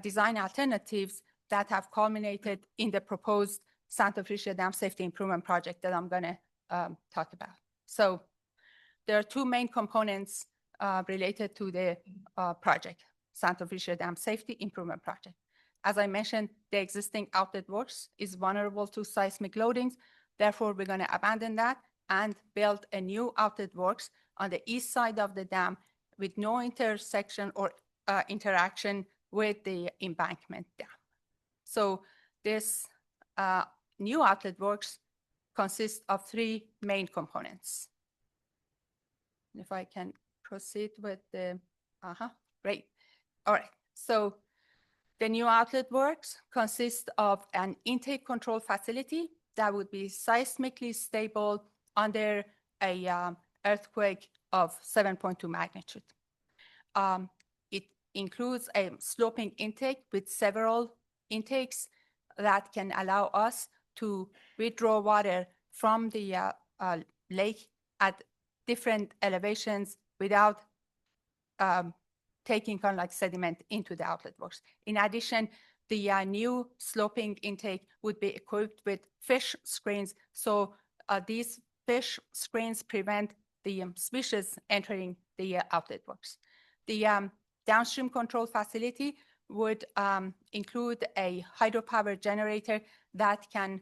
design alternatives that have culminated in the proposed Santa Patricia Dam Safety Improvement Project that I'm going to talk about. So there are two main components related to the project, Santa Patricia Dam Safety Improvement Project. As I mentioned, the existing outlet works is vulnerable to seismic loadings. Therefore, we're going to abandon that and build a new outlet works on the east side of the dam with no intersection or interaction with the embankment dam. So this new outlet works consists of three main components. If I can proceed with the, great. All right, so the new outlet works consists of an intake control facility that would be seismically stable under a earthquake of 7.2 magnitude. It includes a sloping intake with several intakes that can allow us to withdraw water from the lake at different elevations without taking kind of like sediment into the outlet works. In addition, the new sloping intake would be equipped with fish screens. So these fish screens prevent the species entering the outlet works. The downstream control facility would include a hydropower generator that can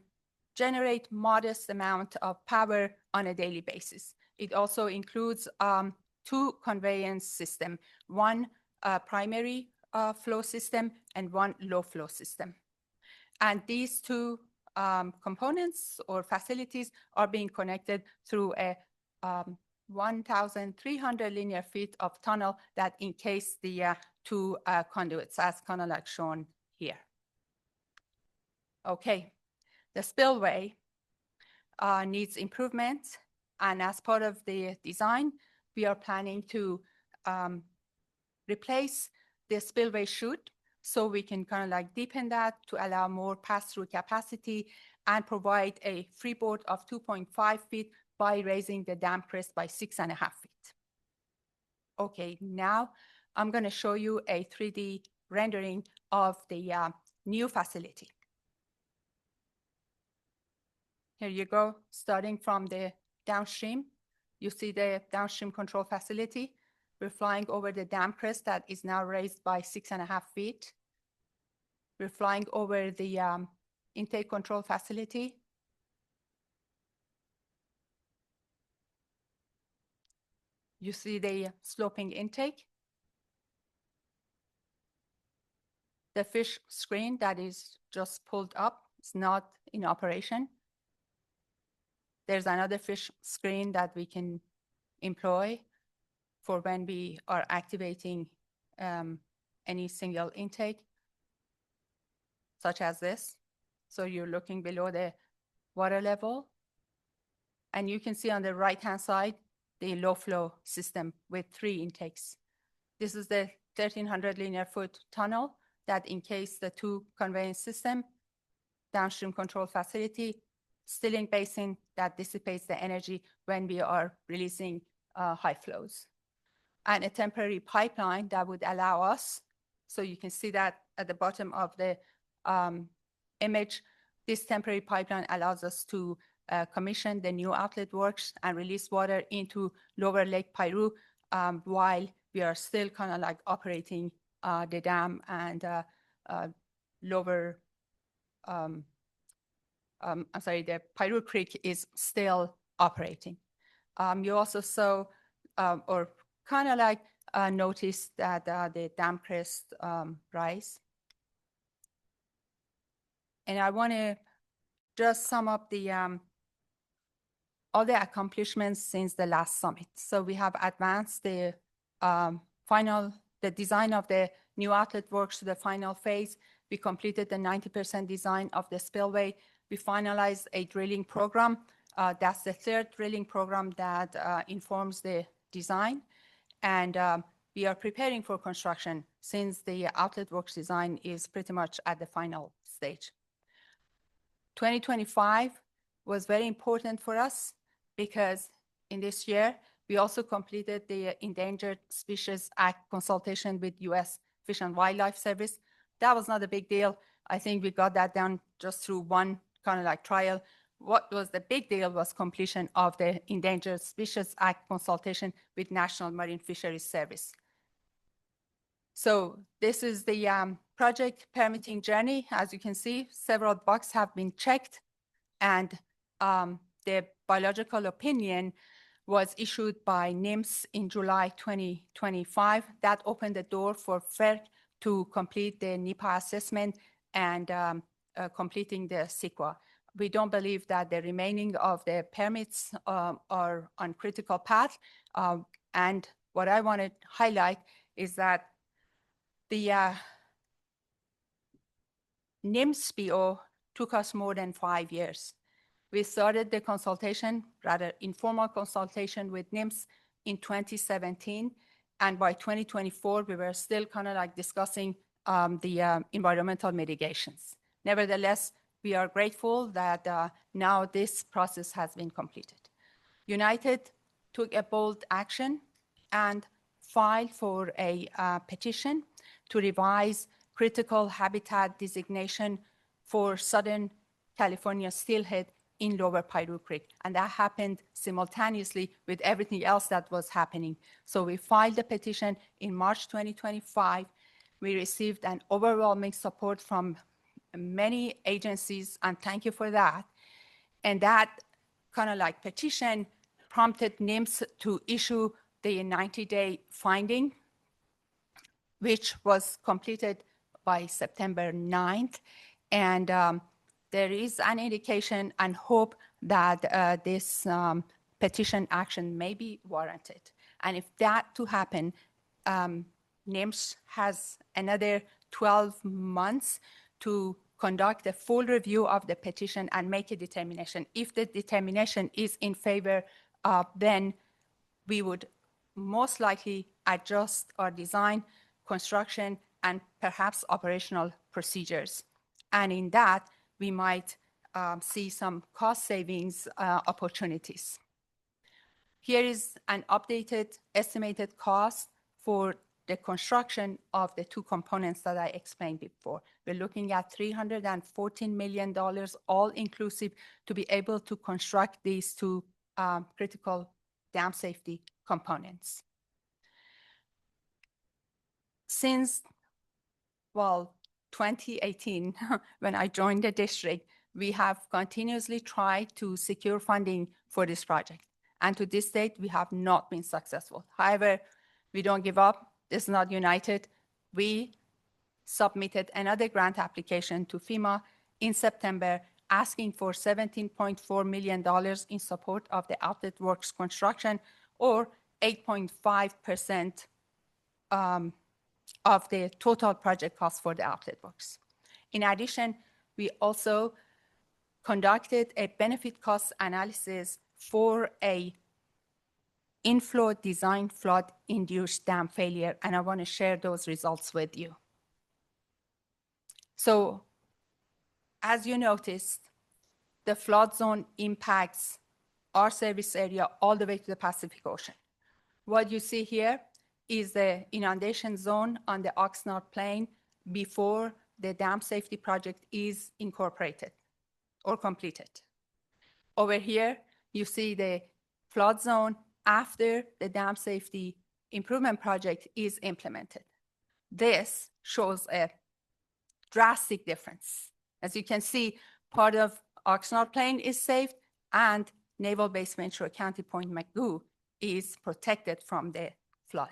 generate modest amount of power on a daily basis. It also includes two conveyance systems, one primary flow system and one low flow system. And these two components or facilities are being connected through a 1,300 linear feet of tunnel that encase the two conduits as kind of like shown here. Okay, the spillway needs improvement, and as part of the design, we are planning to replace the spillway chute so we can kind of like deepen that to allow more pass-through capacity and provide a freeboard of 2.5 feet by raising the dam crest by 6.5 feet. Okay, now I'm going to show you a 3D rendering of the new facility. Here you go, starting from the downstream. You see the downstream control facility. We're flying over the dam crest that is now raised by 6.5 feet. We're flying over the intake control facility. You see the sloping intake. The fish screen that is just pulled up is not in operation. There's another fish screen that we can employ for when we are activating any single intake, such as this. So you're looking below the water level. And you can see on the right-hand side, the low flow system with 3 intakes. This is the 1,300 linear foot tunnel that encases the 2 conveyance system, downstream control facility, stilling basin that dissipates the energy when we are releasing high flows, and a temporary pipeline that would allow us, so you can see that at the bottom of the image, this temporary pipeline allows us to commission the new outlet works and release water into lower Lake Piru while we are still kind of like operating the dam and lower, I'm sorry, the Piru Creek is still operating. You also saw or kind of like noticed that the dam crest rise. And I want to just sum up the all the accomplishments since the last summit. So we have advanced the design of the new outlet works to the final phase. We completed the 90% design of the spillway. We finalized a drilling program. That's the 3rd drilling program that informs the design. And we are preparing for construction since the outlet works design is pretty much at the final stage. 2025 was very important for us because in this year, we also completed the Endangered Species Act consultation with U.S. Fish and Wildlife Service. That was not a big deal. I think we got that done just through one kind of like trial. What was the big deal was completion of the Endangered Species Act consultation with National Marine Fisheries Service. So this is the project permitting journey. As you can see, several boxes have been checked, and the biological opinion was issued by NIMS in July 2025. That opened the door for FERC to complete the NEPA assessment and completing the CEQA. We don't believe that the remaining of the permits are on critical path. And what I want to highlight is that the NIMS BO took us more than 5 years. We started the consultation, rather informal consultation with NIMS in 2017. And by 2024, we were still kind of like discussing the environmental mitigations. Nevertheless, we are grateful that now this process has been completed. United took a bold action and filed for a petition to revise critical habitat designation for Southern California steelhead in Lower Piru Creek. And that happened simultaneously with everything else that was happening. So we filed the petition in March 2025. We received an overwhelming support from many agencies, and thank you for that. And that kind of like petition prompted NIMS to issue the 90-day finding, which was completed by September 9th. And there is an indication and hope that this petition action may be warranted. And if that to happen, NIMS has another 12 months to conduct a full review of the petition and make a determination. If the determination is in favor, then we would most likely adjust our design, construction, and perhaps operational procedures. And in that, we might see some cost savings opportunities. Here is an updated estimated cost for the construction of the 2 components that I explained before. We're looking at $314 million, all inclusive, to be able to construct these 2 critical dam safety components. since, well, 2018, when I joined the district, we have continuously tried to secure funding for this project. And to this date, we have not been successful. However, we don't give up. This is not United. We submitted another grant application to FEMA in September, asking for $17.4 million in support of the outlet works construction, or 8.5% of the total project cost for the outlet works. In addition, we also conducted a benefit cost analysis for a inflow design flood induced dam failure, and I want to share those results with you. So, as you noticed, the flood zone impacts our service area all the way to the Pacific Ocean. What you see here is the inundation zone on the Oxnard Plain before the dam safety project is incorporated or completed. Over here, you see the flood zone after the dam safety improvement project is implemented. This shows a drastic difference. As you can see, part of Oxnard Plain is saved, and Naval Base Ventura County Point Muskogee is protected from the flood.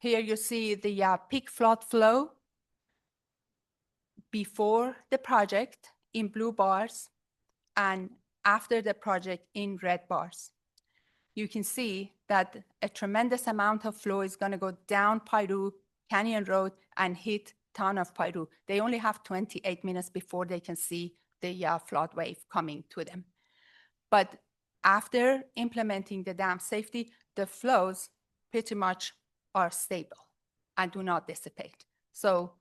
Here you see the peak flood flow before the project in blue bars and after the project in red bars. You can see that a tremendous amount of flow is going to go down Piru Canyon Road and hit town of Piru. They only have 28 minutes before they can see the flood wave coming to them. But after implementing the dam safety, the flows pretty much are stable and do not dissipate. So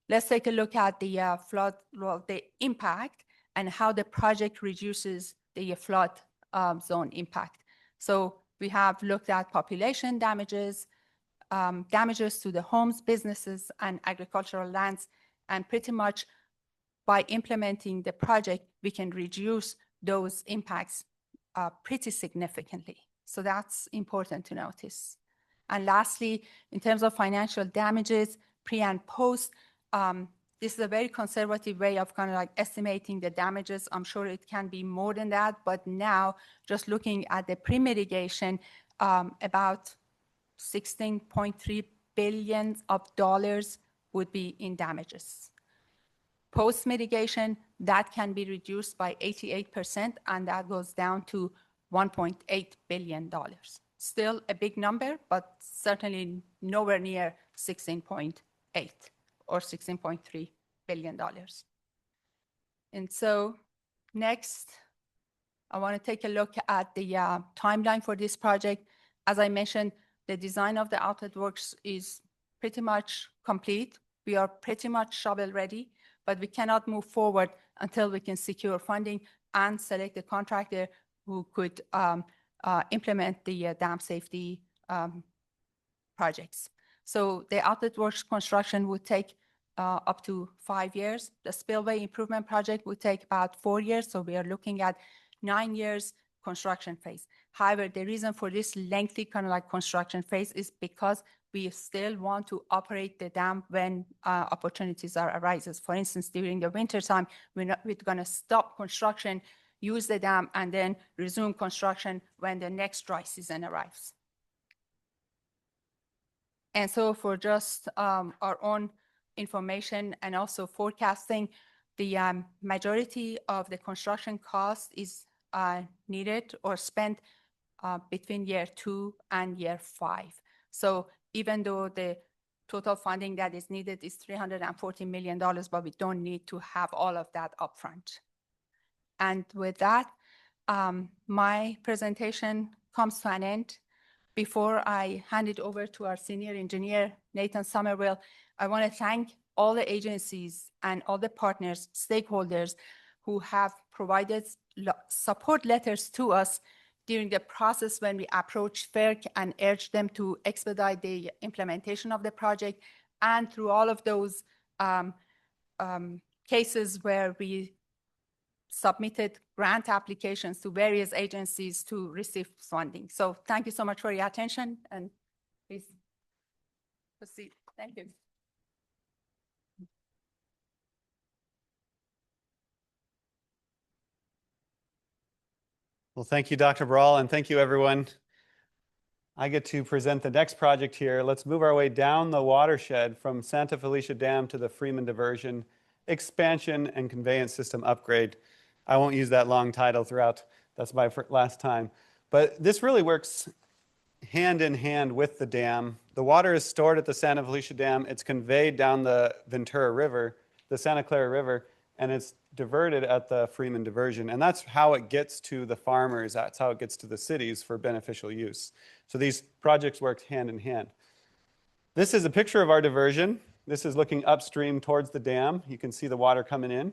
let's take a look at the flood, well, the impact and how the project reduces the flood zone impact. So we have looked at population damages, damages to the homes, businesses, and agricultural lands, and pretty much by implementing the project, we can reduce those impacts pretty significantly. So that's important to notice. And lastly, in terms of financial damages, pre and post, this is a very conservative way of kind of like estimating the damages. I'm sure it can be more than that, but now just looking at the pre-mitigation, about $16.3 billion would be in damages. Post-mitigation, that can be reduced by 88%, and that goes down to $1.8 billion. Still a big number, but certainly nowhere near 16.8 or $16.3 billion. And so next, I want to take a look at the timeline for this project. As I mentioned, the design of the outlet works is pretty much complete. We are pretty much shovel ready, but we cannot move forward until we can secure funding and select a contractor who could implement the dam safety projects. So the outlet works construction would take up to 5 years. The spillway improvement project would take about 4 years. So we are looking at 9 years construction phase. However, the reason for this lengthy kind of like construction phase is because we still want to operate the dam when opportunities arises. For instance, during the winter time, we're going to stop construction, use the dam, and then resume construction when the next dry season arrives. And so for just our own information and also forecasting, the majority of the construction cost is needed or spent between year 2 and year 5. So even though the total funding that is needed is $340 million, but we don't need to have all of that upfront. And with that, my presentation comes to an end. Before I hand it over to our senior engineer, Nathan Somerville, I want to thank all the agencies and all the partners, stakeholders who have provided support letters to us during the process when we approached FERC and urged them to expedite the implementation of the project, and through all of those cases where we submitted grant applications to various agencies to receive funding. So thank you so much for your attention, and please proceed. Thank you. Well, thank you, Dr. Brawl, and thank you, everyone. I get to present the next project here. Let's move our way down the watershed from Santa Felicia Dam to the Freeman Diversion Expansion and Conveyance System Upgrade. I won't use that long title throughout. That's my last time. But this really works hand in hand with the dam. The water is stored at the Santa Felicia Dam. It's conveyed down the Ventura River, the Santa Clara River, and it's diverted at the Freeman Diversion. And that's how it gets to the farmers. That's how it gets to the cities for beneficial use. So these projects work hand in hand. This is a picture of our diversion. This is looking upstream towards the dam. You can see the water coming in.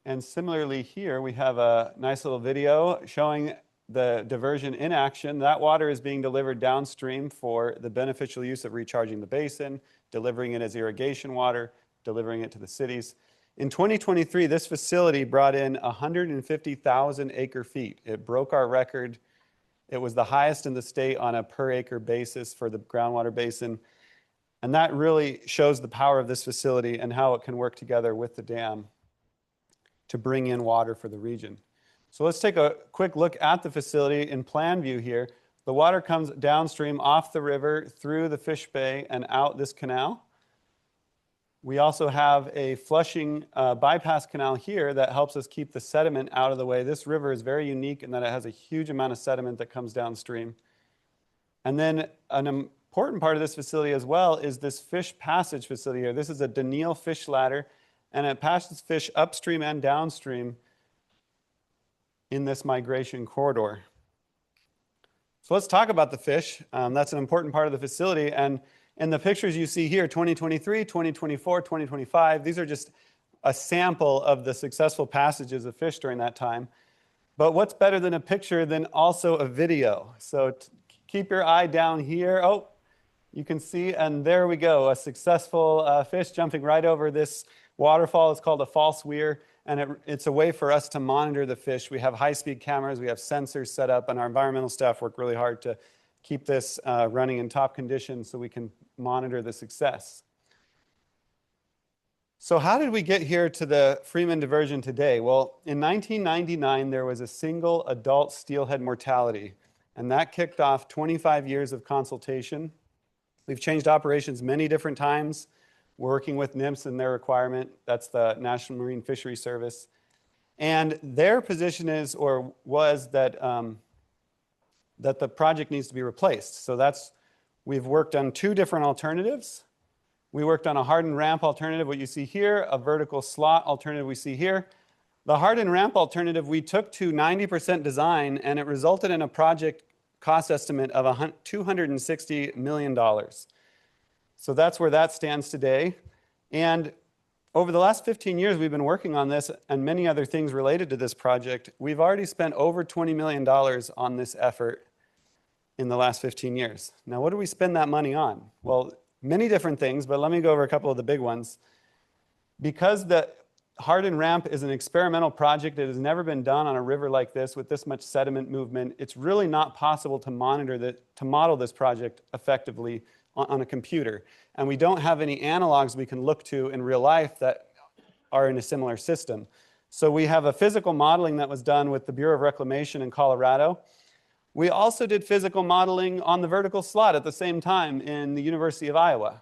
And similarly here, we have a nice little video showing the diversion in action. That water is being delivered downstream for the beneficial use of recharging the basin, delivering it as irrigation water, delivering it to the cities. In 2023, this facility brought in 150,000 acre feet. It broke our record. It was the highest in the state on a per acre basis for the groundwater basin. And that really shows the power of this facility and how it can work together with the dam to bring in water for the region. So let's take a quick look at the facility in plan view here. The water comes downstream off the river through the fish bay and out this canal. We also have a flushing bypass canal here that helps us keep the sediment out of the way. This river is very unique in that it has a huge amount of sediment that comes downstream. And then an important part of this facility as well is this fish passage facility here. This is a Daniel fish ladder, and it passes fish upstream and downstream in this migration corridor. So let's talk about the fish. That's an important part of the facility. And in the pictures you see here, 2023, 2024, 2025, these are just a sample of the successful passages of fish during that time. But what's better than a picture than also a video? So keep your eye down here. Oh, you can see, and there we go, a successful fish jumping right over this waterfall. It's called a false weir, and it's a way for us to monitor the fish. We have high-speed cameras, we have sensors set up, and our environmental staff work really hard to keep this running in top condition so we can monitor the success. So how did we get here to the Freeman Diversion today? Well, in 1999, there was a single adult steelhead mortality, and that kicked off 25 years of consultation. We've changed operations many different times. We're working with NMFS and their requirement. That's the National Marine Fisheries Service. And their position is, or was, that that the project needs to be replaced. So we've worked on two different alternatives. We worked on a hardened ramp alternative, what you see here, a vertical slot alternative we see here. The hardened ramp alternative we took to 90% design, and it resulted in a project cost estimate of $260 million. So that's where that stands today. And over the last 15 years, we've been working on this and many other things related to this project. We've already spent over $20 million on this effort in the last 15 years. Now, what do we spend that money on? Well, many different things, but let me go over a couple of the big ones. Because the hardened ramp is an experimental project, it has never been done on a river like this with this much sediment movement. It's really not possible to model this project effectively on a computer. And we don't have any analogs we can look to in real life that are in a similar system. So we have a physical modeling that was done with the Bureau of Reclamation in Colorado. We also did physical modeling on the vertical slot at the same time in the University of Iowa.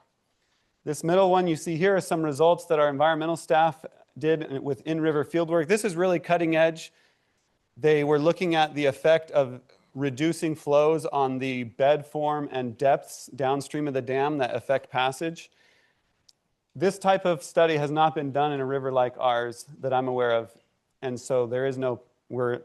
This middle one you see here are some results that our environmental staff did with in-river fieldwork. This is really cutting edge. They were looking at the effect of reducing flows on the bed form and depths downstream of the dam that affect passage. This type of study has not been done in a river like ours that I'm aware of. And so there is no, we're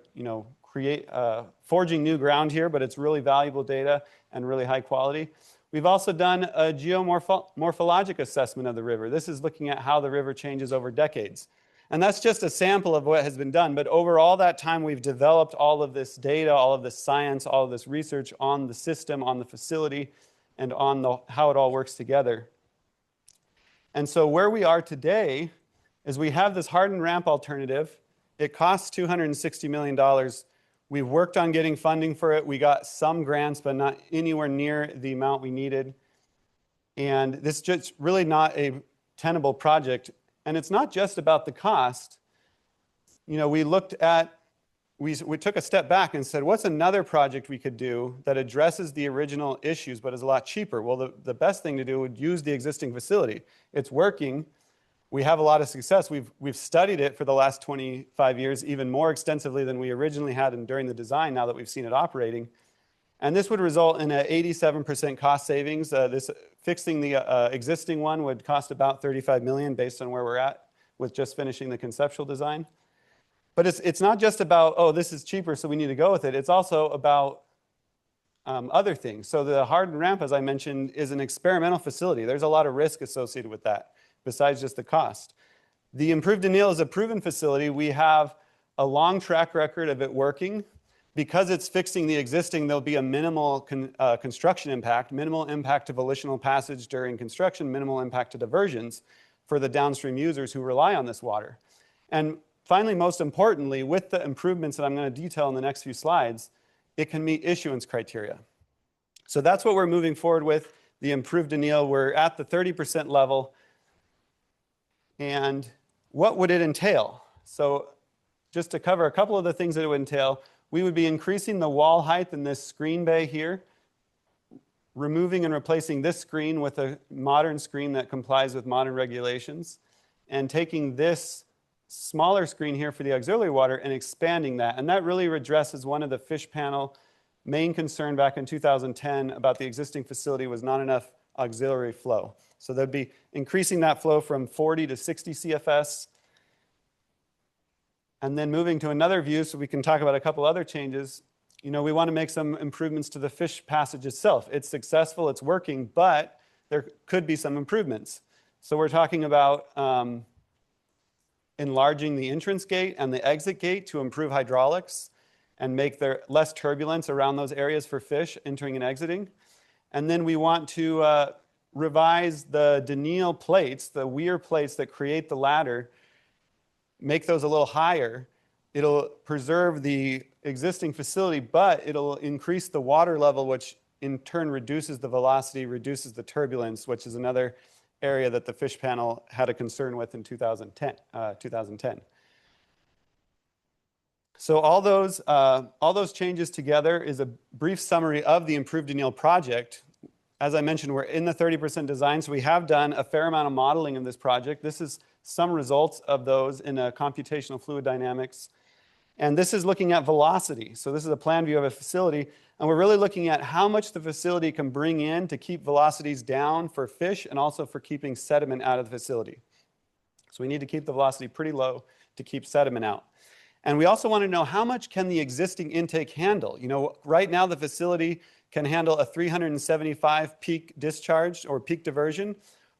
forging new ground here, but it's really valuable data and really high quality. We've also done a geomorphologic assessment of the river. This is looking at how the river changes over decades. And that's just a sample of what has been done. But over all that time, we've developed all of this data, all of this science, all of this research on the system, on the facility, and on how it all works together. And so where we are today is we have this hardened ramp alternative. It costs $260 million. We've worked on getting funding for it. We got some grants, but not anywhere near the amount we needed. And this is just really not a tenable project. And it's not just about the cost. You know, we took a step back and said, what's another project we could do that addresses the original issues but is a lot cheaper? Well, the best thing to do would use the existing facility. It's working. We have a lot of success. We've studied it for the last 25 years, even more extensively than we originally had during the design, now that we've seen it operating. And this would result in an 87% cost savings. Fixing the existing one would cost about $35 million based on where we're at with just finishing the conceptual design. But it's not just about, oh, this is cheaper, so we need to go with it. It's also about other things. So the hardened ramp, as I mentioned, is an experimental facility. There's a lot of risk associated with that, besides just the cost. The Improved Anneal is a proven facility. We have a long track record of it working. Because it's fixing the existing, there'll be a minimal construction impact, minimal impact to volitional passage during construction, minimal impact to diversions for the downstream users who rely on this water. And finally, most importantly, with the improvements that I'm going to detail in the next few slides, it can meet issuance criteria. So that's what we're moving forward with, the Improved Anneal. We're at the 30% level. And what would it entail? So just to cover a couple of the things that it would entail, we would be increasing the wall height in this screen bay here, removing and replacing this screen with a modern screen that complies with modern regulations, and taking this smaller screen here for the auxiliary water and expanding that. And that really addresses one of the fish panel main concern back in 2010 about the existing facility was not enough auxiliary flow. So they'd be increasing that flow from 40 to 60 CFS. And then moving to another view so we can talk about a couple other changes. You know, we want to make some improvements to the fish passage itself. It's successful, it's working, but there could be some improvements. So we're talking about enlarging the entrance gate and the exit gate to improve hydraulics and make there less turbulence around those areas for fish entering and exiting. And then we want to revise the denial plates, the weir plates that create the ladder, make those a little higher. It'll preserve the existing facility, but it'll increase the water level, which in turn reduces the velocity, reduces the turbulence, which is another area that the fish panel had a concern with in 2010. So all those changes together is a brief summary of the Improved Anneal project. As I mentioned, we're in the 30% design, so we have done a fair amount of modeling in this project. This is some results of those in a computational fluid dynamics. And this is looking at velocity. So this is a plan view of a facility. And we're really looking at how much the facility can bring in to keep velocities down for fish and also for keeping sediment out of the facility. So we need to keep the velocity pretty low to keep sediment out. And we also want to know how much can the existing intake handle. You know, right now the facility can handle a 375 peak discharge or peak diversion.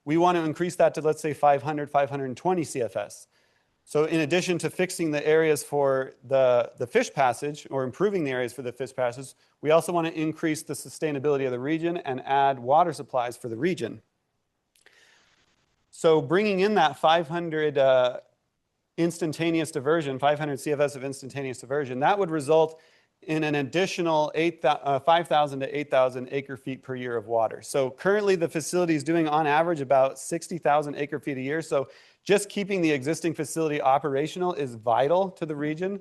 We want to increase that to, let's say, 500, 520 CFS. So in addition to fixing the areas for the fish passage or improving the areas for the fish passage, we also want to increase the sustainability of the region and add water supplies for the region. So bringing in that 500 instantaneous diversion, 500 CFS of instantaneous diversion, that would result in an additional 5,000 to 8,000 acre feet per year of water. So currently the facility is doing on average about 60,000 acre feet a year. So just keeping the existing facility operational is vital to the region.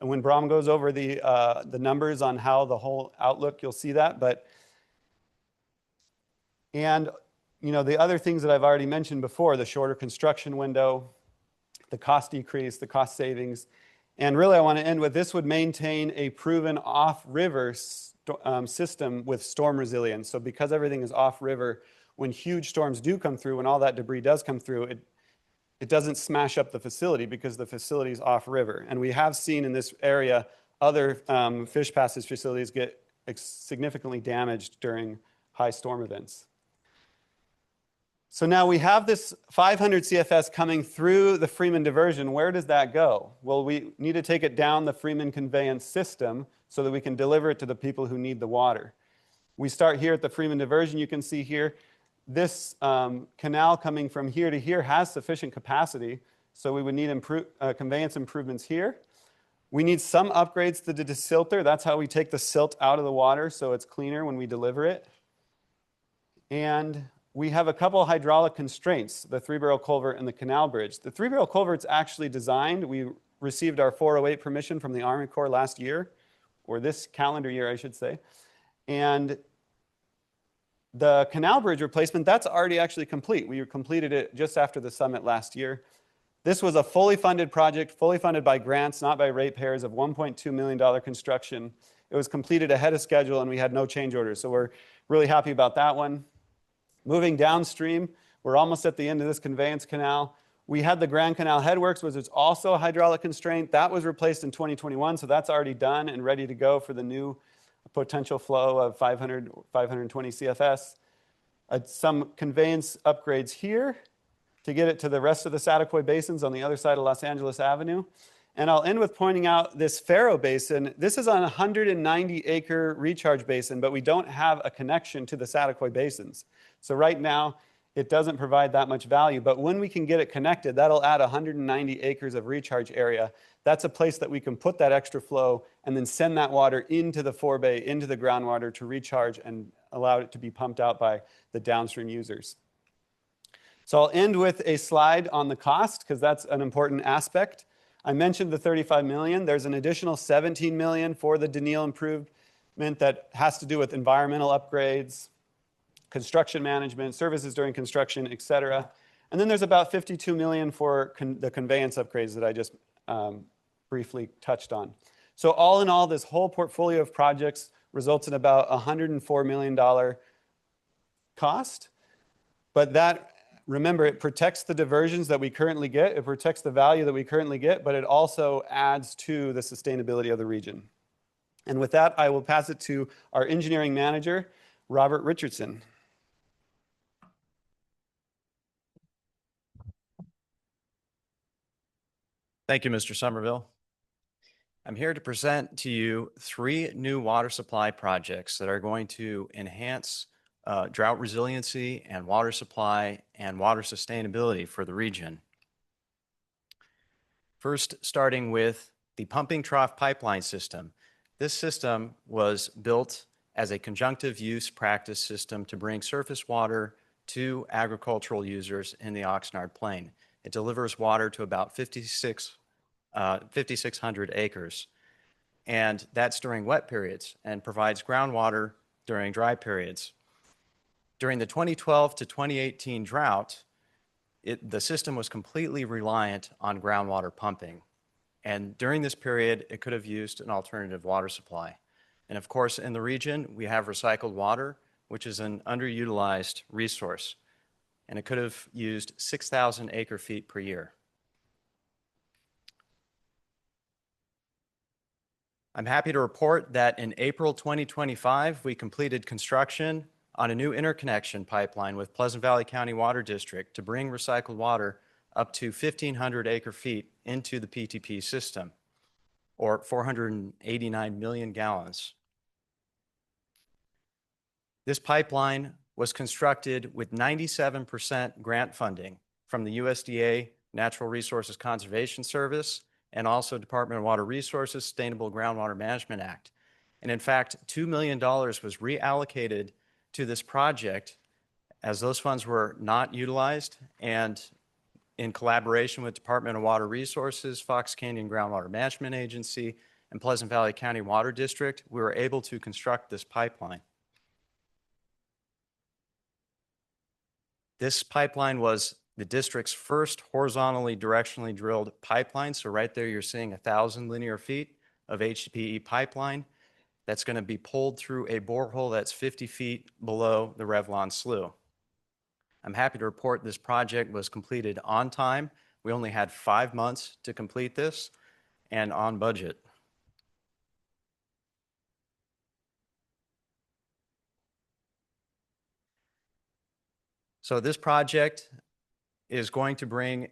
And when Bram goes over the numbers on how the whole outlook, you'll see that. And you know, the other things that I've already mentioned before, the shorter construction window, the cost decrease, the cost savings. And really, I want to end with this would maintain a proven off-river system with storm resilience. So because everything is off-river, when huge storms do come through, when all that debris does come through, it doesn't smash up the facility because the facility is off-river. And we have seen in this area other fish passage facilities get significantly damaged during high storm events. So now we have this 500 CFS coming through the Freeman diversion. Where does that go? Well, we need to take it down the Freeman conveyance system so that we can deliver it to the people who need the water. We start here at the Freeman diversion. You can see here, this canal coming from here to here has sufficient capacity So we would need conveyance improvements here. We need some upgrades to the desilter. That's how we take the silt out of the water so it's cleaner when we deliver it. And we have a couple hydraulic constraints, the 3-barrel culvert and the canal bridge. The 3-barrel culvert's actually designed. We received our 408 permission from the Army Corps last year, or this calendar year, I should say. And the canal bridge replacement, that's already actually complete. We completed it just after the summit last year. This was a fully funded project, fully funded by grants, not by ratepayers, of $1.2 million construction. It was completed ahead of schedule and we had no change orders. So we're really happy about that one. Moving downstream, we're almost at the end of this conveyance canal. We had the Grand Canal Headworks, which is also a hydraulic constraint. That was replaced in 2021, so that's already done and ready to go for the new potential flow of 520 CFS. Some conveyance upgrades here to get it to the rest of the Saticoy basins on the other side of Los Angeles Avenue. And I'll end with pointing out this Faro Basin. This is on a 190-acre recharge basin, but we don't have a connection to the Saticoy basins. So right now, it doesn't provide that much value. But when we can get it connected, that'll add 190 acres of recharge area. That's a place that we can put that extra flow and then send that water into the forebay, into the groundwater to recharge and allow it to be pumped out by the downstream users. So I'll end with a slide on the cost because that's an important aspect. I mentioned the $35 million. There's an additional $17 million for the Denille improvement that has to do with environmental upgrades, construction management, services during construction, et cetera. And then there's about $52 million for the conveyance upgrades that I just briefly touched on. So all in all, this whole portfolio of projects results in about $104 million cost. But that, remember, it protects the diversions that we currently get, it protects the value that we currently get, but it also adds to the sustainability of the region. And with that, I will pass it to our engineering manager, Robert Richardson. Thank you, Mr. Somerville. I'm here to present to you 3 new water supply projects that are going to enhance drought resiliency and water supply and water sustainability for the region. First, starting with the pumping trough pipeline system. This system was built as a conjunctive use practice system to bring surface water to agricultural users in the Oxnard Plain. It delivers water to about 5,600 acres, and that's during wet periods, and provides groundwater during dry periods. During the 2012 to 2018 drought, the system was completely reliant on groundwater pumping. And during this period, it could have used an alternative water supply. And of course, in the region, we have recycled water, which is an underutilized resource. And it could have used 6,000 acre feet per year. I'm happy to report that in April 2025, we completed construction on a new interconnection pipeline with Pleasant Valley County Water District to bring recycled water up to 1,500 acre feet into the PTP system, or 489 million gallons. This pipeline was constructed with 97% grant funding from the USDA Natural Resources Conservation Service and also Department of Water Resources Sustainable Groundwater Management Act. And in fact, $2 million was reallocated to this project as those funds were not utilized, and in collaboration with Department of Water Resources, Fox Canyon Groundwater Management Agency, and Pleasant Valley County Water District, we were able to construct this pipeline. This pipeline was the district's first horizontally directionally drilled pipeline. So right there, you're seeing 1,000 linear feet of HDPE pipeline that's going to be pulled through a borehole that's 50 feet below the Revlon Slough. I'm happy to report this project was completed on time. We only had 5 months to complete this and on budget. So this project is going to bring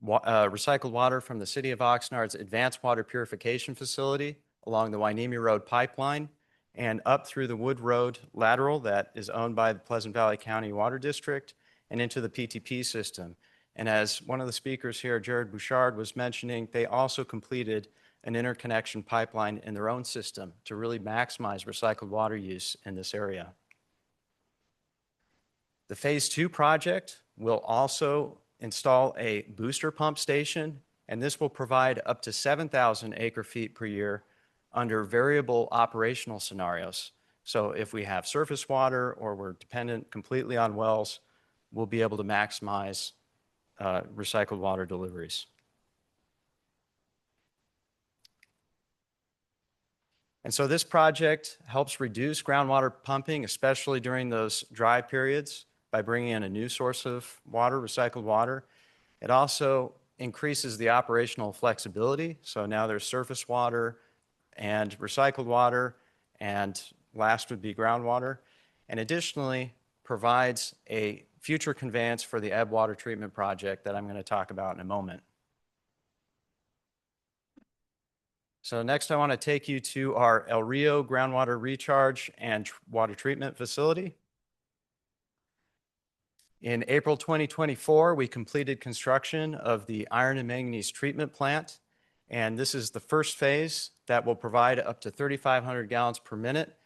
recycled water from the city of Oxnard's advanced water purification facility along the Hueneme Road pipeline and up through the Wood Road lateral that is owned by the Pleasant Valley County Water District and into the PTP system. And as one of the speakers here, Jared Bouchard, was mentioning, they also completed an interconnection pipeline in their own system to really maximize recycled water use in this area. The Phase 2 project will also install a booster pump station, and this will provide up to 7,000 acre-feet per year under variable operational scenarios. So if we have surface water or we're dependent completely on wells, we'll be able to maximize recycled water deliveries. And so this project helps reduce groundwater pumping, especially during those dry periods, by bringing in a new source of water, recycled water. It also increases the operational flexibility. So now there's surface water and recycled water, and last would be groundwater. And additionally, provides a future conveyance for the ebb water treatment project that I'm going to talk about in a moment. So next I want to take you to our El Rio groundwater recharge and water treatment facility. In April 2024, we completed construction of the iron and manganese treatment plant, and this is the first phase that will provide up to 3,500 gallons per minute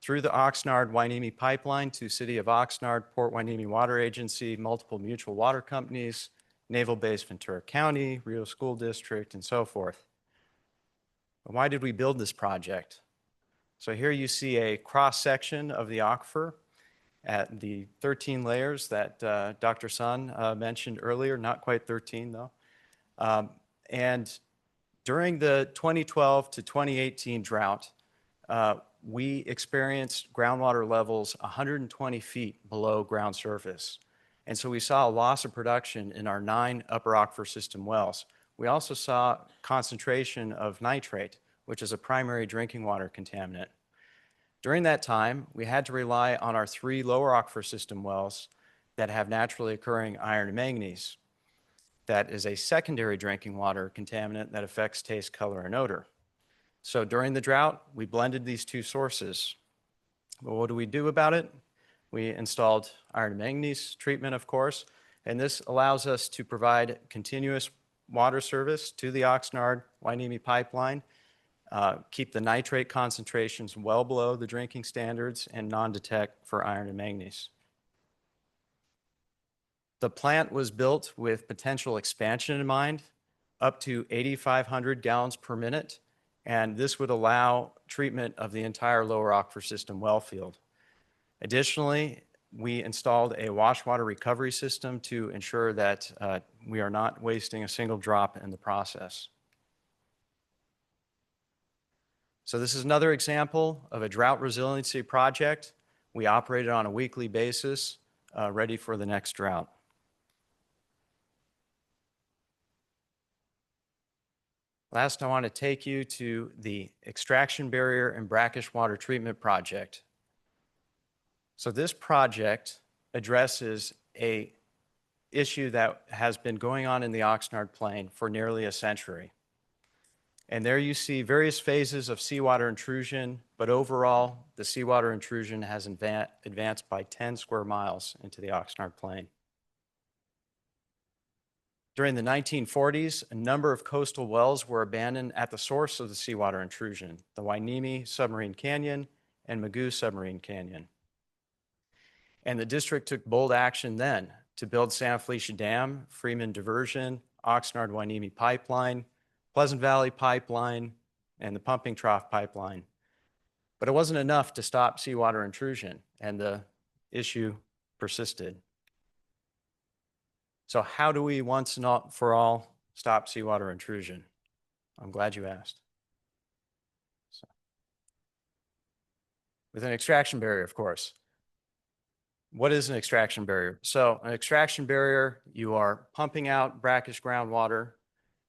through the Oxnard-Hueneme pipeline to City of Oxnard, Port Hueneme Water Agency, multiple mutual water companies, Naval Base Ventura County, Rio School District, and so forth. Why did we build this project? So here you see a cross-section of the aquifer at the 13 layers that Dr. Sun mentioned earlier, not quite 13 though. And during the 2012 to 2018 drought, we experienced groundwater levels 120 feet below ground surface. And so we saw a loss of production in our 9 upper aquifer system wells. We also saw concentration of nitrate, which is a primary drinking water contaminant. During that time, we had to rely on our 3 lower aquifer system wells that have naturally occurring iron and manganese. That is a secondary drinking water contaminant that affects taste, color, and odor. So during the drought, we blended these 2 sources. Well, what do we do about it? We installed iron and manganese treatment, of course, and this allows us to provide continuous water service to the Oxnard-Hueneme pipeline, keep the nitrate concentrations well below the drinking standards, and non-detect for iron and manganese. The plant was built with potential expansion in mind, up to 8,500 gallons per minute, and this would allow treatment of the entire lower aquifer system well field. Additionally, we installed a wash water recovery system to ensure that we are not wasting a single drop in the process. So this is another example of a drought resiliency project. We operated on a weekly basis, ready for the next drought. Last, I want to take you to the extraction barrier and brackish water treatment project. So this project addresses an issue that has been going on in the Oxnard Plain for nearly a century. And there you see various phases of seawater intrusion, but overall, the seawater intrusion has advanced by 10 square miles into the Oxnard Plain. During the 1940s, a number of coastal wells were abandoned at the source of the seawater intrusion, the Hueneme Submarine Canyon and Mugu Submarine Canyon. And the district took bold action then to build Santa Felicia Dam, Freeman Diversion, Oxnard-Hueneme Pipeline, Pleasant Valley Pipeline, and the Pumping Trough Pipeline. But it wasn't enough to stop seawater intrusion, and the issue persisted. So how do we once and for all stop seawater intrusion? I'm glad you asked. With an extraction barrier, of course. What is an extraction barrier? So an extraction barrier, you are pumping out brackish groundwater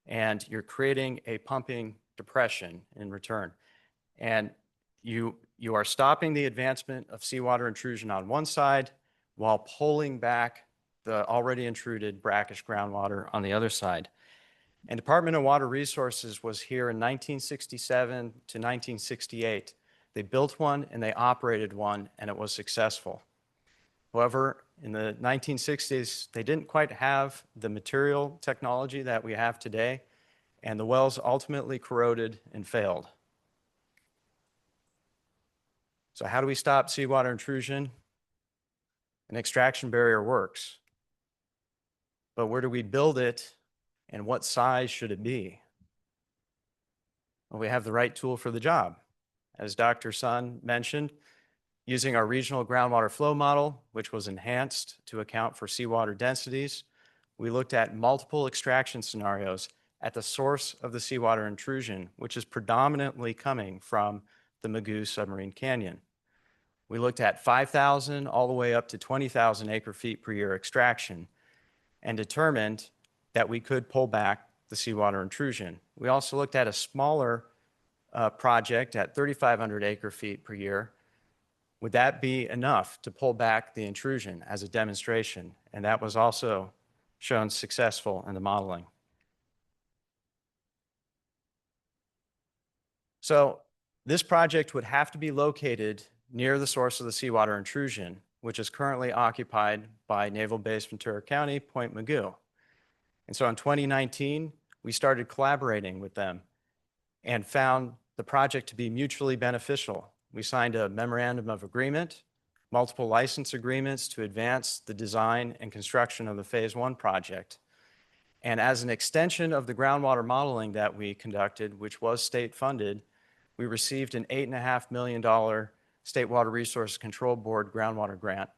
and you're creating a pumping depression in return. And you are stopping the advancement of seawater intrusion on one side while pulling back the already intruded brackish groundwater on the other side. And Department of Water Resources was here in 1967 to 1968. They built one and they operated one, and it was successful. However, in the 1960s, they didn't quite have the material technology that we have today, and the wells ultimately corroded and failed. So how do we stop seawater intrusion? An extraction barrier works. But where do we build it, and what size should it be? Well, we have the right tool for the job. As Dr. Sun mentioned, using our regional groundwater flow model, which was enhanced to account for seawater densities, we looked at multiple extraction scenarios at the source of the seawater intrusion, which is predominantly coming from the Mugu Submarine Canyon. We looked at 5,000 all the way up to 20,000 acre-feet per year extraction and determined that we could pull back the seawater intrusion. We also looked at a smaller project at 3,500 acre-feet per year. Would that be enough to pull back the intrusion as a demonstration? And that was also shown successful in the modeling. So this project would have to be located near the source of the seawater intrusion, which is currently occupied by Naval Base Ventura County, Point Mugu. And so in 2019, we started collaborating with them and found the project to be mutually beneficial. We signed a memorandum of agreement, multiple license agreements to advance the design and construction of the Phase 1 project. And as an extension of the groundwater modeling that we conducted, which was state funded, we received an $8.5 million State Water Resources Control Board groundwater grant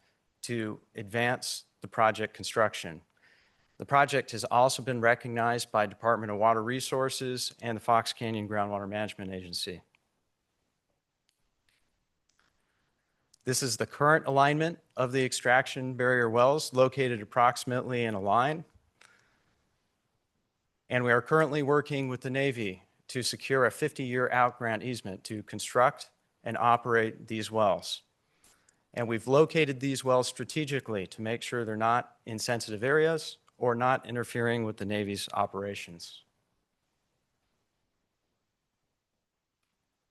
to advance the project construction. The project has also been recognized by Department of Water Resources and the Fox Canyon Groundwater Management Agency. This is the current alignment of the extraction barrier wells located approximately in a line. And we are currently working with the Navy to secure a 50-year out-grant easement to construct and operate these wells. And we've located these wells strategically to make sure they're not in sensitive areas or not interfering with the Navy's operations.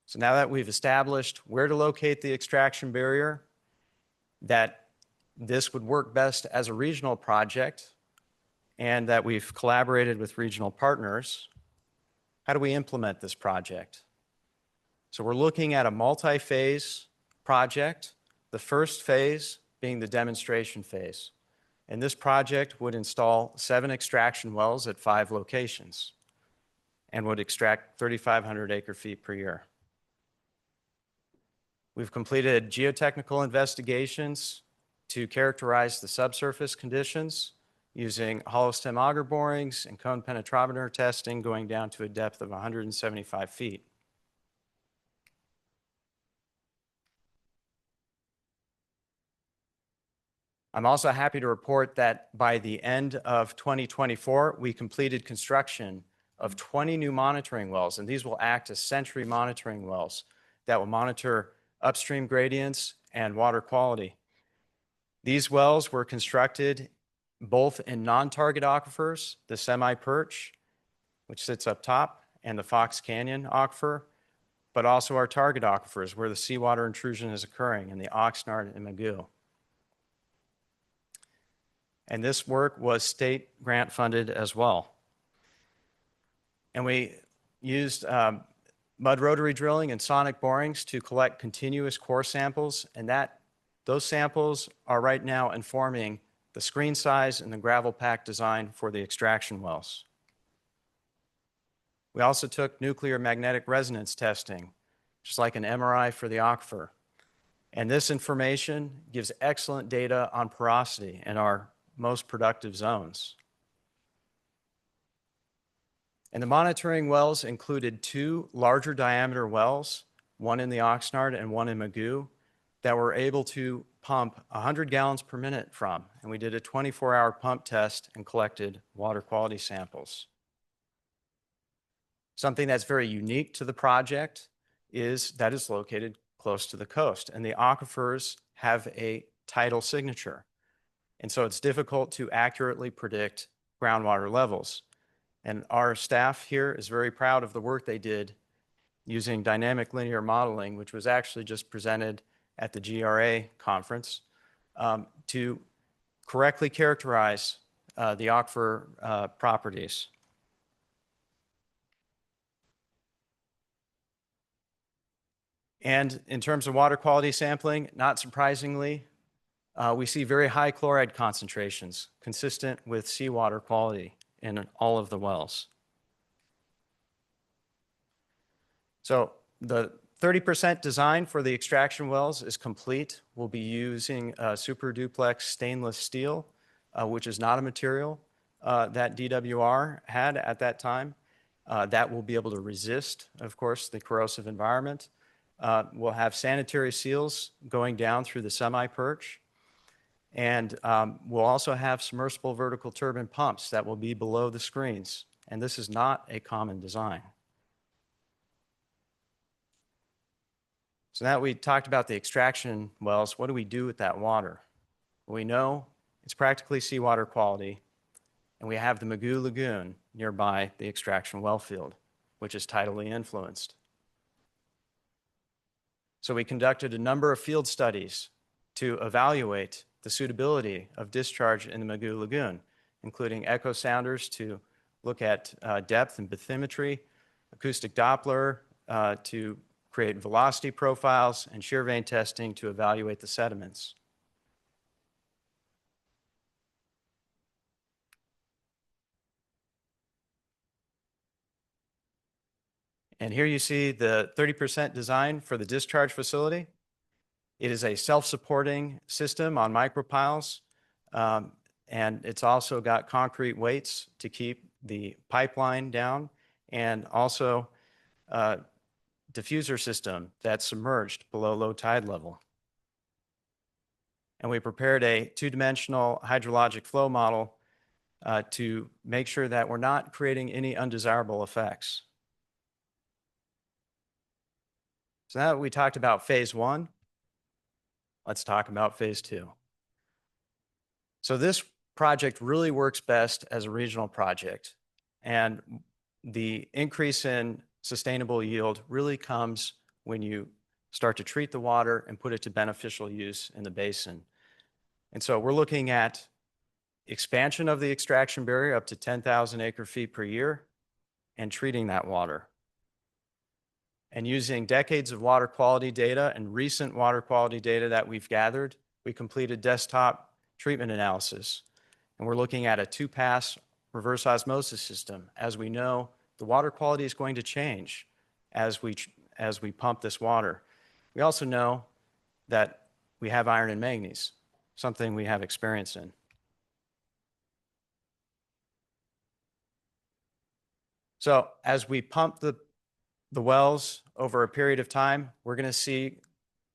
So now that we've established where to locate the extraction barrier, that this would work best as a regional project, and that we've collaborated with regional partners, how do we implement this project? So we're looking at a multi-phase project, the first phase being the demonstration phase. And this project would install 7 extraction wells at 5 locations and would extract 3,500 acre-feet per year. We've completed geotechnical investigations to characterize the subsurface conditions using hollow stem auger borings and cone penetrometer testing going down to a depth of 175 feet. I'm also happy to report that by the end of 2024, we completed construction of 20 new monitoring wells, and these will act as Sentry monitoring wells that will monitor upstream gradients and water quality. These wells were constructed both in non-target aquifers, the semi-perch, which sits up top, and the Fox Canyon aquifer, but also our target aquifers where the seawater intrusion is occurring in the Oxnard and Mugu. And this work was state grant funded as well. And we used mud rotary drilling and sonic borings to collect continuous core samples, and those samples are right now informing the screen size and the gravel pack design for the extraction wells. We also took nuclear magnetic resonance testing, just like an MRI for the aquifer. And this information gives excellent data on porosity in our most productive zones. And the monitoring wells included 2 larger diameter wells, one in the Oxnard and one in Mugu, that were able to pump 100 gallons per minute from. And we did a 24-hour pump test and collected water quality samples. Something that's very unique to the project is that it's located close to the coast, and the aquifers have a tidal signature. And so it's difficult to accurately predict groundwater levels. And our staff here is very proud of the work they did using dynamic linear modeling, which was actually just presented at the GRA conference. to correctly characterize the aquifer properties. And in terms of water quality sampling, not surprisingly, we see very high chloride concentrations consistent with seawater quality in all of the wells. So the 30% design for the extraction wells is complete. We'll be using super duplex stainless steel, which is not a material that DWR had at that time. That will be able to resist, of course, the corrosive environment. We'll have sanitary seals going down through the semi-perch. And we'll also have submersible vertical turbine pumps that will be below the screens. And this is not a common design. So now we talked about the extraction wells. What do we do with that water? Well, we know it's practically seawater quality, and we have the Mugu Lagoon nearby the extraction well field, which is tidally influenced. So we conducted a number of field studies to evaluate the suitability of discharge in the Mugu Lagoon, including echo sounders to look at depth and bathymetry, acoustic Doppler to create velocity profiles, and shear vane testing to evaluate the sediments. And here you see the 30% design for the discharge facility. It is a self-supporting system on micropiles, and it's also got concrete weights to keep the pipeline down, and also a diffuser system that's submerged below low tide level. And we prepared a two-dimensional hydrologic flow model to make sure that we're not creating any undesirable effects. So now that we talked about phase one, let's talk about phase two. So this project really works best as a regional project, and the increase in sustainable yield really comes when you start to treat the water and put it to beneficial use in the basin. And so we're looking at expansion of the extraction barrier up to 10,000 acre-feet per year and treating that water. And using decades of water quality data and recent water quality data that we've gathered, we completed desktop treatment analysis. And we're looking at a two-pass reverse osmosis system. As we know, the water quality is going to change as we pump this water. We also know that we have iron and manganese, something we have experience in. So as we pump the wells over a period of time, we're going to see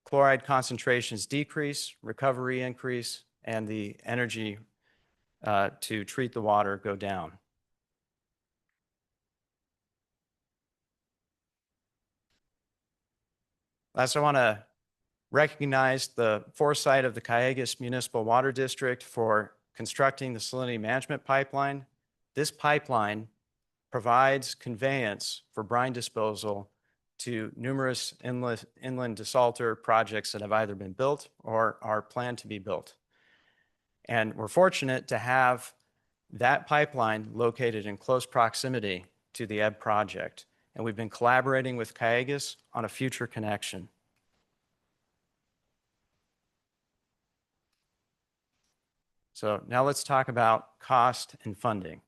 chloride concentrations decrease, recovery increase, and the energy to treat the water go down. Last, I want to recognize the foresight of the Cayugas Municipal Water District for constructing the salinity management pipeline. This pipeline provides conveyance for brine disposal to numerous inland desalter projects that have either been built or are planned to be built. And we're fortunate to have that pipeline located in close proximity to the Ebb project. And we've been collaborating with Cayugas on a future connection. So now let's talk about cost and funding.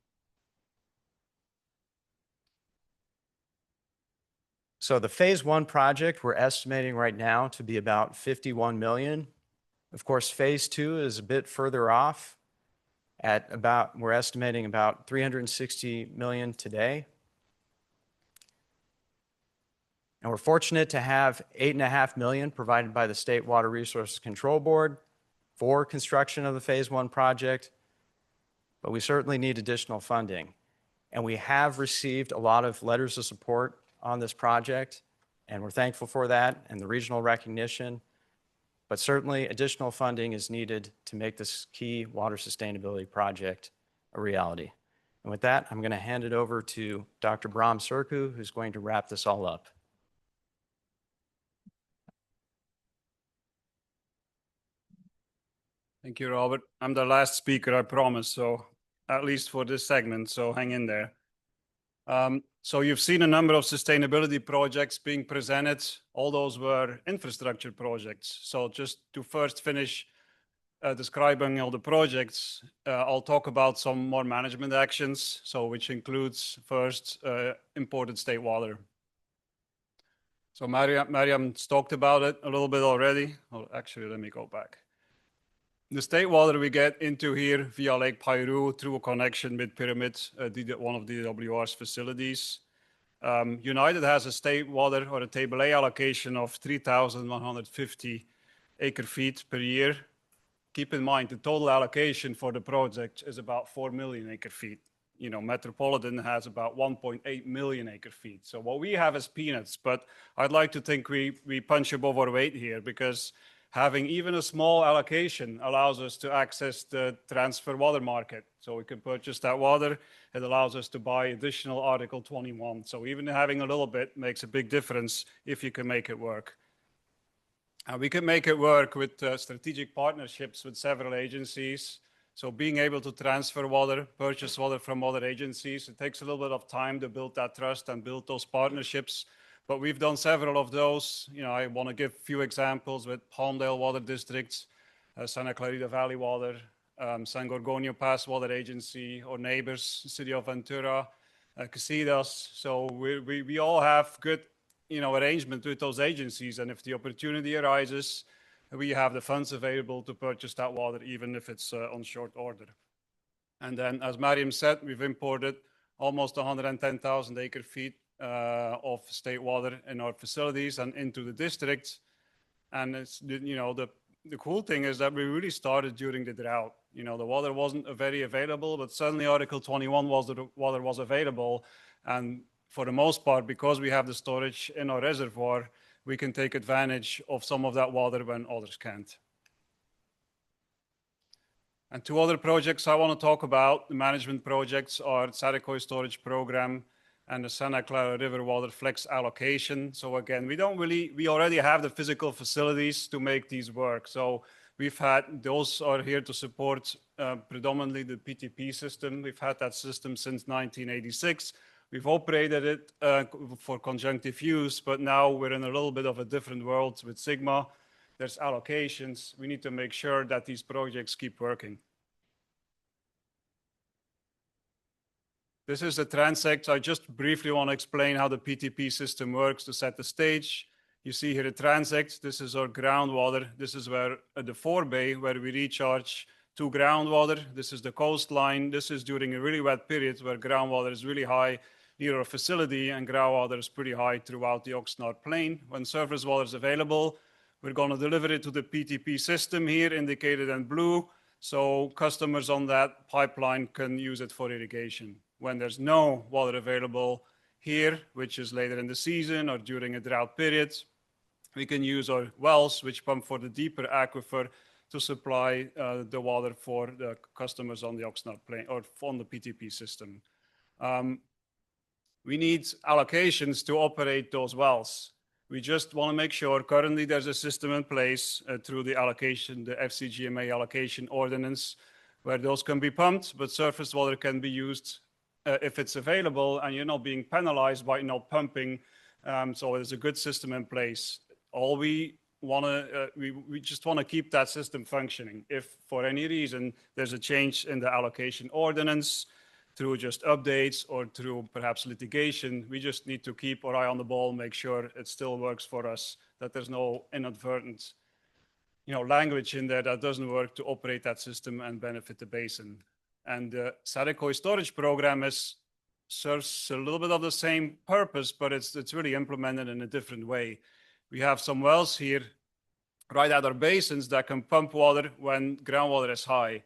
So the phase one project we're estimating right now to be about 51 million. Of course, phase two is a bit further off at about, we're estimating about 360 million today. And we're fortunate to have 8.5 million provided by the State Water Resources Control Board for construction of the phase one project, but we certainly need additional funding. And we have received a lot of letters of support on this project, and we're thankful for that and the regional recognition, but certainly additional funding is needed to make this key water sustainability project a reality. And with that, I'm going to hand it over to Dr. Bram Surku, who's going to wrap this all up. Thank you, Robert. I'm the last speaker, I promise. So at least for this segment, so hang in there. So you've seen a number of sustainability projects being presented. All those were infrastructure projects. So just to first finish describing all the projects, I'll talk about some more management actions. So which includes first imported state water. So Mariam's talked about it a little bit already. Oh, actually, let me go back. The state water we get into here via Lake Piru through a connection with Pyramid, one of DWR's facilities. United has a state water or a table A allocation of 3,150 acre feet per year. Keep in mind the total allocation for the project is about 4 million acre feet. You know, Metropolitan has about 1.8 million acre feet. So what we have is peanuts, but I'd like to think we punch above our weight here because having even a small allocation allows us to access the transfer water market. So we can purchase that water. It allows us to buy additional Article 21. So even having a little bit makes a big difference if you can make it work. We can make it work with strategic partnerships with several agencies. So being able to transfer water, purchase water from other agencies, it takes a little bit of time to build that trust and build those partnerships. But we've done several of those. You know, I want to give a few examples with Palmdale Water Districts, Santa Clarita Valley Water, San Gorgonio Pass Water Agency, or neighbors, City of Ventura, Casitas. So we all have good, you know, arrangement with those agencies. And if the opportunity arises, we have the funds available to purchase that water, even if it's on short order. And then, as Mariam said, we've imported almost 110,000 acre feet of state water in our facilities and into the districts. And it's, you know, the cool thing is that we really started during the drought. You know, the water wasn't very available, but suddenly Article 21 was the water was available. And for the most part, because we have the storage in our reservoir, we can take advantage of some of that water when others can't. And two other projects I want to talk about, the management projects, are Sarakoy Storage Program and the Santa Clara River Water Flex Allocation. So again, we already have the physical facilities to make these work. So we've had, those are here to support predominantly the PTP system. We've had that system since 1986. We've operated it for conjunctive use, but now we're in a little bit of a different world with Sigma. There's allocations. We need to make sure that these projects keep working. This is the transect. I just briefly want to explain how the PTP system works to set the stage. You see here the transect. This is our groundwater. This is where the forebay, where we recharge to groundwater. This is the coastline. This is during a really wet period where groundwater is really high near our facility, and groundwater is pretty high throughout the Oxnard Plain. When surface water is available, we're going to deliver it to the PTP system here, indicated in blue, so customers on that pipeline can use it for irrigation. When there's no water available here, which is later in the season or during a drought period, we can use our wells, which pump for the deeper aquifer, to supply the water for the customers on the Oxnard Plain or on the PTP system. We need allocations to operate those wells. We just want to make sure, currently there's a system in place through the allocation, the FCGMA allocation ordinance, where those can be pumped, but surface water can be used if it's available and you're not being penalized by not pumping. So there's a good system in place. All we want to, we just want to keep that system functioning. If for any reason there's a change in the allocation ordinance through just updates or through perhaps litigation, we just need to keep our eye on the ball, make sure it still works for us, that there's no inadvertent, language in there that doesn't work to operate that system and benefit the basin. And the Sarakoy storage program serves a little bit of the same purpose, but it's really implemented in a different way. We have some wells here right at our basins that can pump water when groundwater is high.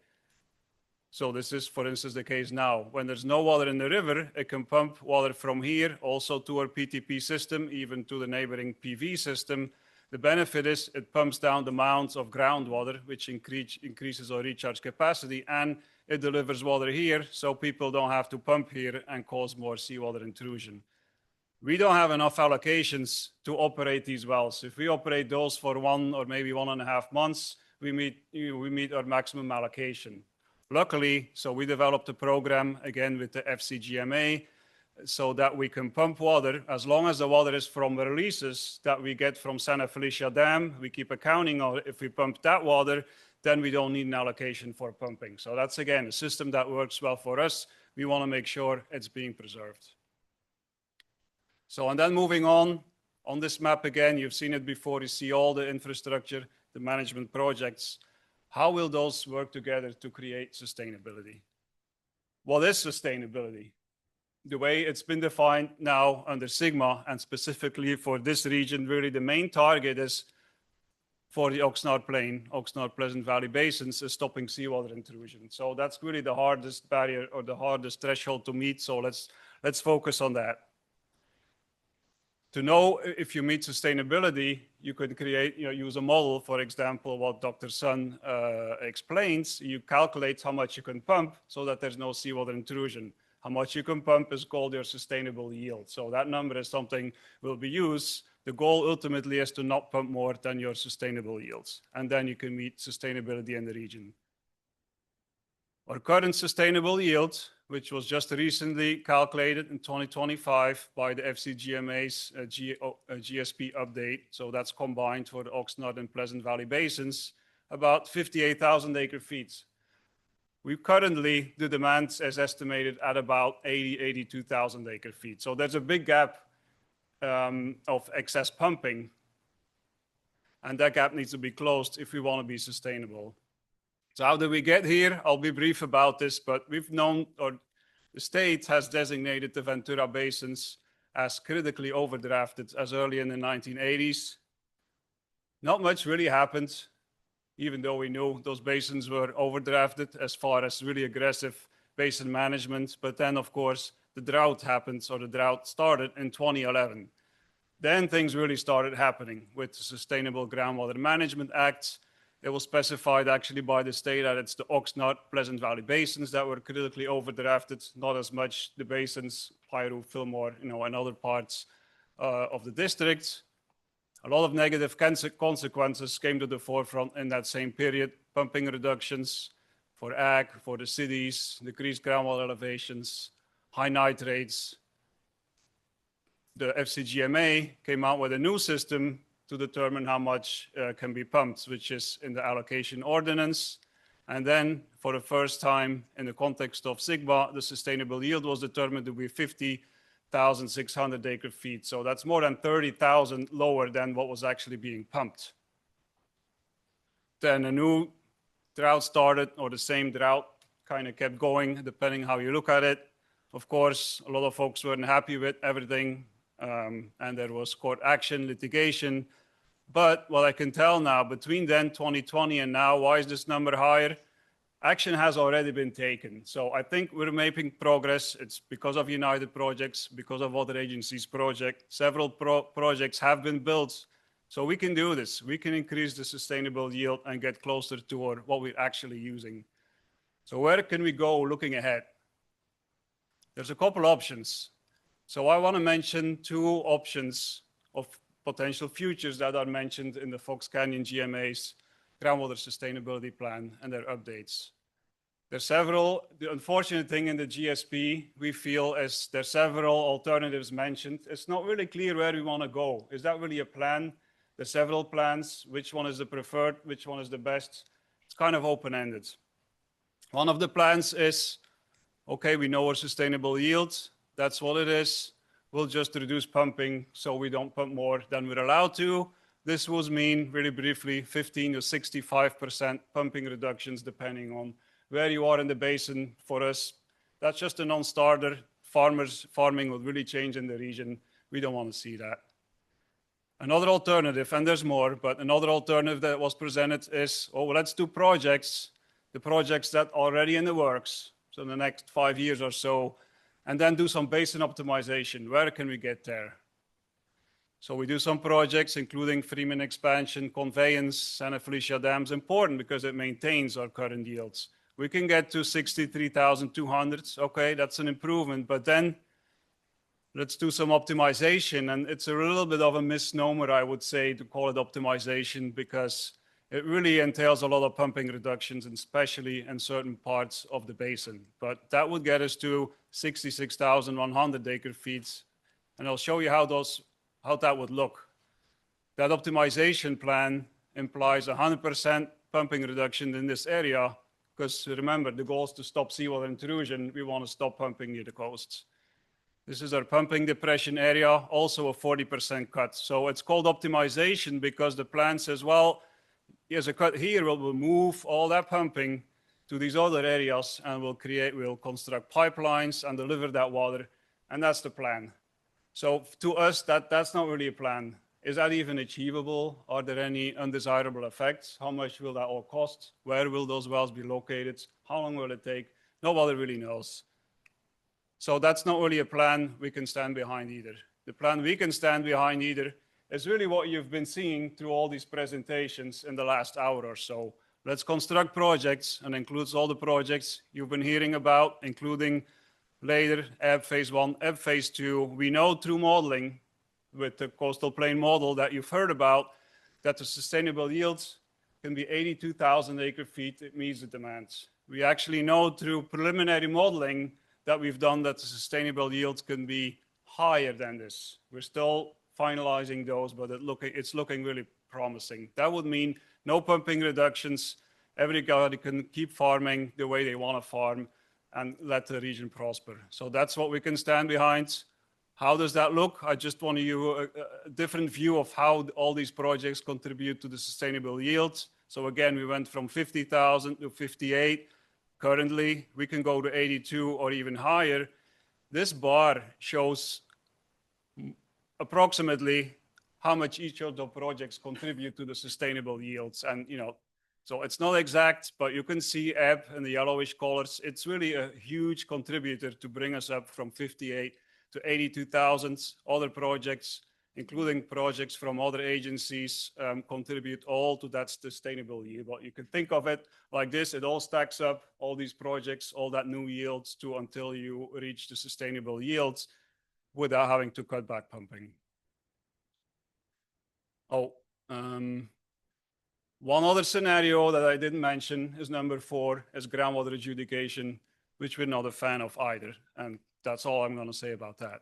So this is, for instance, the case now. When there's no water in the river, it can pump water from here also to our PTP system, even to the neighboring PV system. The benefit is it pumps down the amounts of groundwater, which increases our recharge capacity, and it delivers water here, so people don't have to pump here and cause more seawater intrusion. We don't have enough allocations to operate these wells. If we operate those for 1 or maybe 1.5 months, we meet our maximum allocation. Luckily, so we developed a program again with the FCGMA so that we can pump water as long as the water is from the releases that we get from Santa Felicia Dam. We keep accounting of if we pump that water, then we don't need an allocation for pumping. So that's again a system that works well for us. We want to make sure it's being preserved. So, and then moving on this map again, you've seen it before, you see all the infrastructure, the management projects. How will those work together to create sustainability? What is sustainability? The way it's been defined now under Sigma, and specifically for this region, really the main target is for the Oxnard Plain, Oxnard Pleasant Valley basins, is stopping seawater intrusion. So that's really the hardest barrier or the hardest threshold to meet. So let's focus on that. To know if you meet sustainability, you could create, use a model, for example, what Dr. Sun explains. You calculate how much you can pump so that there's no seawater intrusion. How much you can pump is called your sustainable yield. So that number is something will be used. The goal ultimately is to not pump more than your sustainable yields. And then you can meet sustainability in the region. Our current sustainable yield, which was just recently calculated in 2025 by the FCGMA's GSP update. So that's combined for the Oxnard and Pleasant Valley basins, about 58,000 acre feet. We currently, the demand is estimated at about 82,000 acre feet. So there's a big gap of excess pumping. And that gap needs to be closed if we want to be sustainable. So how did we get here? I'll be brief about this, but we've known, or the state has designated the Ventura basins as critically overdrafted as early in the 1980s. Not much really happened, even though we knew those basins were overdrafted as far as really aggressive basin management. But then, of course, the drought happened, so the drought started in 2011. Then things really started happening with the Sustainable Groundwater Management Act. It was specified actually by the state that it's the Oxnard, Pleasant Valley basins that were critically overdrafted, not as much the basins, Piru, Fillmore, and other parts of the district. A lot of negative consequences came to the forefront in that same period. Pumping reductions for ag, for the cities, decreased groundwater elevations, high nitrates. The FCGMA came out with a new system to determine how much can be pumped, which is in the allocation ordinance. And then for the first time in the context of Sigma, the sustainable yield was determined to be 50,600 acre feet. So that's more than 30,000 lower than what was actually being pumped. Then a new drought started, or the same drought kind of kept going, depending how you look at it. Of course, a lot of folks weren't happy with everything, and there was court action, litigation. But what I can tell now, between then, 2020, and now, why is this number higher? Action has already been taken. So I think we're making progress. It's because of United Projects, because of other agencies' projects. Several projects have been built. So we can do this. We can increase the sustainable yield and get closer to what we're actually using. So where can we go looking ahead? There's a couple options. So I want to mention two options of potential futures that are mentioned in the Fox Canyon GMA's Groundwater Sustainability Plan and their updates. There's several. The unfortunate thing in the GSP, we feel, is there's several alternatives mentioned. It's not really clear where we want to go. Is that really a plan? There's several plans. Which one is the preferred? Which one is the best? It's kind of open-ended. One of the plans is, okay, we know our sustainable yields. That's what it is. We'll just reduce pumping so we don't pump more than we're allowed to. This will mean, really briefly, 15 to 65% pumping reductions depending on where you are in the basin. For us, that's just a non-starter. Farming will really change in the region. We don't want to see that. Another alternative, and there's more, but another alternative that was presented is, oh, well, let's do projects, the projects that are already in the works, so in the next 5 years or so, and then do some basin optimization. Where can we get there? So we do some projects, including Freeman expansion, conveyance, Santa Felicia Dam's important because it maintains our current yields. We can get to 63,200. Okay, that's an improvement, but then let's do some optimization. And it's a little bit of a misnomer, I would say, to call it optimization, because it really entails a lot of pumping reductions, and especially in certain parts of the basin. But that would get us to 66,100 acre feet. And I'll show you how that would look. That optimization plan implies 100% pumping reduction in this area, because remember, the goal is to stop seawater intrusion. We want to stop pumping near the coasts. This is our pumping depression area, also a 40% cut. So it's called optimization because the plan says, well, here's a cut here, we'll move all that pumping to these other areas, and we'll construct pipelines and deliver that water, and that's the plan. So to us, that's not really a plan. Is that even achievable? Are there any undesirable effects? How much will that all cost? Where will those wells be located? How long will it take? Nobody really knows. So that's not really a plan we can stand behind either. The plan we can stand behind either is really what you've been seeing through all these presentations in the last hour or so. Let's construct projects, and includes all the projects you've been hearing about, including later Ebb Phase 1, Ebb Phase 2. We know through modeling with the coastal plain model that you've heard about that the sustainable yields can be 82,000 acre feet. It meets the demands. We actually know through preliminary modeling that we've done that the sustainable yields can be higher than this. We're still finalizing those, but it's looking really promising. That would mean no pumping reductions. Everybody can keep farming the way they want to farm and let the region prosper. So that's what we can stand behind. How does that look? I just want to give you a different view of how all these projects contribute to the sustainable yields. So again, we went from 50,000 to 58. Currently, we can go to 82 or even higher. This bar shows approximately how much each of the projects contribute to the sustainable yields. And, so it's not exact, but you can see Ebb in the yellowish colors. It's really a huge contributor to bring us up from 58 to 82,000. Other projects, including projects from other agencies, contribute all to that sustainable yield. But you can think of it like this. It all stacks up, all these projects, all that new yields to until you reach the sustainable yields without having to cut back pumping. One other scenario that I didn't mention is number 4, is groundwater adjudication, which we're not a fan of either. And that's all I'm going to say about that.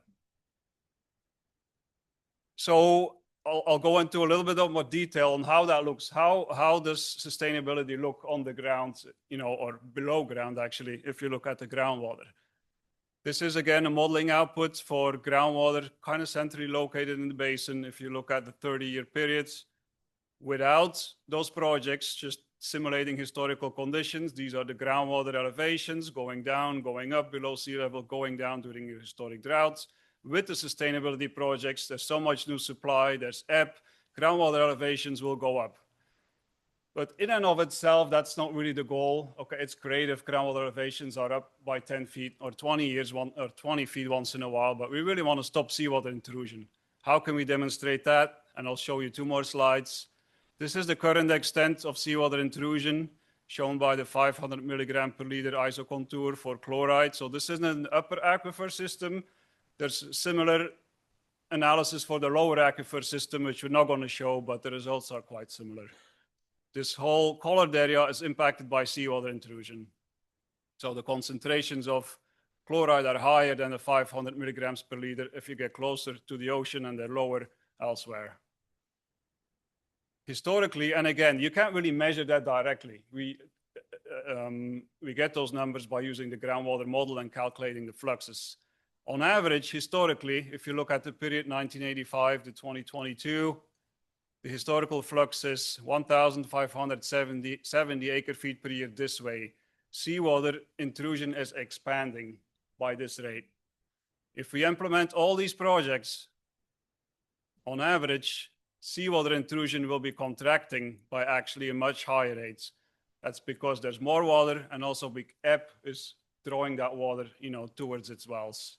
So I'll go into a little bit of more detail on how that looks. How does sustainability look on the ground, or below ground, actually, if you look at the groundwater. This is, again, a modeling output for groundwater, kind of centrally located in the basin. If you look at the 30-year periods, without those projects, just simulating historical conditions, these are the groundwater elevations going down, going up below sea level, going down during the historic droughts. With the sustainability projects, there's so much new supply, there's Ebb, groundwater elevations will go up. But in and of itself, that's not really the goal. Okay, it's great if groundwater elevations are up by 10 feet or 20 feet once in a while, but we really want to stop seawater intrusion. How can we demonstrate that? And I'll show you 2 more slides. This is the current extent of seawater intrusion shown by the 500 milligram per liter ISO contour for chloride. So this is an upper aquifer system. There's similar analysis for the lower aquifer system, which we're not going to show, but the results are quite similar. This whole colored area is impacted by seawater intrusion. So the concentrations of chloride are higher than the 500 milligrams per liter if you get closer to the ocean, and they're lower elsewhere. Historically, and again, you can't really measure that directly. We get those numbers by using the groundwater model and calculating the fluxes. On average, historically, if you look at the period 1985 to 2022, the historical flux is 1,570 acre feet per year this way. Seawater intrusion is expanding by this rate. If we implement all these projects, on average, seawater intrusion will be contracting by actually a much higher rate. That's because there's more water, and also big Ebb is drawing that water, towards its wells.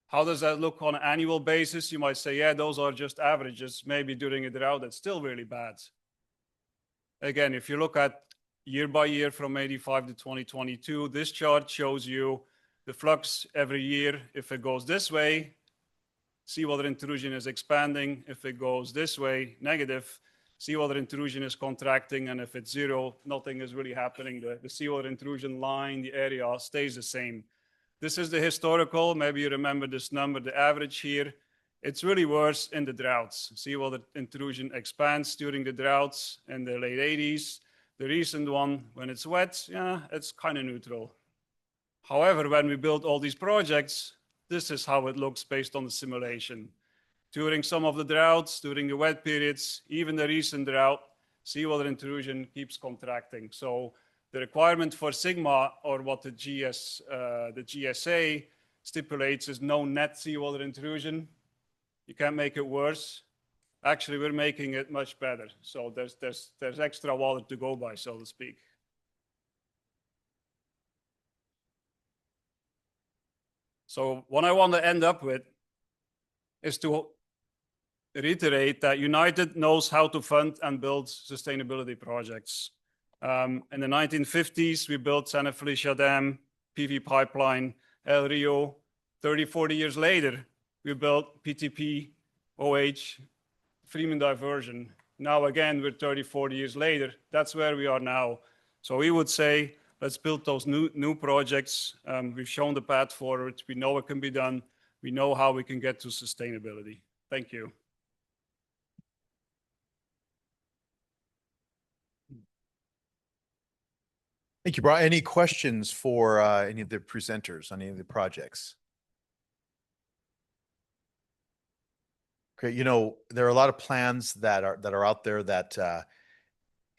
How does that look on an annual basis? You might say, yeah, those are just averages. Maybe during a drought, that's still really bad. Again, if you look at year by year from 85 to 2022, this chart shows you the flux every year. If it goes this way, seawater intrusion is expanding. If it goes this way, negative, seawater intrusion is contracting, and if it's zero, nothing is really happening. The seawater intrusion line, the area stays the same. This is the historical, maybe you remember this number, the average here. It's really worse in the droughts. Seawater intrusion expands during the droughts in the late 80s. The recent one, when it's wet, yeah, it's kind of neutral. However, when we build all these projects, this is how it looks based on the simulation. During some of the droughts, during the wet periods, even the recent drought, seawater intrusion keeps contracting. So the requirement for sigma, or what the GSA stipulates, is no net seawater intrusion. You can't make it worse. Actually, we're making it much better. So there's extra water to go by, so to speak. So what I want to end up with is to reiterate that United knows how to fund and build sustainability projects. In the 1950s, we built Santa Felicia Dam, PV pipeline, El Rio. 30, 40 years later, we built PTP, OH, Freeman diversion. Now again, we're 30, 40 years later. That's where we are now. So we would say, let's build those new projects. We've shown the path forward. We know it can be done. We know how we can get to sustainability. Thank you. Thank you, Brian. Any questions for any of the presenters on any of the projects? Okay, you know, there are a lot of plans that are out there that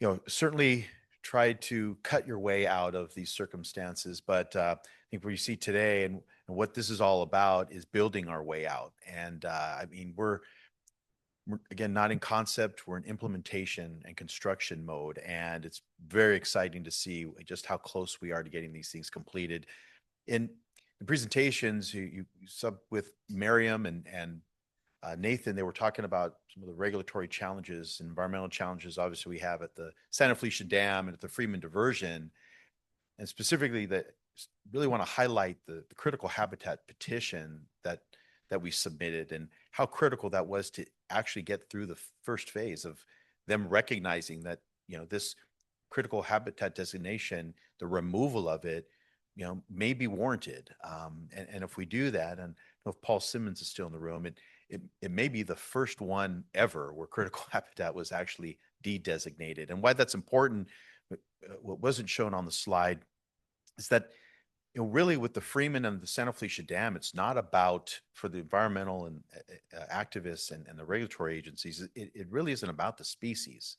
you know, certainly try to cut your way out of these circumstances, but I think what you see today and what this is all about is building our way out. And I mean, we're again not in concept, we're in implementation and construction mode, and it's very exciting to see just how close we are to getting these things completed. In the presentations you sub with Miriam and Nathan, they were talking about some of the regulatory challenges, environmental challenges, obviously we have at the Santa Felicia Dam and at the Freeman Diversion, and specifically that really want to highlight the critical habitat petition that we submitted and how critical that was to actually get through the first phase of them recognizing that, you know, this critical habitat designation, the removal of it, you know, may be warranted. And if we do that, and if Paul Simmons is still in the room, it may be the first one ever where critical habitat was actually de-designated. And why that's important, what wasn't shown on the slide, is that, you know, really with the Freeman and the Santa Felicia Dam, it's not about, for the environmental and activists and the regulatory agencies, it really isn't about the species.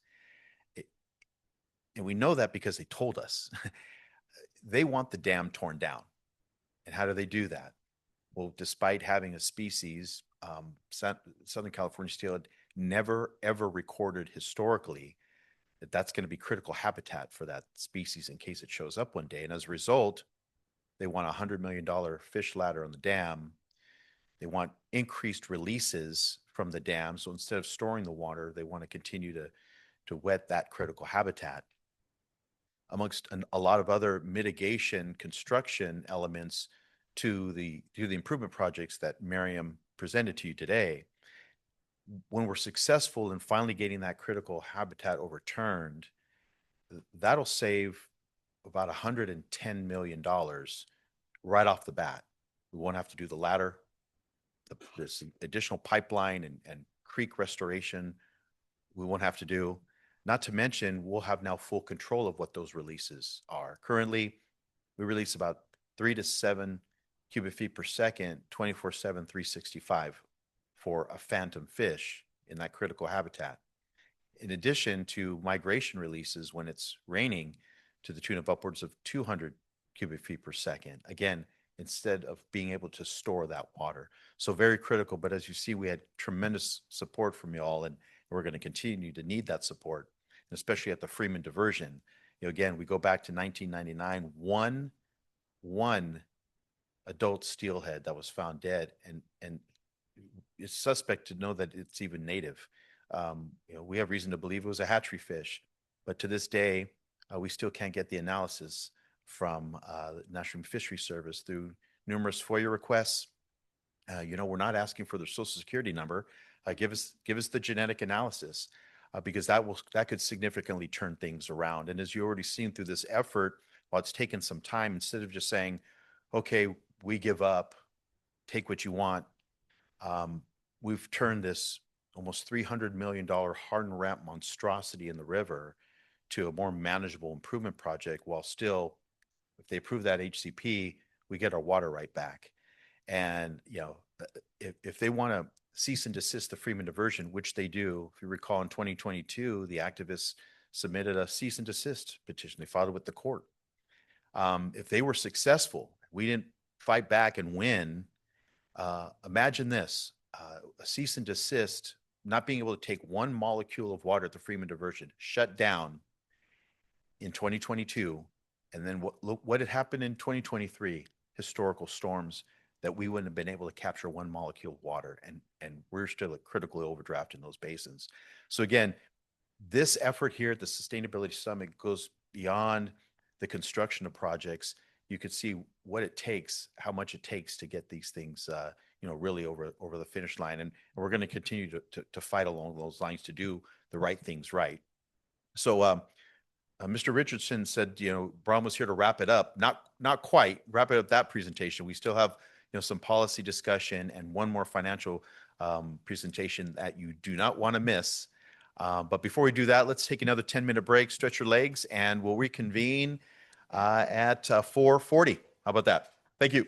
And we know that because they told us. They want the dam torn down. And how do they do that? Well, despite having a species, Southern California steelhead never, ever recorded historically that that's going to be critical habitat for that species in case it shows up one day. And as a result, they want a $100 million fish ladder on the dam. They want increased releases from the dam. So instead of storing the water, they want to continue to wet that critical habitat. Amongst a lot of other mitigation construction elements to the improvement projects that Miriam presented to you today, when we're successful in finally getting that critical habitat overturned, that'll save about $110 million right off the bat. We won't have to do the ladder, this additional pipeline and creek restoration we won't have to do. Not to mention, we'll have now full control of what those releases are. Currently, we release about 3 to 7 cubic feet per second, 24/7, 365 for a phantom fish in that critical habitat. In addition to migration releases when it's raining to the tune of upwards of 200 cubic feet per second. Again, instead of being able to store that water. So very critical, but as you see, we had tremendous support from you all, and we're going to continue to need that support, especially at the Freeman Diversion. You know, again, we go back to 1999, one adult steelhead that was found dead, and it's suspect to know that it's even native. You know, we have reason to believe it was a hatchery fish, but to this day, we still can't get the analysis from the National Fisheries Service through numerous FOIA requests. You know, we're not asking for their social security number. Give us the genetic analysis. because that could significantly turn things around. And as you already seen through this effort, while it's taken some time, instead of just saying, okay, we give up, take what you want, we've turned this almost $300 million hardened ramp monstrosity in the river to a more manageable improvement project, while still, if they approve that HCP, we get our water right back. And, if they want to cease and desist the Freeman diversion, which they do, if you recall in 2022, the activists submitted a cease and desist petition. They filed it with the court. If they were successful, we didn't fight back and win. Imagine this, a cease and desist, not being able to take one molecule of water at the Freeman diversion, shut down in 2022. And then what had happened in 2023, historical storms, that we wouldn't have been able to capture one molecule of water. And we're still at critically overdraft in those basins. So again, this effort here at the Sustainability Summit goes beyond the construction of projects. You could see what it takes, how much it takes to get these things, really over the finish line. And we're going to continue to fight along those lines to do the right things right. So Mr. Richardson said, Bram was here to wrap it up. Not quite wrap it up, that presentation. We still have, some policy discussion and one more financial presentation that you do not want to miss. But before we do that, let's take another 10-minute break, stretch your legs, and we'll reconvene at 4:40. How about that? Thank you.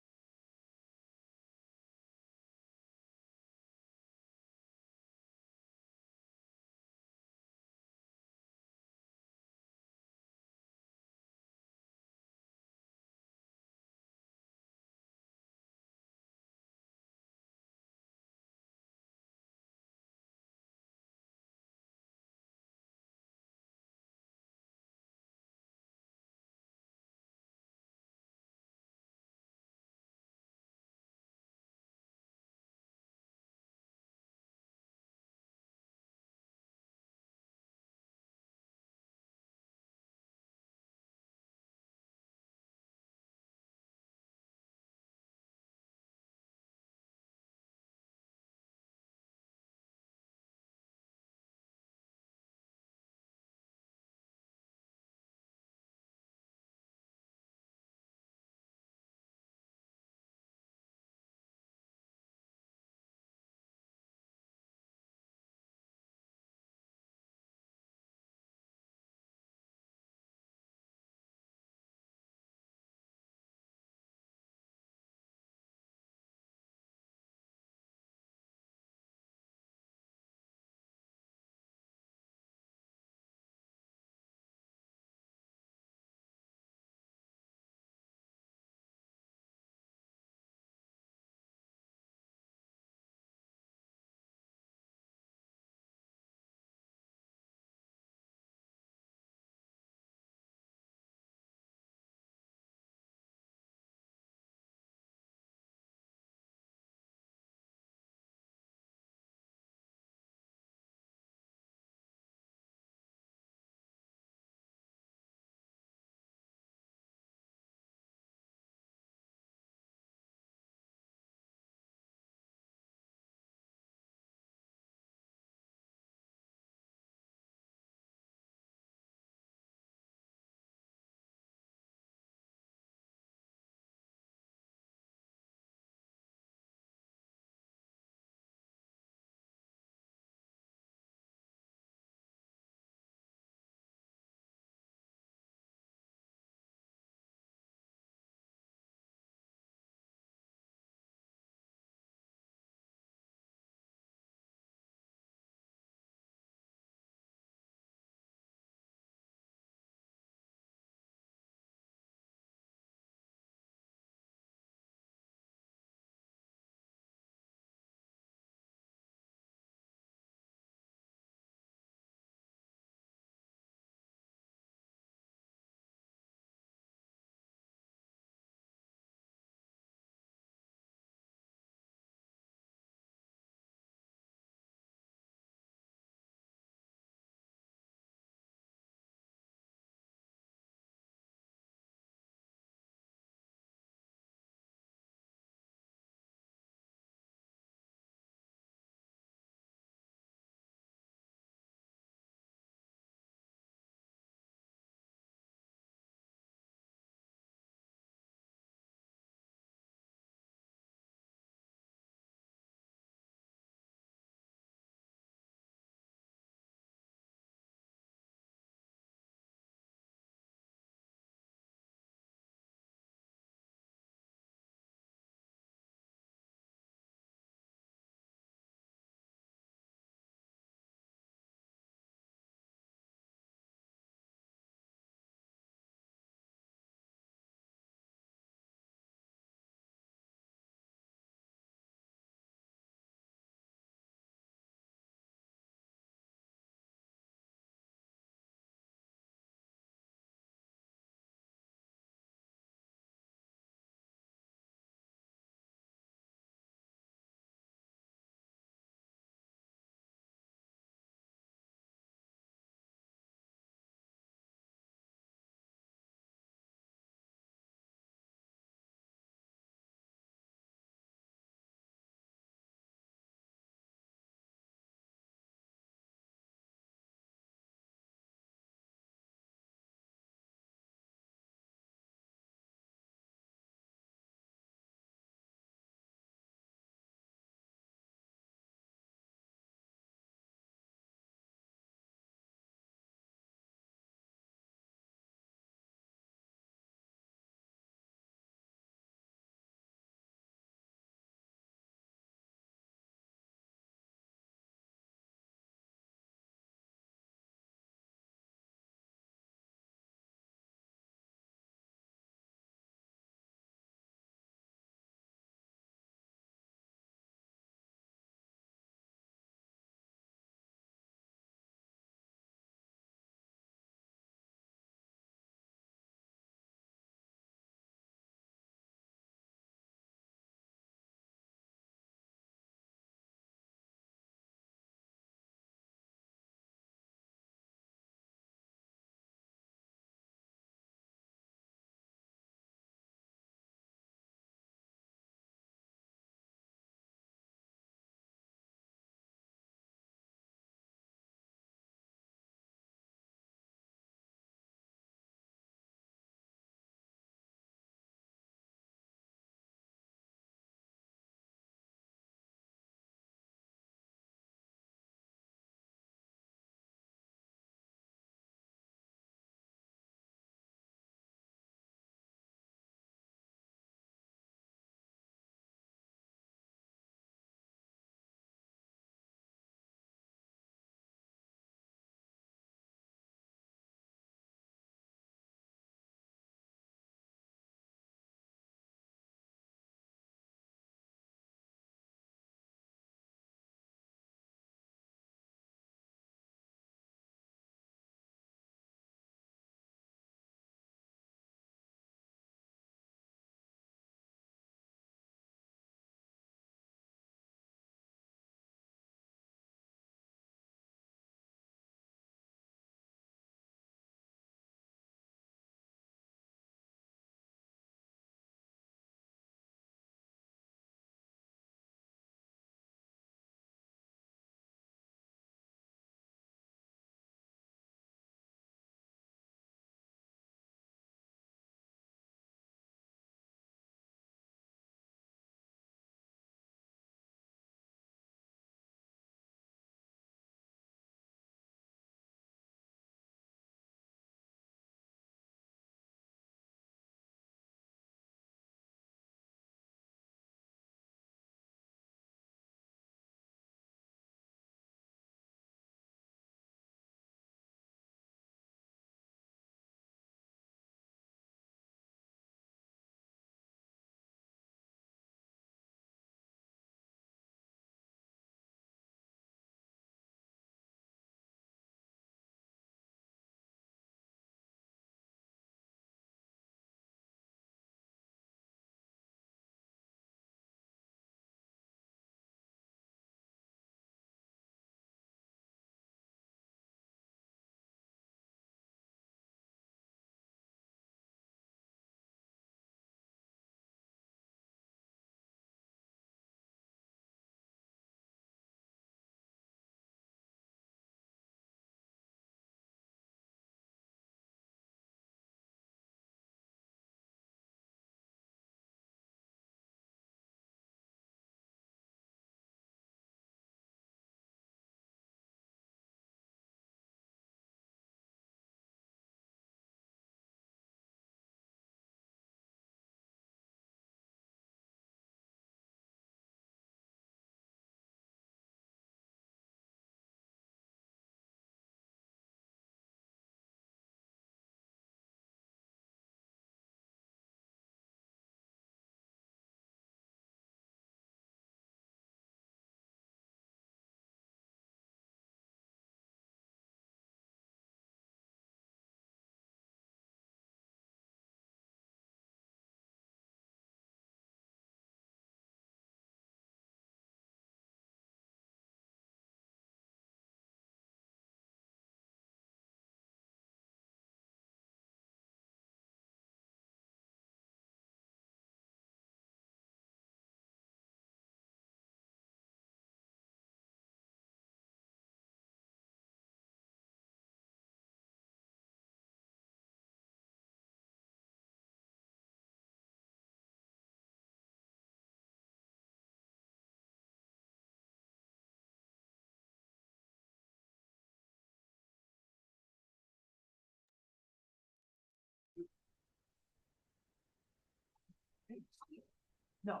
No.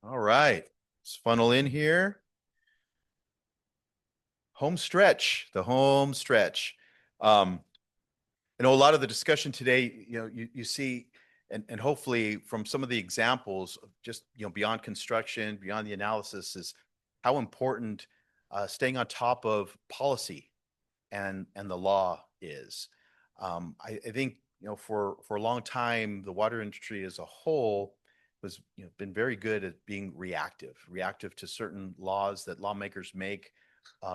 All right, let's funnel in here. Home stretch, the home stretch. I know a lot of the discussion today, you see, and hopefully from some of the examples, of just, beyond construction, beyond the analysis, is how important staying on top of policy and the law is. I think, for a long time, the water industry as a whole was, been very good at being reactive to certain laws that lawmakers make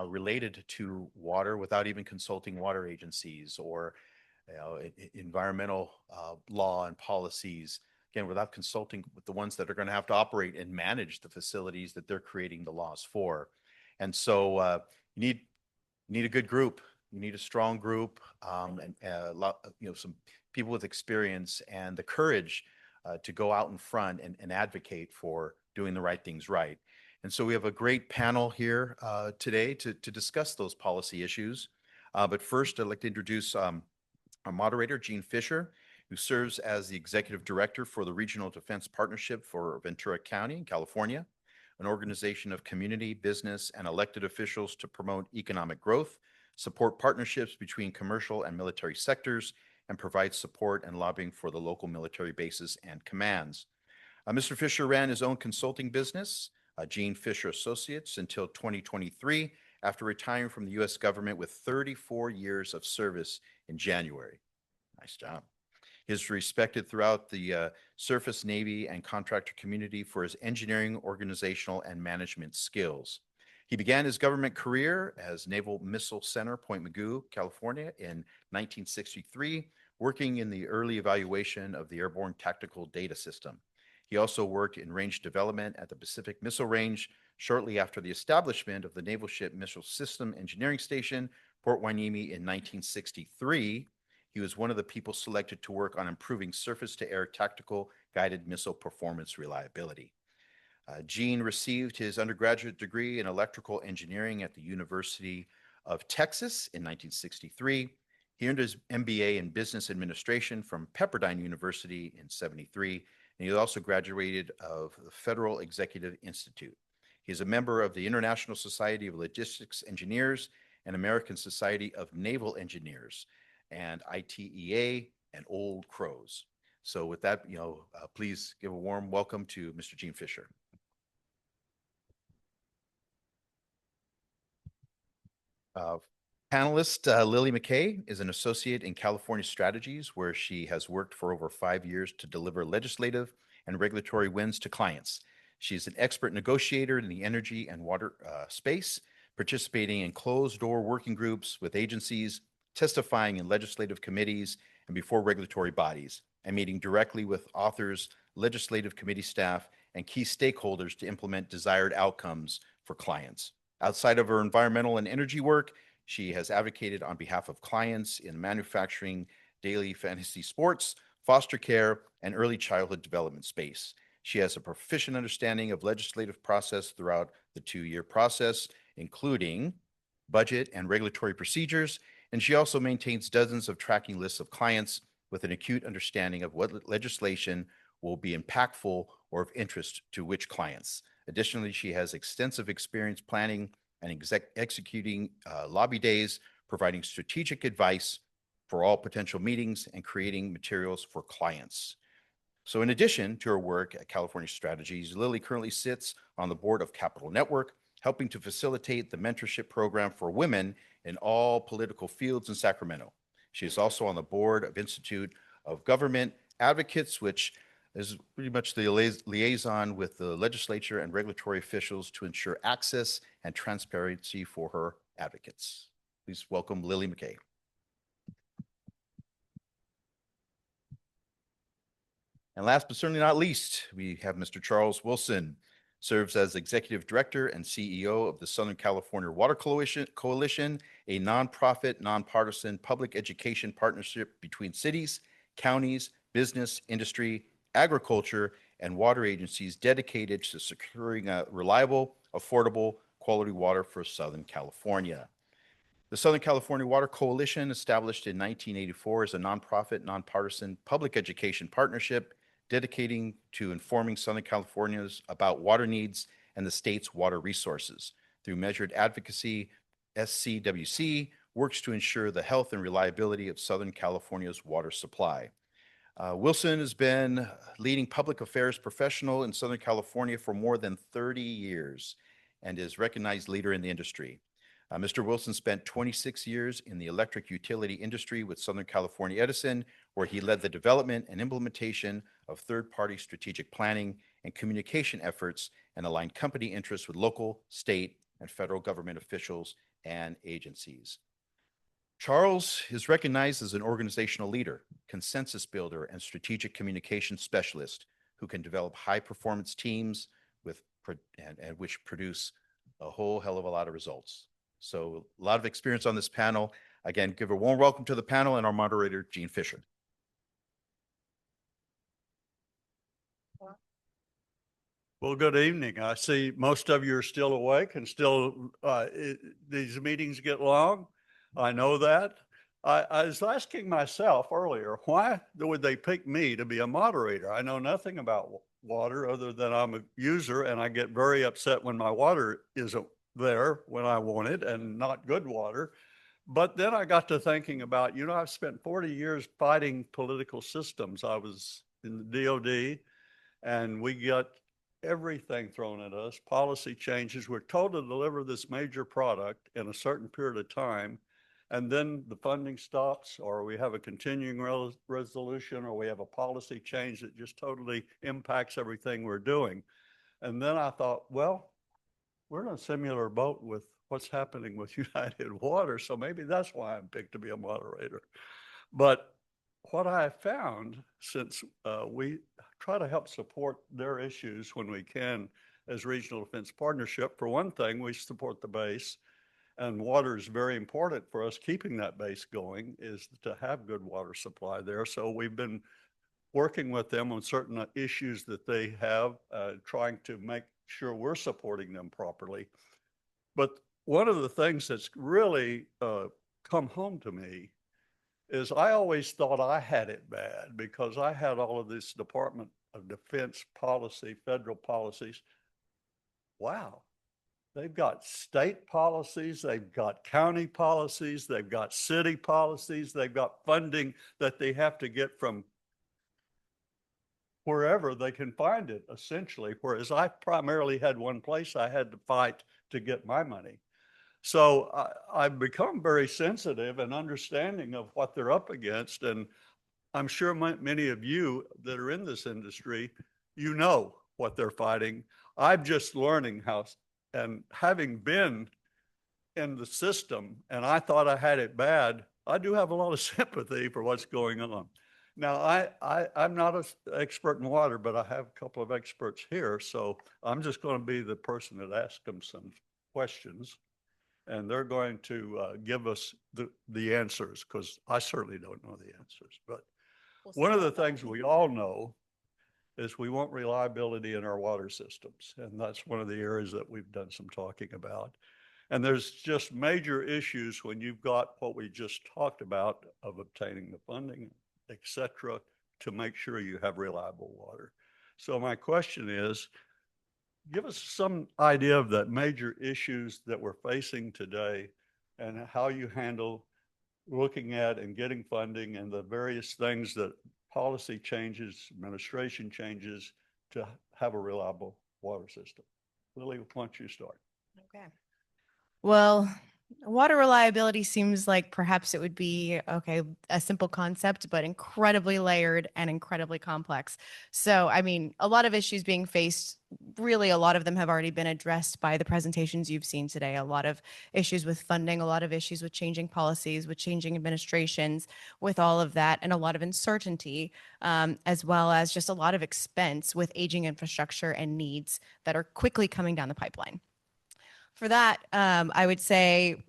related to water without even consulting water agencies, or environmental law and policies, again, without consulting with the ones that are going to have to operate and manage the facilities that they're creating the laws for. And so you need a good group. You need a strong group, and a lot, some people with experience and the courage to go out in front and advocate for doing the right things right. And so we have a great panel here today to discuss those policy issues. But first, I'd like to introduce our moderator, Gene Fisher, who serves as the Executive Director for the Regional Defense Partnership for Ventura County in California, an organization of community, business, and elected officials to promote economic growth, support partnerships between commercial and military sectors, and provide support and lobbying for the local military bases and commands. Mr. Fisher ran his own consulting business, Gene Fisher Associates, until 2023, after retiring from the U.S. government with 34 years of service in January. Nice job. He is respected throughout the surface, Navy, and contractor community for his engineering, organizational, and management skills. He began his government career as Naval Missile Center, Point Mugu, California in 1963, working in the early evaluation of the Airborne Tactical Data System. He also worked in range development at the Pacific Missile Range shortly after the establishment of the Naval Ship Missile System Engineering Station, Port Hueneme in 1963. He was one of the people selected to work on improving surface-to-air tactical guided missile performance reliability. Gene received his undergraduate degree in electrical engineering at the University of Texas in 1963. He earned his MBA in business administration from Pepperdine University in 73, and he also graduated of the Federal Executive Institute. He is a member of the International Society of Logistics Engineers and American Society of Naval Engineers, and ITEA and Old Crows. So with that, please give a warm welcome to Mr. Gene Fisher. Panelist Lily McKay is an associate in California Strategies, where she has worked for over 5 years to deliver legislative and regulatory wins to clients. She's an expert negotiator in the energy and water space, participating in closed-door working groups with agencies, testifying in legislative committees and before regulatory bodies, and meeting directly with authors, legislative committee staff, and key stakeholders to implement desired outcomes for clients. Outside of her environmental and energy work, she has advocated on behalf of clients in manufacturing, daily fantasy sports, foster care, and early childhood development space. She has a proficient understanding of legislative process throughout the 2-year process, including budget and regulatory procedures, and she also maintains dozens of tracking lists of clients with an acute understanding of what legislation will be impactful or of interest to which clients. Additionally, she has extensive experience planning and executing lobby days, providing strategic advice for all potential meetings, and creating materials for clients. So in addition to her work at California Strategies, Lily currently sits on the board of Capital Network, helping to facilitate the mentorship program for women in all political fields in Sacramento. She is also on the board of Institute of Government Advocates, which is pretty much the liaison with the legislature and regulatory officials to ensure access and transparency for her advocates. Please welcome Lily McKay. And last but certainly not least, we have Mr. Charles Wilson, serves as Executive Director and CEO of the Southern California Water Coalition, a nonprofit, nonpartisan public education partnership between cities, counties, business, industry, agriculture, and water agencies dedicated to securing a reliable, affordable, quality water for Southern California. The Southern California Water Coalition, established in 1984, is a nonprofit, nonpartisan public education partnership dedicating to informing Southern Californians about water needs and the state's water resources. Through measured advocacy, SCWC works to ensure the health and reliability of Southern California's water supply. Wilson has been leading public affairs professional in Southern California for more than 30 years and is recognized leader in the industry. Mr. Wilson spent 26 years in the electric utility industry with Southern California Edison, where he led the development and implementation of third-party strategic planning and communication efforts and aligned company interests with local, state, and federal government officials and agencies. Charles is recognized as an organizational leader, consensus builder, and strategic communication specialist who can develop high-performance teams and which produce a whole hell of a lot of results. So a lot of experience on this panel. Again, give a warm welcome to the panel and our moderator, Gene Fisher. Well, good evening. I see most of you are still awake and still, these meetings get long. I know that. I was asking myself earlier, why would they pick me to be a moderator? I know nothing about water other than I'm a user, and I get very upset when my water isn't there when I want it and not good water. But then I got to thinking about, I've spent 40 years fighting political systems. I was in the DOD and we got everything thrown at us, policy changes. We're told to deliver this major product in a certain period of time. And then the funding stops, or we have a continuing resolution, or we have a policy change that just totally impacts everything we're doing. And then I thought, well, we're in a similar boat with what's happening with United Water, so maybe that's why I'm picked to be a moderator. But what I have found, since we try to help support their issues when we can as Regional Defense Partnership, for one thing, we support the base, and water is very important for us keeping that base going, is to have good water supply there. So we've been working with them on certain issues that they have, trying to make sure we're supporting them properly. But one of the things that's really come home to me is I always thought I had it bad because I had all of this Department of Defense policy, federal policies. Wow. They've got state policies, they've got county policies, they've got city policies, they've got funding that they have to get from wherever they can find it, essentially. Whereas I primarily had one place I had to fight to get my money. So I've become very sensitive and understanding of what they're up against. And I'm sure many of you that are in this industry, you know what they're fighting. I'm just learning how, and having been in the system, and I thought I had it bad, I do have a lot of sympathy for what's going on. Now, I'm not an expert in water, but I have a couple of experts here. So I'm just going to be the person that asks them some questions. And they're going to give us the answers, because I certainly don't know the answers. But one of the things we all know is we want reliability in our water systems. And that's one of the areas that we've done some talking about. And there's just major issues when you've got what we just talked about of obtaining the funding, et cetera, to make sure you have reliable water. So my question is, give us some idea of the major issues that we're facing today and how you handle looking at and getting funding and the various things that policy changes, administration changes to have a reliable water system. Lily, why don't you start? Okay. Well, water reliability seems like perhaps it would be, a simple concept, but incredibly layered and incredibly complex. So, I mean, a lot of issues being faced, really a lot of them have already been addressed by the presentations you've seen today. A lot of issues with funding, a lot of issues with changing policies, with changing administrations, with all of that, and a lot of uncertainty, as well as just a lot of expense with aging infrastructure and needs that are quickly coming down the pipeline. For that, I would say,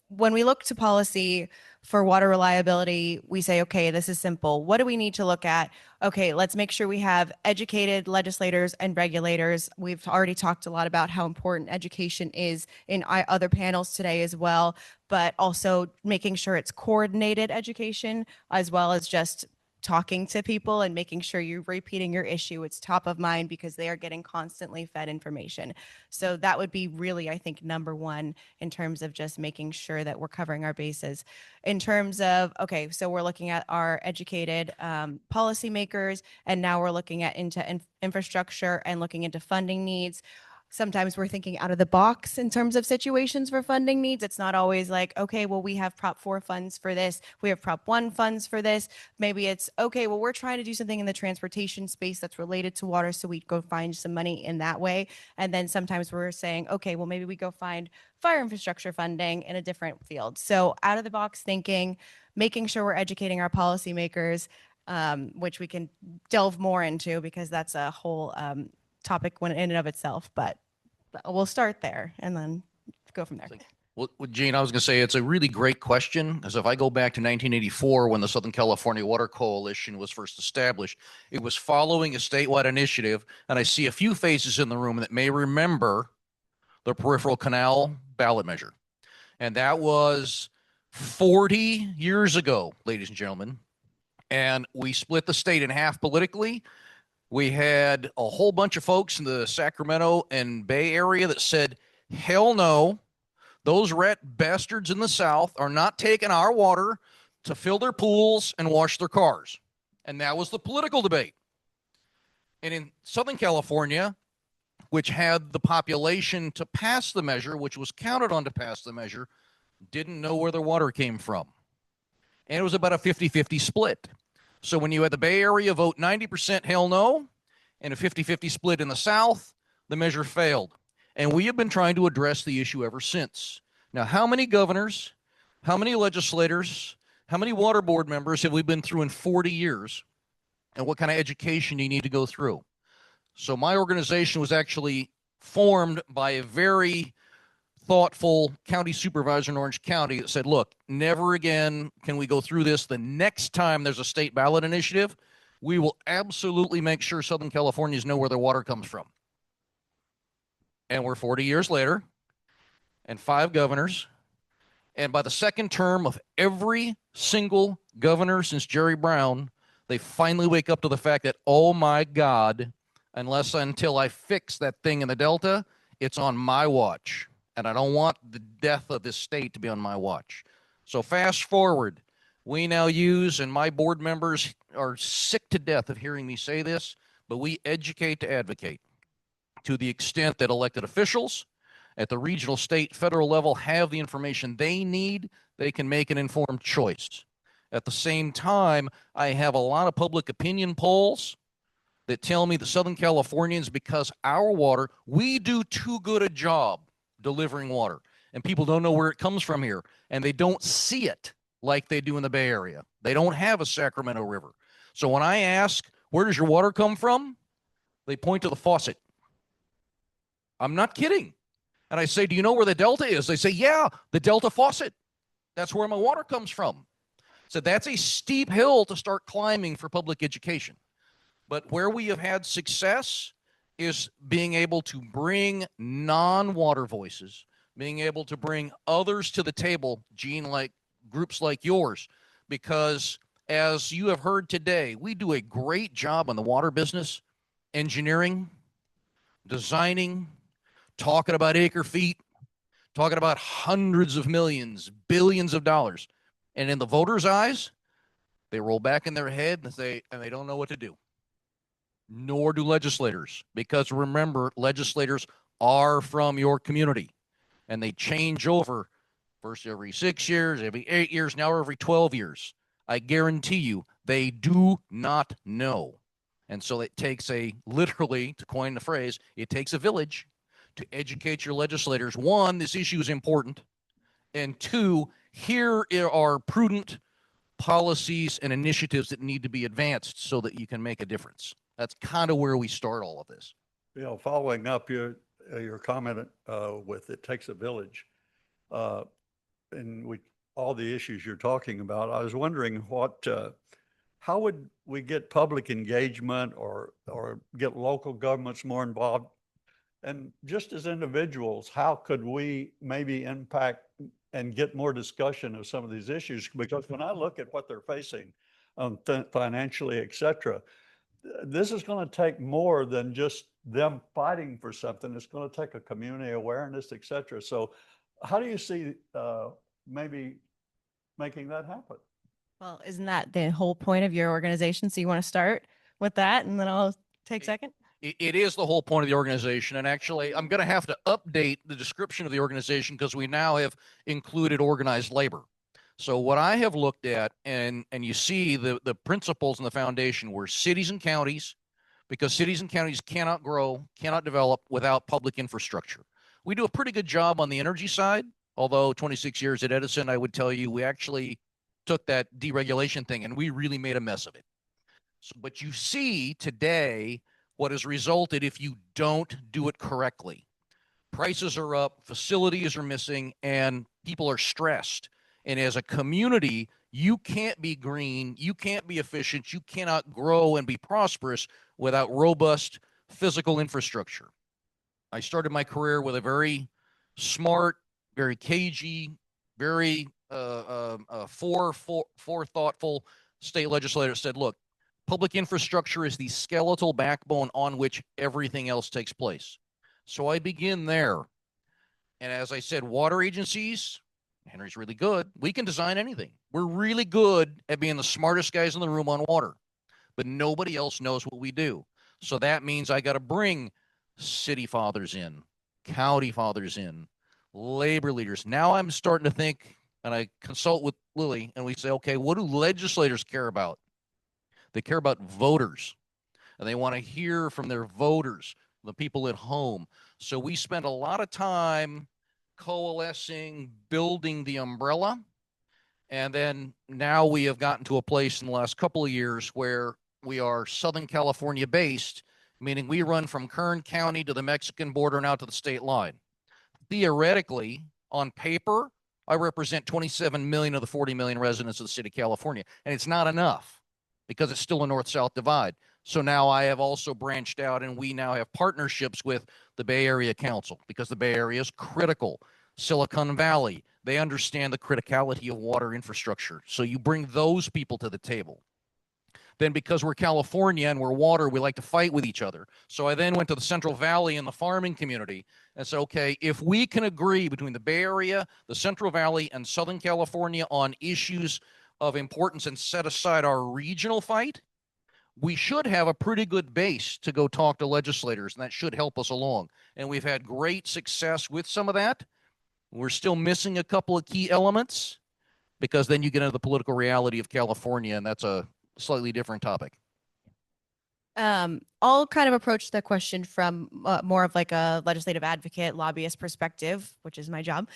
when we look to policy for water reliability, we say, okay, this is simple. What do we need to look at? Okay, let's make sure we have educated legislators and regulators. We've already talked a lot about how important education is in other panels today as well, but also making sure it's coordinated education as well as just talking to people and making sure you're repeating your issue. It's top of mind because they are getting constantly fed information. So that would be really, I think, number one in terms of just making sure that we're covering our bases. In terms of, okay, so we're looking at our educated policymakers, and now we're looking at into infrastructure and looking into funding needs. Sometimes we're thinking out of the box in terms of situations for funding needs. It's not always like, okay, well, we have Prop 4 funds for this. We have Prop 1 funds for this. Maybe it's, okay, well, we're trying to do something in the transportation space that's related to water, so we go find some money in that way. And then sometimes we're saying, okay, well, maybe we go find fire infrastructure funding in a different field. So out of the box thinking, making sure we're educating our policymakers, which we can delve more into because that's a whole topic in and of itself, but we'll start there and then go from there. Well, Gene, I was going to say it's a really great question, because if I go back to 1984 when the Southern California Water Coalition was first established, it was following a statewide initiative, and I see a few faces in the room that may remember the Peripheral Canal ballot measure. And that was 40 years ago, ladies and gentlemen, and we split the state in half politically. We had a whole bunch of folks in the Sacramento and Bay Area that said, hell no, those rat bastards in the South are not taking our water to fill their pools and wash their cars. And that was the political debate. And in Southern California, which had the population to pass the measure, which was counted on to pass the measure, didn't know where their water came from. And it was about a 50-50 split. So when you had the Bay Area vote 90% hell no, and a 50-50 split in the South, the measure failed. And we have been trying to address the issue ever since. Now, how many governors, how many legislators, how many water board members have we been through in 40 years? And what kind of education do you need to go through? So my organization was actually formed by a very thoughtful county supervisor in Orange County that said, look, never again can we go through this. The next time there's a state ballot initiative, we will absolutely make sure Southern Californians know where their water comes from. And we're 40 years later, and 5 governors, and by the second term of every single governor since Jerry Brown, they finally wake up to the fact that, oh my God, until I fix that thing in the Delta, it's on my watch. And I don't want the death of this state to be on my watch. So fast forward, we now use, and my board members are sick to death of hearing me say this, but we educate to advocate to the extent that elected officials at the regional, state, federal level have the information they need, they can make an informed choice. At the same time, I have a lot of public opinion polls that tell me the Southern Californians, because our water, we do too good a job delivering water, and people don't know where it comes from here, and they don't see it like they do in the Bay Area. They don't have a Sacramento River. So when I ask, where does your water come from? They point to the faucet. I'm not kidding. And I say, do you know where the Delta is? They say, yeah, the Delta faucet. That's where my water comes from. So that's a steep hill to start climbing for public education. But where we have had success is being able to bring non-water voices, being able to bring others to the table, Gene, like groups like yours, because as you have heard today, we do a great job on the water business, engineering, designing, talking about acre feet, talking about hundreds of millions, billions of dollars. And in the voters' eyes, they roll back in their head and they don't know what to do. Nor do legislators, because remember, legislators are from your community, and they change over first every 6 years, every 8 years, now every 12 years. I guarantee you they do not know. And so it takes literally, to coin the phrase, it takes a village to educate your legislators. One, this issue is important. And two, here are prudent policies and initiatives that need to be advanced so that you can make a difference. That's kind of where we start all of this. Following up, your comment with it takes a village. And all the issues you're talking about, I was wondering how would we get public engagement or get local governments more involved? And just as individuals, how could we maybe impact and get more discussion of some of these issues? Because when I look at what they're facing financially, et cetera, this is going to take more than just them fighting for something. It's going to take a community awareness, et cetera. So how do you see maybe making that happen? Well, isn't that the whole point of your organization? So you want to start with that and then I'll take second? It is the whole point of the organization. And actually, I'm going to have to update the description of the organization because we now have included organized labor. So what I have looked at, and you see the principles in the foundation were cities and counties, because cities and counties cannot grow, cannot develop without public infrastructure. We do a pretty good job on the energy side, although 26 years at Edison, I would tell you, we actually took that deregulation thing and we really made a mess of it. So, but you see today what has resulted if you don't do it correctly. Prices are up, facilities are missing, and people are stressed. And as a community, you can't be green, you can't be efficient, you cannot grow and be prosperous without robust physical infrastructure. I started my career with a very smart, very cagey, very thoughtful state legislator said, look, public infrastructure is the skeletal backbone on which everything else takes place. So I begin there. And as I said, water agencies, Henry's really good. We can design anything. We're really good at being the smartest guys in the room on water, but nobody else knows what we do. So that means I got to bring city fathers in, county fathers in, labor leaders. Now I'm starting to think, and I consult with Lily, and we say, okay, what do legislators care about? They care about voters, and they want to hear from their voters, the people at home. So we spent a lot of time coalescing, building the umbrella. And then now we have gotten to a place in the last couple of years where we are Southern California based, meaning we run from Kern County to the Mexican border and out to the state line. Theoretically, on paper, I represent 27 million of the 40 million residents of the city of California, and it's not enough because it's still a north-south divide. So now I have also branched out, and we now have partnerships with the Bay Area Council because the Bay Area is critical. Silicon Valley, they understand the criticality of water infrastructure. So you bring those people to the table. Then because we're California and we're water, we like to fight with each other. So I then went to the Central Valley and the farming community and said, okay, if we can agree between the Bay Area, the Central Valley, and Southern California on issues of importance and set aside our regional fight, we should have a pretty good base to go talk to legislators, and that should help us along. And we've had great success with some of that. We're still missing a couple of key elements because then you get into the political reality of California, and that's a slightly different topic. I'll kind of approach the question from more of like a legislative advocate, lobbyist perspective, which is my job,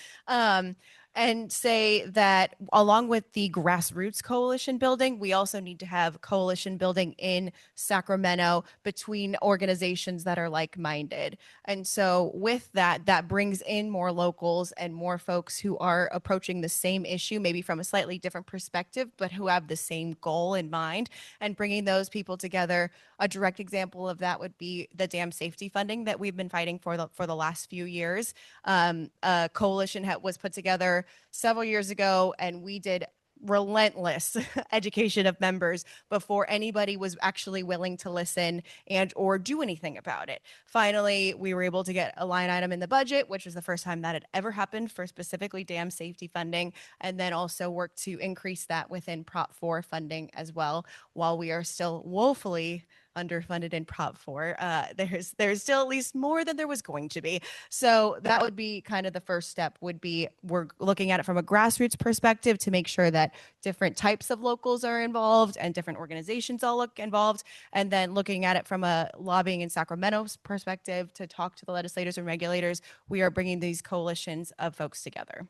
and say that along with the grassroots coalition building, we also need to have coalition building in Sacramento between organizations that are like-minded. And so with that, that brings in more locals and more folks who are approaching the same issue, maybe from a slightly different perspective, but who have the same goal in mind, and bringing those people together. A direct example of that would be the dam safety funding that we've been fighting for the last few years. A coalition was put together several years ago, and we did relentless education of members before anybody was actually willing to listen and or do anything about it. Finally, we were able to get a line item in the budget, which was the first time that had ever happened for specifically dam safety funding, and then also work to increase that within Prop 4 funding as well. While we are still woefully underfunded in Prop 4, there's still at least more than there was going to be. So that would be kind of the first step. Would be we're looking at it from a grassroots perspective to make sure that different types of locals are involved and different organizations all look involved, and then looking at it from a lobbying in Sacramento's perspective to talk to the legislators and regulators. We are bringing these coalitions of folks together.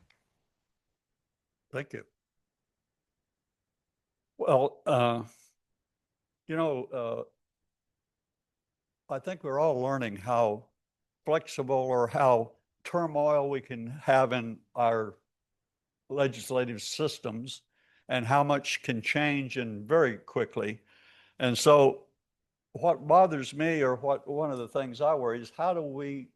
Thank you. Well, I think we're all learning how flexible or how turmoil we can have in our legislative systems and how much can change and very quickly. And so what bothers me, or what one of the things I worry, is how do we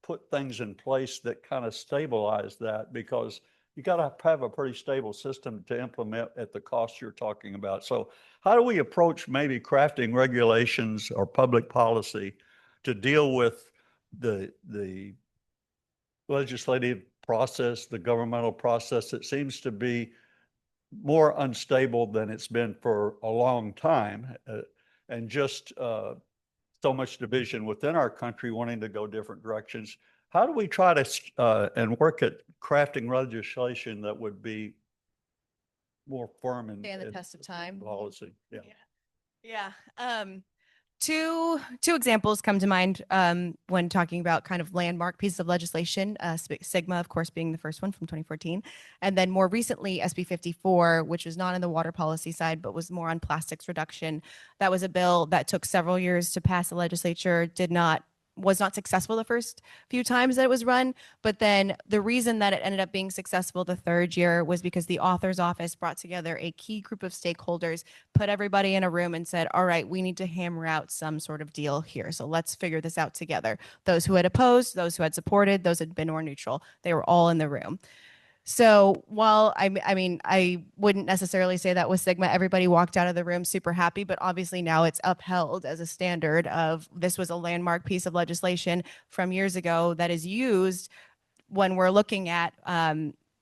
put things in place that kind of stabilize that? Because you got to have a pretty stable system to implement at the cost you're talking about. So how do we approach maybe crafting regulations or public policy to deal with the legislative process, the governmental process that seems to be more unstable than it's been for a long time, and just so much division within our country wanting to go different directions? How do we try to and work at crafting legislation that would be more firm and Stand the test of time. policy? Yeah. Yeah. Two examples come to mind when talking about kind of landmark pieces of legislation, SIGMA, of course, being the first one from 2014. And then more recently, SB 54, which was not on the water policy side, but was more on plastics reduction. That was a bill that took several years to pass the legislature, was not successful the first few times that it was run. But then the reason that it ended up being successful the third year was because the author's office brought together a key group of stakeholders, put everybody in a room and said, all right, we need to hammer out some sort of deal here. So let's figure this out together. Those who had opposed, those who had supported, those who had been more neutral, they were all in the room. So while I wouldn't necessarily say that with SIGMA, everybody walked out of the room super happy, but obviously now it's upheld as a standard of this was a landmark piece of legislation from years ago that is used when we're looking at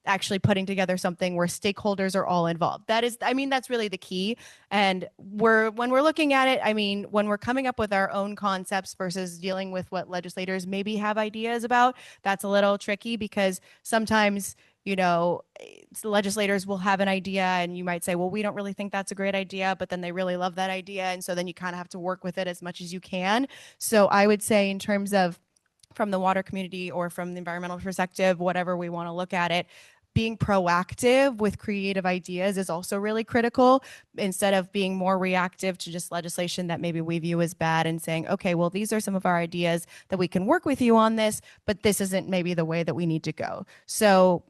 actually putting together something where stakeholders are all involved. That's really the key. And when we're looking at it, when we're coming up with our own concepts versus dealing with what legislators maybe have ideas about, that's a little tricky because sometimes legislators will have an idea and you might say, well, we don't really think that's a great idea, but then they really love that idea. And so then you kind of have to work with it as much as you can. So I would say in terms of from the water community or from the environmental perspective, whatever we want to look at it, being proactive with creative ideas is also really critical instead of being more reactive to just legislation that maybe we view as bad and saying, okay, well, these are some of our ideas that we can work with you on this, but this isn't maybe the way that we need to go. So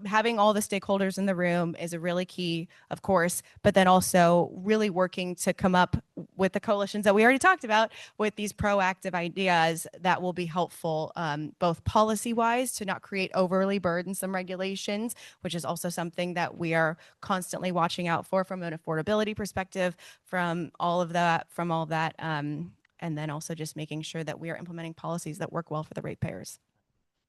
having all the stakeholders in the room is a really key, of course, but then also really working to come up with the coalitions that we already talked about with these proactive ideas that will be helpful, both policy-wise to not create overly burdensome regulations, which is also something that we are constantly watching out for from an affordability perspective, from all that, and then also just making sure that we are implementing policies that work well for the ratepayers.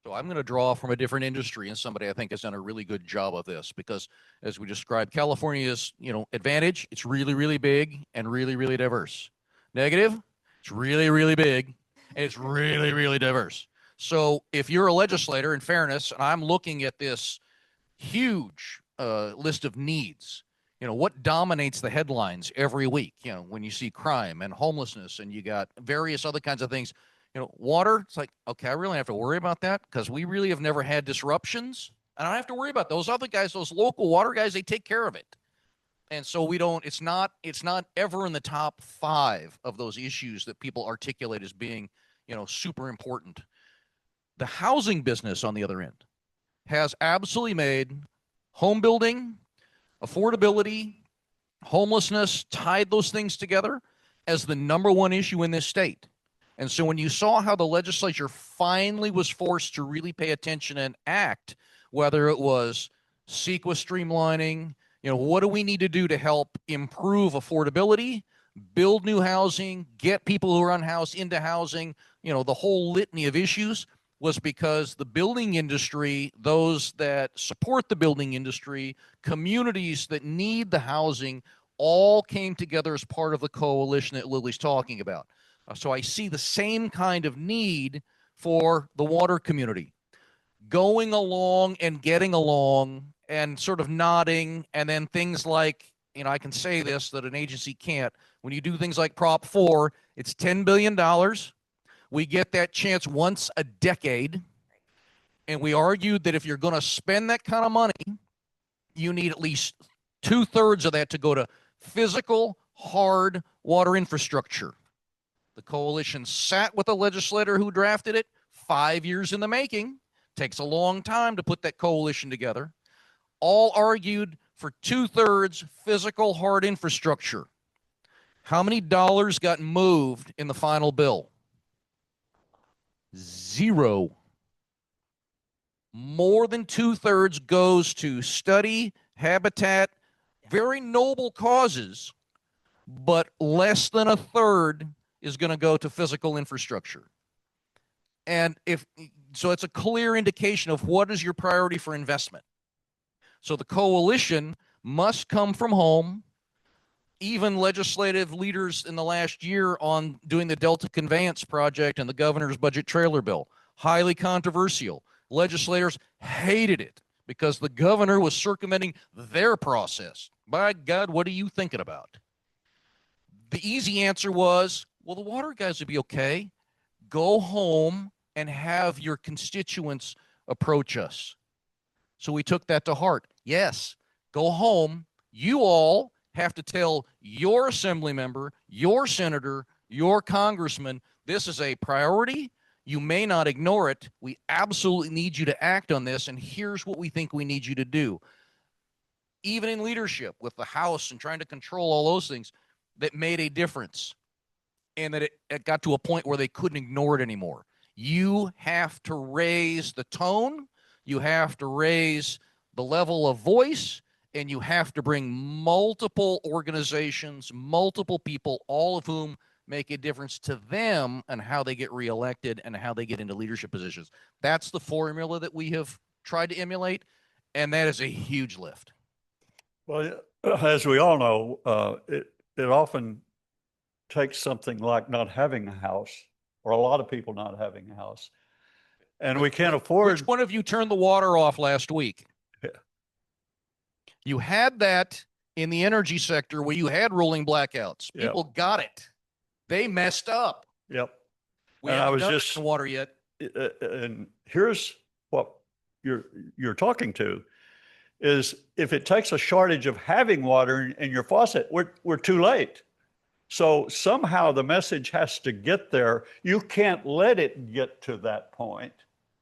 So I'm going to draw from a different industry and somebody I think has done a really good job of this because as we described, California's, advantage, it's really, really big and really, really diverse. Negative, it's really, really big and it's really, really diverse. So if you're a legislator, in fairness, and I'm looking at this huge list of needs, what dominates the headlines every week, when you see crime and homelessness and you got various other kinds of things. Water, it's like, okay, I really have to worry about that because we really have never had disruptions. And I don't have to worry about those other guys, those local water guys, they take care of it. And so it's not ever in the top 5 of those issues that people articulate as being, super important. The housing business, on the other end, has absolutely made home building, affordability, homelessness, tied those things together as the #1 issue in this state. And so when you saw how the legislature finally was forced to really pay attention and act, whether it was CEQA streamlining, what do we need to do to help improve affordability, build new housing, get people who are unhoused into housing, the whole litany of issues, was because the building industry, those that support the building industry, communities that need the housing, all came together as part of the coalition that Lily's talking about. So I see the same kind of need for the water community. Going along and getting along and sort of nodding, and then things like, I can say this, that an agency can't. When you do things like Prop 4, it's $10 billion. We get that chance once a decade. And we argued that if you're going to spend that kind of money, you need at least 2/3 of that to go to physical, hard water infrastructure. The coalition sat with the legislator who drafted it, 5 years in the making. Takes a long time to put that coalition together. All argued for 2/3 physical hard infrastructure. How many dollars got moved in the final bill? 0. More than 2/3 goes to study, habitat, very noble causes, but less than 1/3 is going to go to physical infrastructure. And so it's a clear indication of what is your priority for investment. So the coalition must come from home. Even legislative leaders in the last year on doing the Delta Conveyance Project and the governor's budget trailer bill, highly controversial. Legislators hated it because the governor was circumventing their process. By God, what are you thinking about? The easy answer was, well, the water guys would be okay. Go home and have your constituents approach us. So we took that to heart. Yes, go home. You all have to tell your assembly member, your senator, your congressman, this is a priority. You may not ignore it. We absolutely need you to act on this, and here's what we think we need you to do. Even in leadership with the House and trying to control all those things, that made a difference, and that it got to a point where they couldn't ignore it anymore. You have to raise the tone. You have to raise the level of voice, and you have to bring multiple organizations, multiple people, all of whom make a difference to them and how they get reelected and how they get into leadership positions. That's the formula that we have tried to emulate, and that is a huge lift. Well, as we all know, it often takes something like not having a house, or a lot of people not having a house, and we can't afford. Which one of you turned the water off last week? Yeah. You had that in the energy sector where you had rolling blackouts. People got it. They messed up. Yep. We And I haven't was done just it in water yet. And here's what you're talking to is if it takes a shortage of having water in your faucet, we're too late. So somehow the message has to get there. You can't let it get to that point.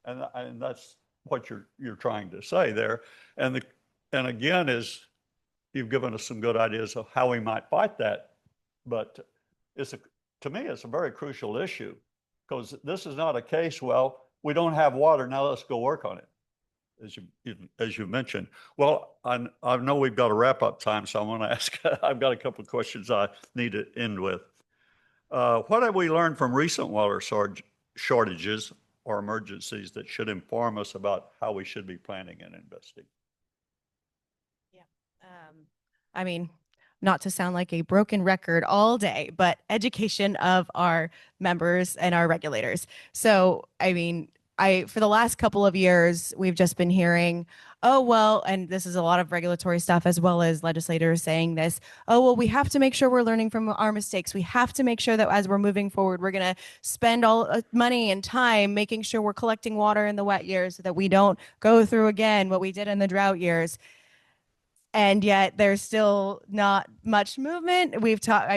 And that's what you're trying to say there. And again, is you've given us some good ideas of how we might fight that. But to me, it's a very crucial issue, because this is not a case, well, we don't have water, now let's go work on it, as you mentioned. Well, I know we've got a wrap-up time, so I want to ask, I've got a couple of questions I need to end with. What have we learned from recent water shortages or emergencies that should inform us about how we should be planning and investing? I mean, not to sound like a broken record all day, but education of our members and our regulators. So, I mean, for the last couple of years, we've just been hearing, oh, well, and this is a lot of regulatory stuff as well as legislators saying this, oh, well, we have to make sure we're learning from our mistakes. We have to make sure that as we're moving forward, we're going to spend all money and time making sure we're collecting water in the wet years so that we don't go through again what we did in the drought years. And yet there's still not much movement. We've talked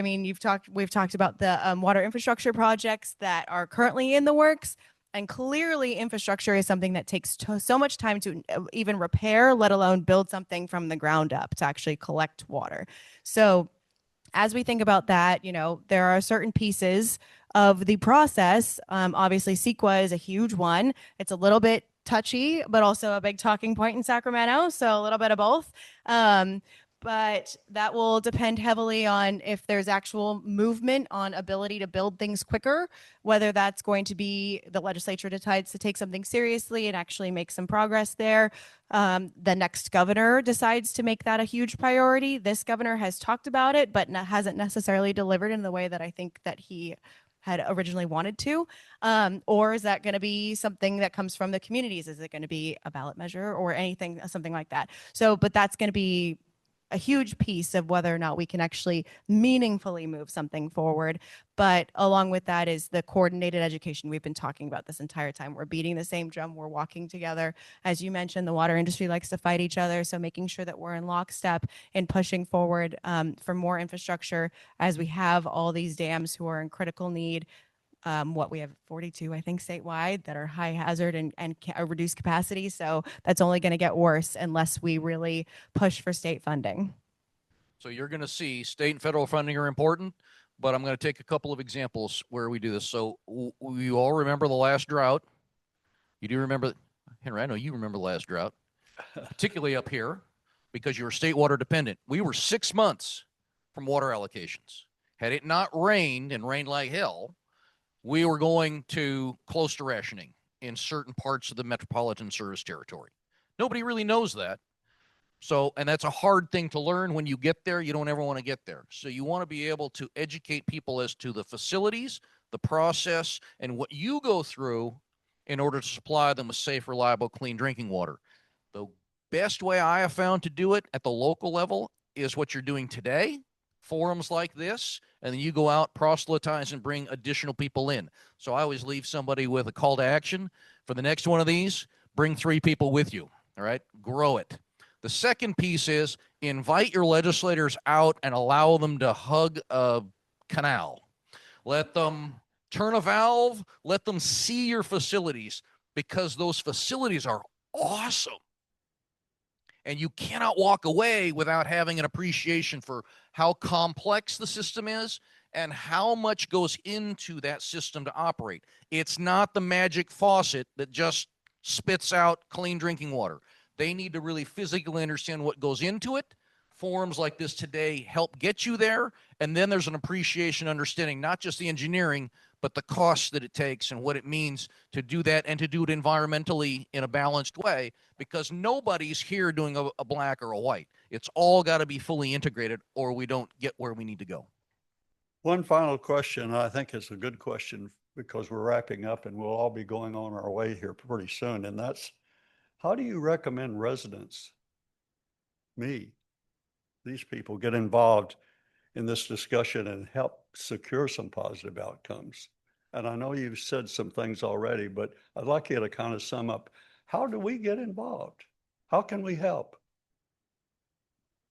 about the water infrastructure projects that are currently in the works. And clearly infrastructure is something that takes so much time to even repair, let alone build something from the ground up to actually collect water. So as we think about that, there are certain pieces of the process. Obviously, CEQA is a huge one. It's a little bit touchy, but also a big talking point in Sacramento. So a little bit of both. But that will depend heavily on if there's actual movement on ability to build things quicker, whether that's going to be the legislature decides to take something seriously and actually make some progress there. The next governor decides to make that a huge priority. This governor has talked about it, but hasn't necessarily delivered in the way that I think that he had originally wanted to, or is that going to be something that comes from the communities? Is it going to be a ballot measure or something like that? So, but that's going to be a huge piece of whether or not we can actually meaningfully move something forward. But along with that is the coordinated education we've been talking about this entire time. We're beating the same drum. We're walking together. As you mentioned, the water industry likes to fight each other. So making sure that we're in lockstep in pushing forward for more infrastructure as we have all these dams who are in critical need. We have 42, I think, statewide that are high hazard and reduced capacity. So that's only going to get worse unless we really push for state funding. So you're going to see state and federal funding are important, but I'm going to take a couple of examples where we do this. So you all remember the last drought. You do remember, Henry, I know you remember the last drought, particularly up here because you were state water dependent. We were 6 months from water allocations. Had it not rained and rained like hell, we were going to close to rationing in certain parts of the metropolitan service territory. Nobody really knows that. So, and that's a hard thing to learn when you get there. You don't ever want to get there. So you want to be able to educate people as to the facilities, the process, and what you go through in order to supply them with safe, reliable, clean drinking water. The best way I have found to do it at the local level is what you're doing today. Forums like this, and then you go out, proselytize, and bring additional people in. So I always leave somebody with a call to action. For the next one of these, bring 3 people with you, all right? Grow it. The second piece is invite your legislators out and allow them to hug a canal. Let them turn a valve, let them see your facilities, because those facilities are awesome. And you cannot walk away without having an appreciation for how complex the system is and how much goes into that system to operate. It's not the magic faucet that just spits out clean drinking water. They need to really physically understand what goes into it. Forums like this today help get you there. And then there's an appreciation, understanding not just the engineering, but the cost that it takes and what it means to do that and to do it environmentally in a balanced way, because nobody's here doing a black or a white. It's all got to be fully integrated or we don't get where we need to go. One final question, I think it's a good question because we're wrapping up and we'll all be going on our way here pretty soon. And that's, how do you recommend residents, me, these people, get involved in this discussion and help secure some positive outcomes? And I know you've said some things already, but I'd like you to kind of sum up, how do we get involved? How can we help?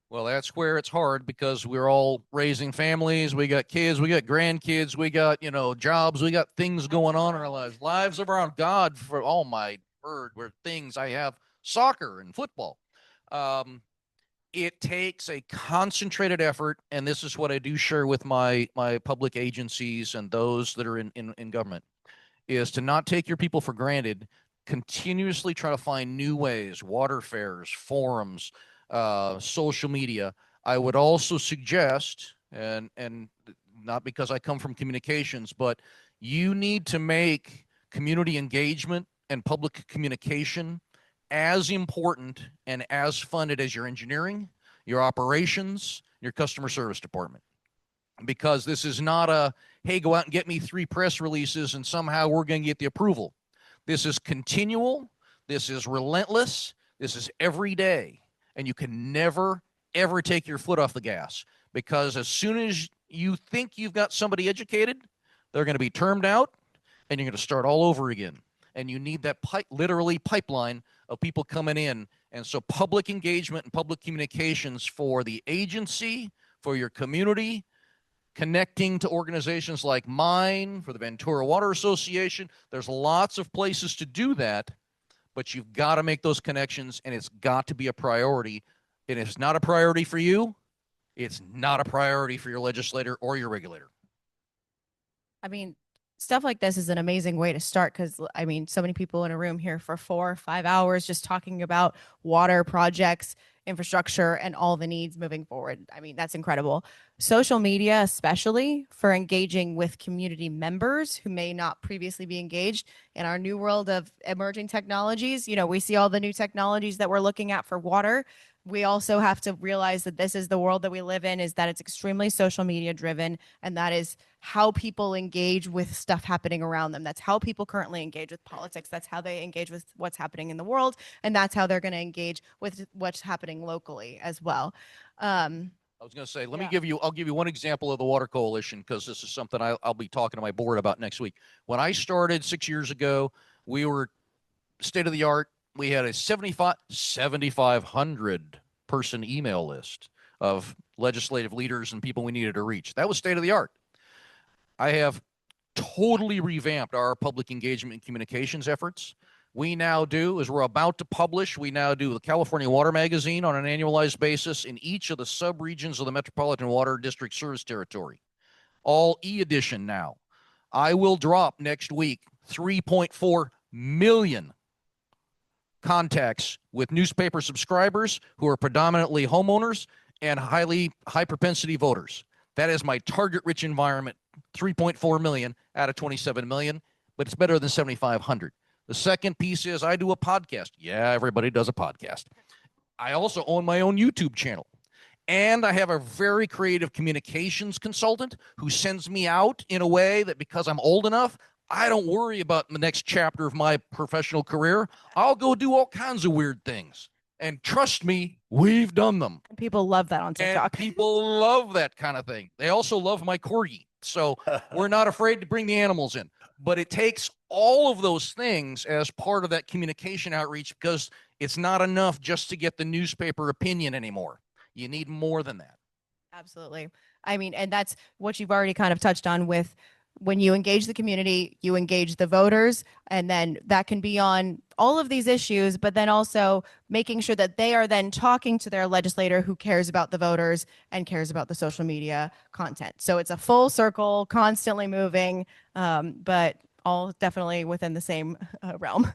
Well, that's where it's hard because we're all raising families. We got kids, we got grandkids, we got, jobs, we got things going on in our lives. Lives of our own. God, for all my word, were things. I have soccer and football. It takes a concentrated effort, and this is what I do share with my public agencies and those that are in government, is to not take your people for granted. Continuously try to find new ways, water fairs, forums, social media. I would also suggest, and not because I come from communications, but you need to make community engagement and public communication as important and as funded as your engineering, your operations, your customer service department. Because this is not a, hey, go out and get me 3 press releases and somehow we're going to get the approval. This is continual. This is relentless. This is every day. And you can never, ever take your foot off the gas, because as soon as you think you've got somebody educated, they're going to be termed out and you're going to start all over again. And you need that literally pipeline of people coming in. And so public engagement and public communications for the agency, for your community, connecting to organizations like mine, for the Ventura Water Association. There's lots of places to do that, but you've got to make those connections, and it's got to be a priority. And if it's not a priority for you, it's not a priority for your legislator or your regulator. I mean, stuff like this is an amazing way to start because, so many people in a room here for 4 or 5 hours just talking about water projects, infrastructure, and all the needs moving forward. That's incredible. Social media, especially for engaging with community members who may not previously be engaged in our new world of emerging technologies. We see all the new technologies that we're looking at for water. We also have to realize that this is the world that we live in, is that it's extremely social media driven, and that is how people engage with stuff happening around them. That's how people currently engage with politics. That's how they engage with what's happening in the world, and that's how they're going to engage with what's happening locally as well. I was going to say, I'll give you one example of the Water Coalition, because this is something I'll be talking to my board about next week. When I started 6 years ago, we were state of the art. We had a 7,500 person email list of legislative leaders and people we needed to reach. That was state of the art. I have totally revamped our public engagement and communications efforts. We now do, as we're about to publish, we now do the California Water Magazine on an annualized basis in each of the sub-regions of the Metropolitan Water District Service Territory. All e-edition now. I will drop next week 3.4 million contacts with newspaper subscribers who are predominantly homeowners and high propensity voters. That is my target rich environment, 3.4 million out of 27 million, but it's better than 7,500. The second piece is I do a podcast. Yeah, everybody does a podcast. I also own my own YouTube channel. And I have a very creative communications consultant who sends me out in a way that, because I'm old enough, I don't worry about the next chapter of my professional career. I'll go do all kinds of weird things. And trust me, we've done them. People love that on TikTok. And people love that kind of thing. They also love my corgi. So we're not afraid to bring the animals in. But it takes all of those things as part of that communication outreach, because it's not enough just to get the newspaper opinion anymore. You need more than that. Absolutely. I mean, and that's what you've already kind of touched on with when you engage the community, you engage the voters, and then that can be on all of these issues, but then also making sure that they are then talking to their legislator who cares about the voters and cares about the social media content. So it's a full circle, constantly moving, but all definitely within the same realm.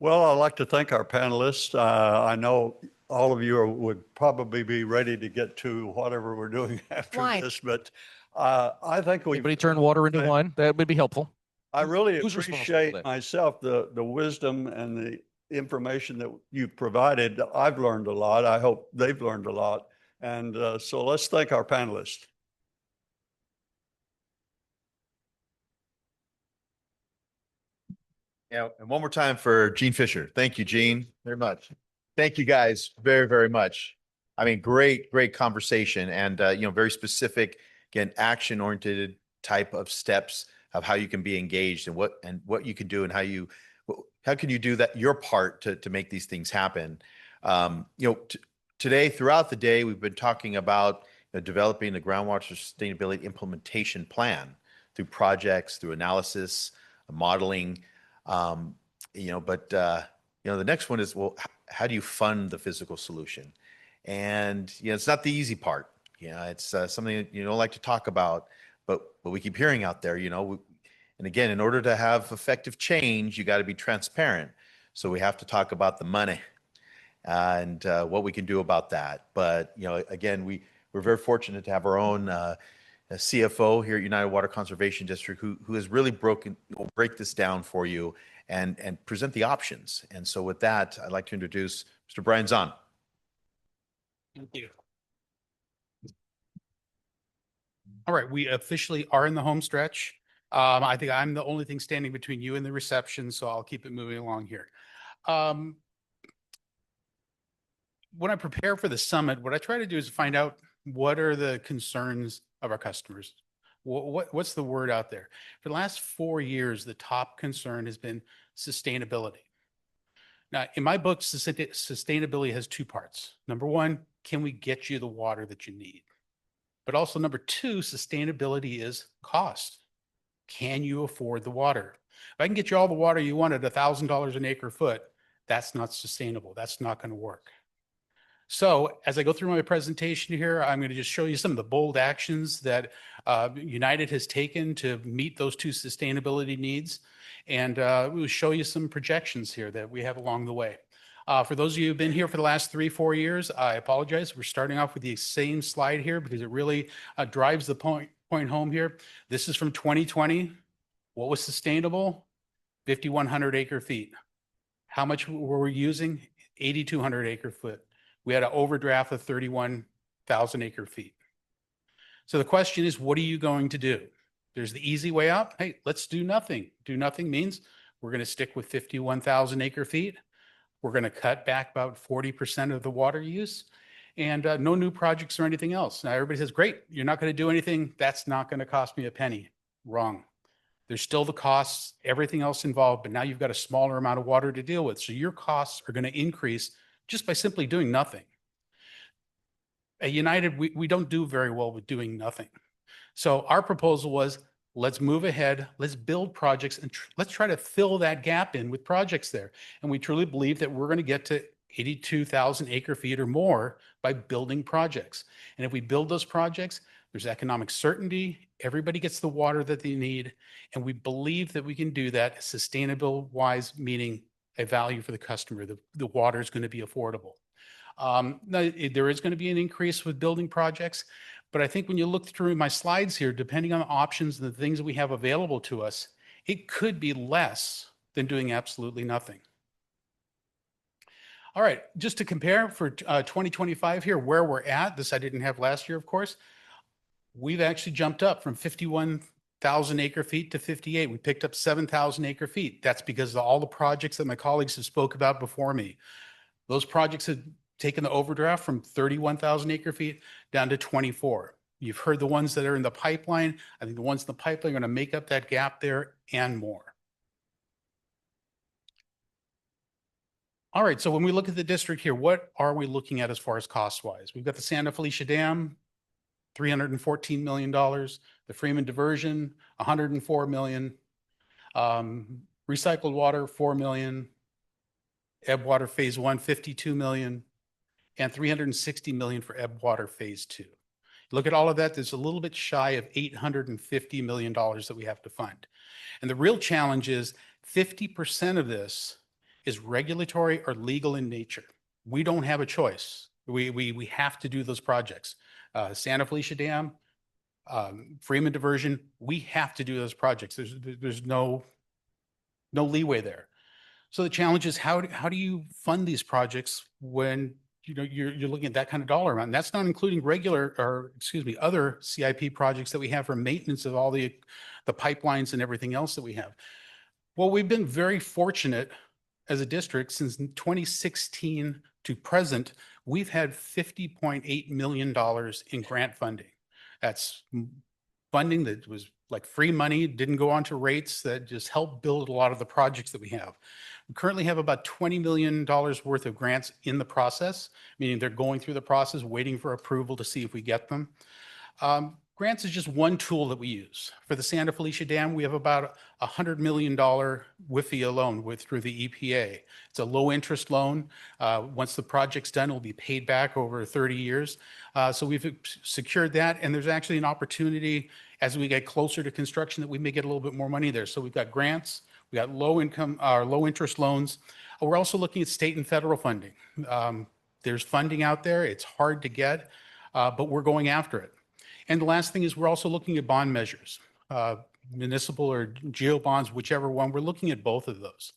Well, I'd like to thank our panelists. I know all of you would probably be ready to get to whatever we're doing after this, but I think we. Anybody turn water into wine? That would be helpful. I really Who's responsible for appreciate that? myself the wisdom and the information that you've provided. I've learned a lot. I hope they've learned a lot. And so let's thank our panelists. Yeah, and one more time for Gene Fisher. Thank you, Gene, very much. Thank you guys very, very much. I mean, great conversation, and very specific, again, action-oriented type of steps of how you can be engaged and what you can do and how can you do that, your part to make these things happen. Today, throughout the day, we've been talking about developing the groundwater sustainability implementation plan through projects, through analysis, modeling. But the next one is, well, how do you fund the physical solution? And it's not the easy part. It's something that you don't like to talk about, but we keep hearing out there. And again, in order to have effective change, you got to be transparent. So we have to talk about the money and what we can do about that. But again, we're very fortunate to have our own CFO here at United Water Conservation District who has really break this down for you and present the options. And so with that, I'd like to introduce Mr. Brian Zahn. Thank you. All right, we officially are in the home stretch. I think I'm the only thing standing between you and the reception, so I'll keep it moving along here. When I prepare for the summit, what I try to do is find out what are the concerns of our customers. What's the word out there? For the last 4 years, the top concern has been sustainability. Now, in my book, sustainability has two parts. Number one, can we get you the water that you need? But also number two, sustainability is cost. Can you afford the water? If I can get you all the water you want at $1,000 an acre foot, that's not sustainable. That's not going to work. So as I go through my presentation here, I'm going to just show you some of the bold actions that United has taken to meet those two sustainability needs. And we'll show you some projections here that we have along the way. For those of you who've been here for the last 3-4 years, I apologize. We're starting off with the same slide here because it really drives the point home here. This is from 2020. What was sustainable? 5,100 acre feet. How much were we using? 8,200 acre foot. We had an overdraft of 31,000 acre feet. So the question is, what are you going to do? There's the easy way out. Hey, let's do nothing. Do nothing means we're going to stick with 51,000 acre feet. We're going to cut back about 40% of the water use. and no new projects or anything else. Now everybody says, great, you're not going to do anything. That's not going to cost me a penny. Wrong. There's still the costs, everything else involved, but now you've got a smaller amount of water to deal with. So your costs are going to increase just by simply doing nothing. At United, we don't do very well with doing nothing. So our proposal was, let's move ahead, let's build projects, and let's try to fill that gap in with projects there. And we truly believe that we're going to get to 82,000 acre feet or more by building projects. And if we build those projects, there's economic certainty, everybody gets the water that they need, and we believe that we can do that sustainable wise, meaning a value for the customer. The water is going to be affordable. Now, there is going to be an increase with building projects, but I think when you look through my slides here, depending on the options and the things that we have available to us, it could be less than doing absolutely nothing. All right, just to compare for 2025 here, where we're at, this I didn't have last year, of course, we've actually jumped up from 51,000 acre feet to 58. We picked up 7,000 acre feet. That's because of all the projects that my colleagues have spoke about before me. Those projects have taken the overdraft from 31,000 acre feet down to 24. You've heard the ones that are in the pipeline. I think the ones in the pipeline are going to make up that gap there and more. All right, so when we look at the district here, what are we looking at as far as cost-wise? We've got the Santa Felicia Dam, $314 million. The Freeman Diversion, $104 million. Recycled water, $4 million. Ebb Water Phase 1, $52 million. And $360 million for Ebb Water Phase 2. Look at all of that, there's a little bit shy of $850 million that we have to fund. And the real challenge is 50% of this is regulatory or legal in nature. We don't have a choice. We have to do those projects. Santa Felicia Dam, Freeman Diversion, we have to do those projects. There's no leeway there. So the challenge is how do you fund these projects when you're looking at that kind of dollar amount? And that's not including other CIP projects that we have for maintenance of all the pipelines and everything else that we have. Well, we've been very fortunate as a district since 2016 to present. We've had $50.8 million in grant funding. That's funding that was like free money, didn't go on to rates, that just helped build a lot of the projects that we have. We currently have about $20 million worth of grants in the process, meaning they're going through the process, waiting for approval to see if we get them. Grants is just one tool that we use. For the Santa Felicia Dam, we have about a $100 million WIFIA loan through the EPA. It's a low interest loan. Once the project's done, it'll be paid back over 30 years. So we've secured that, and there's actually an opportunity as we get closer to construction that we may get a little bit more money there. So we've got grants, we got low interest loans. We're also looking at state and federal funding. There's funding out there. It's hard to get, but we're going after it. And the last thing is we're also looking at bond measures, municipal or geo bonds, whichever one. We're looking at both of those.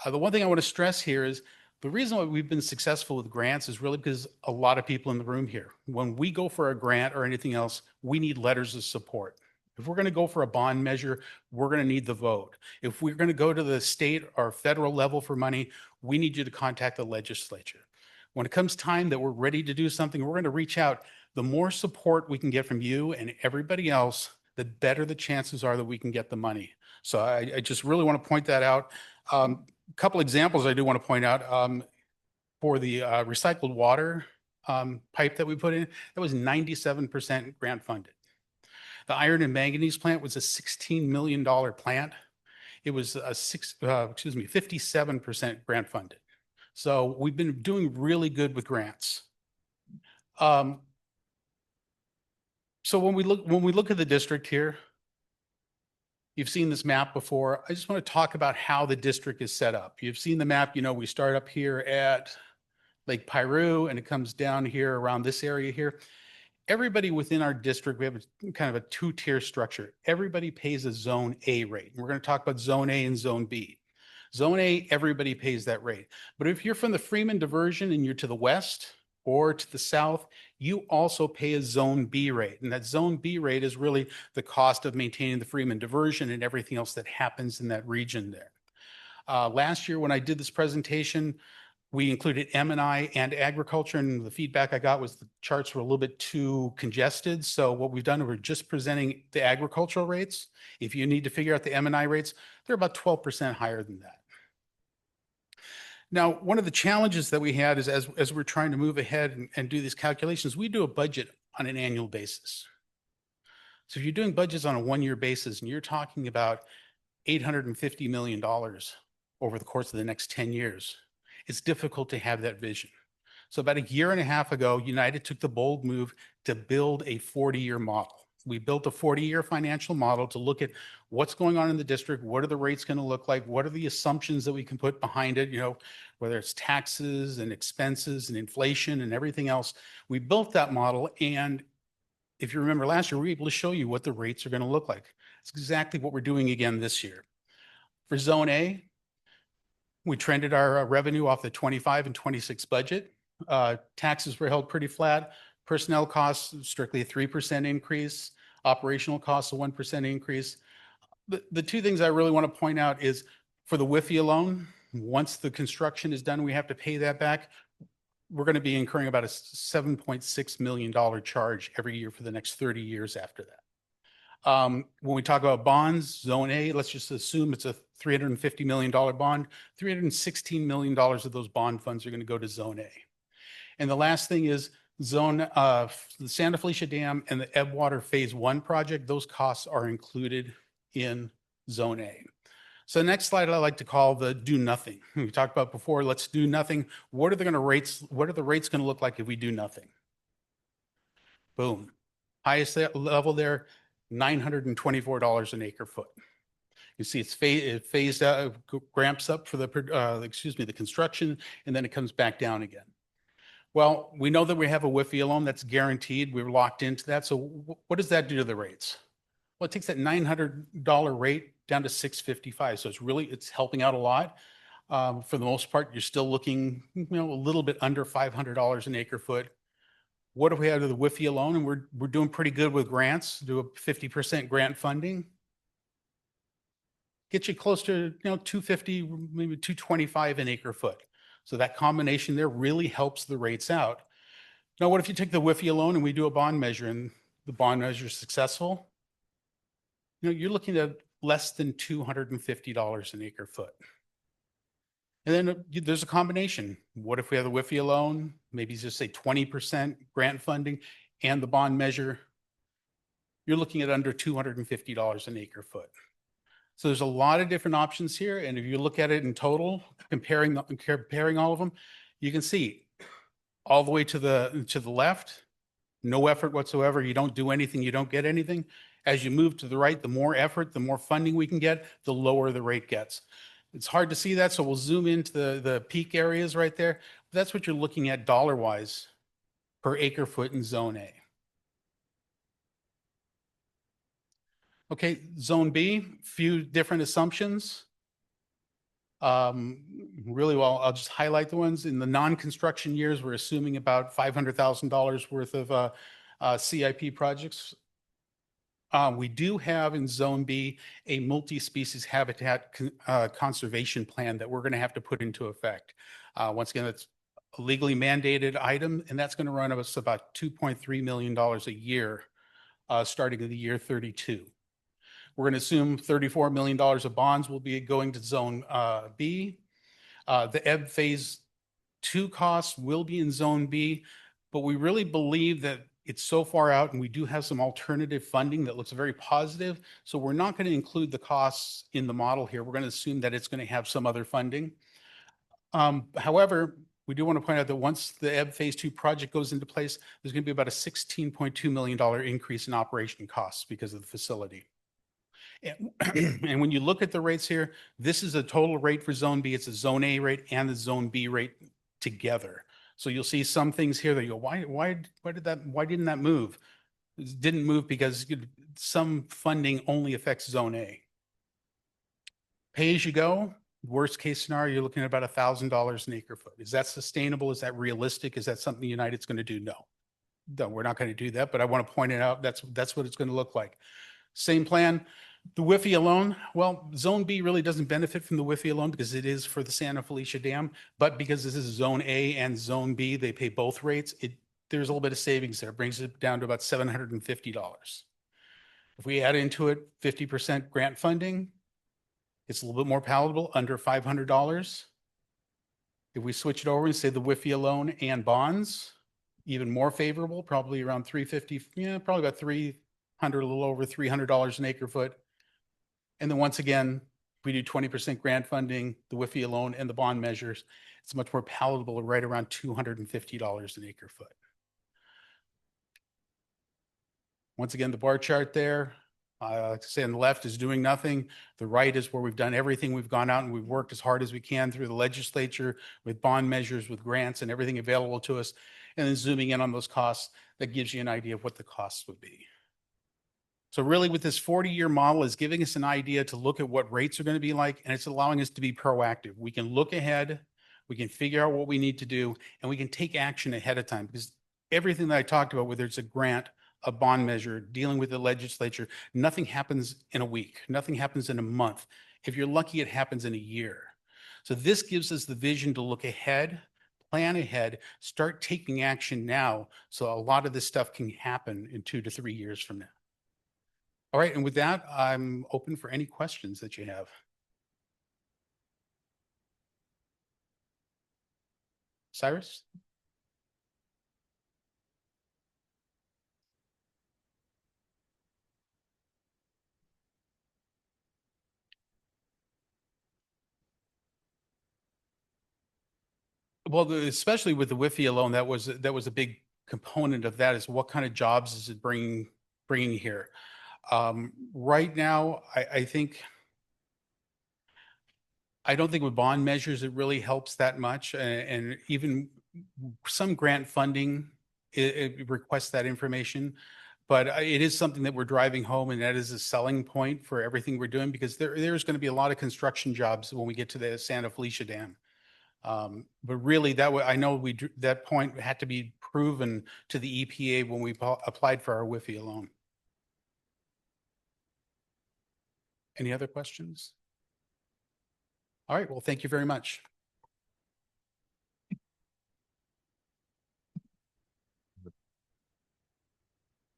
The one thing I want to stress here is the reason why we've been successful with grants is really because a lot of people in the room here, when we go for a grant or anything else, we need letters of support. If we're going to go for a bond measure, we're going to need the vote. If we're going to go to the state or federal level for money, we need you to contact the legislature. When it comes time that we're ready to do something, we're going to reach out. The more support we can get from you and everybody else, the better the chances are that we can get the money. So I just really want to point that out. A couple examples I do want to point out. For the recycled water pipe that we put in, that was 97% grant funded. The iron and manganese plant was a $16 million plant. It was a 57% grant funded. So we've been doing really good with grants. So when we look at the district here, you've seen this map before. I just want to talk about how the district is set up. You've seen the map, we start up here at Lake Piru and it comes down here around this area here. Everybody within our district, we have kind of a two-tier structure. Everybody pays a Zone A rate. We're going to talk about Zone A and Zone B. Zone A, everybody pays that rate. But if you're from the Freeman Diversion and you're to the west or to the south, you also pay a Zone B rate. And that Zone B rate is really the cost of maintaining the Freeman Diversion and everything else that happens in that region there. Last year when I did this presentation, We included M&I and agriculture, and the feedback I got was the charts were a little bit too congested. So what we've done, we're just presenting the agricultural rates. If you need to figure out the M&I rates, they're about 12% higher than that. Now, one of the challenges that we had is as we're trying to move ahead and do these calculations, we do a budget on an annual basis. So if you're doing budgets on a one-year basis and you're talking about $850 million over the course of the next 10 years, it's difficult to have that vision. So about a year and a half ago, United took the bold move to build a 40-year model. We built a 40-year financial model to look at what's going on in the district, what are the rates going to look like, what are the assumptions that we can put behind it, whether it's taxes and expenses and inflation and everything else. We built that model, and if you remember last year, we were able to show you what the rates are going to look like. It's exactly what we're doing again this year. For Zone A, we trended our revenue off the 25 and 26 budget. Taxes were held pretty flat. Personnel costs, strictly a 3% increase. Operational costs, a 1% increase. The two things I really want to point out is for the WIFI alone, once the construction is done, we have to pay that back. We're going to be incurring about a $7.6 million charge every year for the next 30 years after that. When we talk about bonds, Zone A, let's just assume it's a $350 million bond. $316 million of those bond funds are going to go to Zone A. And the last thing is the Santa Felicia Dam and the Ebbwater Phase 1 project, those costs are included in Zone A. So the next slide I like to call the do nothing. We talked about before, let's do nothing. What are the rates going to look like if we do nothing? Boom. Highest level there, $924 an acre foot. You see it phased out, ramps up for the construction, and then it comes back down again. Well, we know that we have a WIFI loan that's guaranteed. We're locked into that. So what does that do to the rates? Well, it takes that $900 rate down to $655. So it's helping out a lot. For the most part, you're still looking, a little bit under $500 an acre foot. What if we have the WIFI loan, and we're doing pretty good with grants, do a 50% grant funding? Get you close to, $250, maybe $225 an acre foot. So that combination there really helps the rates out. Now, what if you take the WIFI loan and we do a bond measure and the bond measure is successful? You're looking at less than $250 an acre foot. And then there's a combination. What if we have the WIFI loan, maybe just say 20% grant funding and the bond measure? You're looking at under $250 an acre foot. So there's a lot of different options here. And if you look at it in total, comparing all of them, you can see all the way to the left, no effort whatsoever. You don't do anything, you don't get anything. As you move to the right, the more effort, the more funding we can get, the lower the rate gets. It's hard to see that, so we'll zoom into the peak areas right there. That's what you're looking at dollar-wise per acre foot in Zone A. Okay, Zone B, few different assumptions. Really well, I'll just highlight the ones. In the non-construction years, we're assuming about $500,000 worth of CIP projects. We do have in Zone B a multi-species habitat conservation plan that we're going to have to put into effect. Once again, it's a legally mandated item, and that's going to run us about $2.3 million a year starting in the year 32. We're going to assume $34 million of bonds will be going to Zone B. The Ebb Phase 2 costs will be in Zone B, but we really believe that it's so far out, and we do have some alternative funding that looks very positive. So we're not going to include the costs in the model here. We're going to assume that it's going to have some other funding. However, we do want to point out that once the Ebb Phase 2 project goes into place, there's going to be about a $16.2 million increase in operation costs because of the facility. And when you look at the rates here, this is a total rate for Zone B. It's a Zone A rate and the Zone B rate together. So you'll see some things here that you go, why didn't that move? It didn't move because some funding only affects Zone A. Pay as you go, worst case scenario, you're looking at about $1,000 an acre foot. Is that sustainable? Is that realistic? Is that something United's going to do? No, we're not going to do that, but I want to point it out. That's what it's going to look like. Same plan. The WIFI alone, well, Zone B really doesn't benefit from the WIFI alone because it is for the Santa Felicia Dam, but because this is Zone A and Zone B, they pay both rates. There's a little bit of savings there. It brings it down to about $750. If we add into it 50% grant funding, it's a little bit more palatable, under $500. If we switch it over and say the WIFI alone and bonds, even more favorable, probably around 350, yeah, probably about 300, a little over $300 an acre foot. And then once again, if we do 20% grant funding, the WIFI alone and the bond measures, it's much more palatable, right around $250 an acre foot. Once again, the bar chart there, like I say, on the left is doing nothing. The right is where we've done everything. We've gone out and we've worked as hard as we can through the legislature with bond measures, with grants and everything available to us. And then zooming in on those costs, that gives you an idea of what the costs would be. So really with this 40-year model is giving us an idea to look at what rates are going to be like, and it's allowing us to be proactive. We can look ahead, we can figure out what we need to do, and we can take action ahead of time, because everything that I talked about, whether it's a grant, a bond measure, dealing with the legislature, nothing happens in a week, nothing happens in a month. If you're lucky, it happens in a year. So this gives us the vision to look ahead, plan ahead, start taking action now, so a lot of this stuff can happen in 2 to 3 years from now. All right, and with that, I'm open for any questions that you have. Cyrus? Well, especially with the WIFI alone, that was a big component of that, is what kind of jobs is it bringing here. Right now, I don't think with bond measures it really helps that much, and even some grant funding it requests that information, but it is something that we're driving home, and that is a selling point for everything we're doing, because there's going to be a lot of construction jobs when we get to the Santa Felicia Dam. But really, I know that point had to be proven to the EPA when we applied for our WIFI alone. Any other questions? All right, well, thank you very much.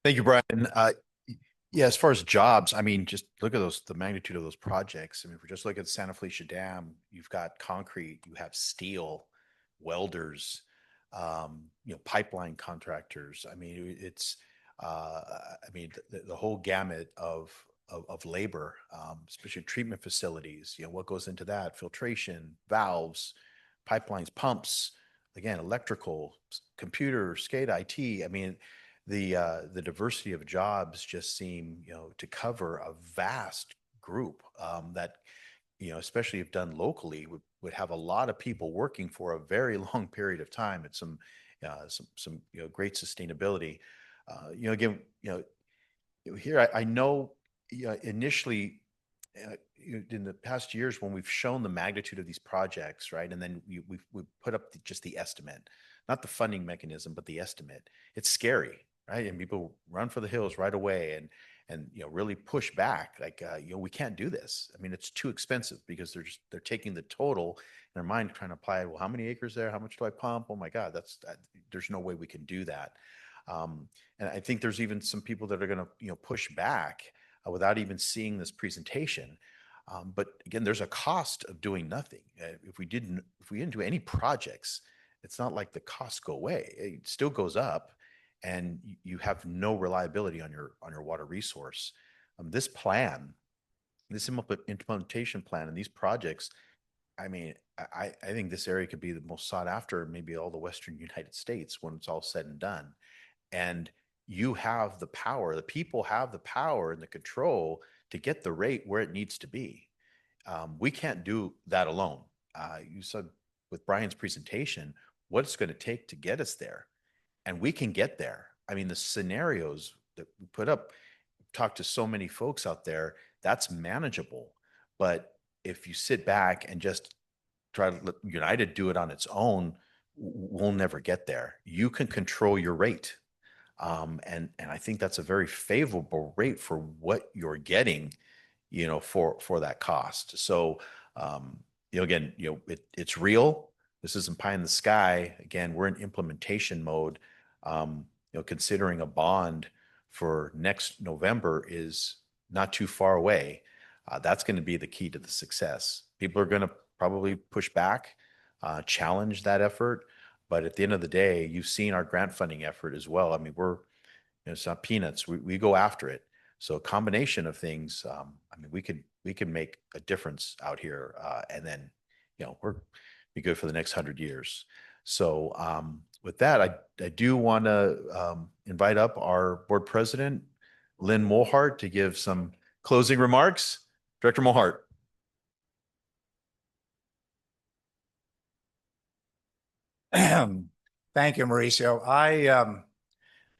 Thank you, Brian. Yeah, as far as jobs, I mean, just look at the magnitude of those projects. I mean, if we just look at Santa Felicia Dam, you've got concrete, you have steel, welders, pipeline contractors. I mean, it's, the whole gamut of labor, especially treatment facilities. What goes into that? Filtration, valves, pipelines, pumps, again, electrical, computer, SCADA, IT. I mean, the diversity of jobs just seem, to cover a vast group that, especially if done locally, would have a lot of people working for a very long period of time and some great sustainability. Again, here I know initially in the past years when we've shown the magnitude of these projects, right, and then we've put up just the estimate, not the funding mechanism, but the estimate. It's scary, right? And people run for the hills right away and really push back, like we can't do this. I mean, it's too expensive, because they're taking the total in their mind, trying to apply, well, how many acres there? How much do I pump? Oh my God, there's no way we can do that. And I think there's even some people that are going to push back without even seeing this presentation. But again, there's a cost of doing nothing. If we didn't do any projects, it's not like the costs go away. It still goes up, and you have no reliability on your water resource. This plan, this implementation plan, and these projects, I mean, I think this area could be the most sought after in maybe all the Western United States when it's all said and done. And you have the power, the people have the power and the control to get the rate where it needs to be. We can't do that alone. You said with Brian's presentation, what it's going to take to get us there. And we can get there. I mean, the scenarios that we put up, talked to so many folks out there, that's manageable. But if you sit back and just try to let United do it on its own, we'll never get there. You can control your rate. And I think that's a very favorable rate for what you're getting for that cost. So, again, it's real. This isn't pie in the sky. Again, we're in implementation mode. Considering a bond for next November is not too far away. That's going to be the key to the success. People are going to probably push back, challenge that effort. But at the end of the day, you've seen our grant funding effort as well. I mean, it's not peanuts. We go after it. So a combination of things, we can make a difference out here, and then, we're be good for the next 100 years. So with that, I do want to invite up our board president, Lynn Mohart, to give some closing remarks. Director Mohart. Thank you, Mauricio.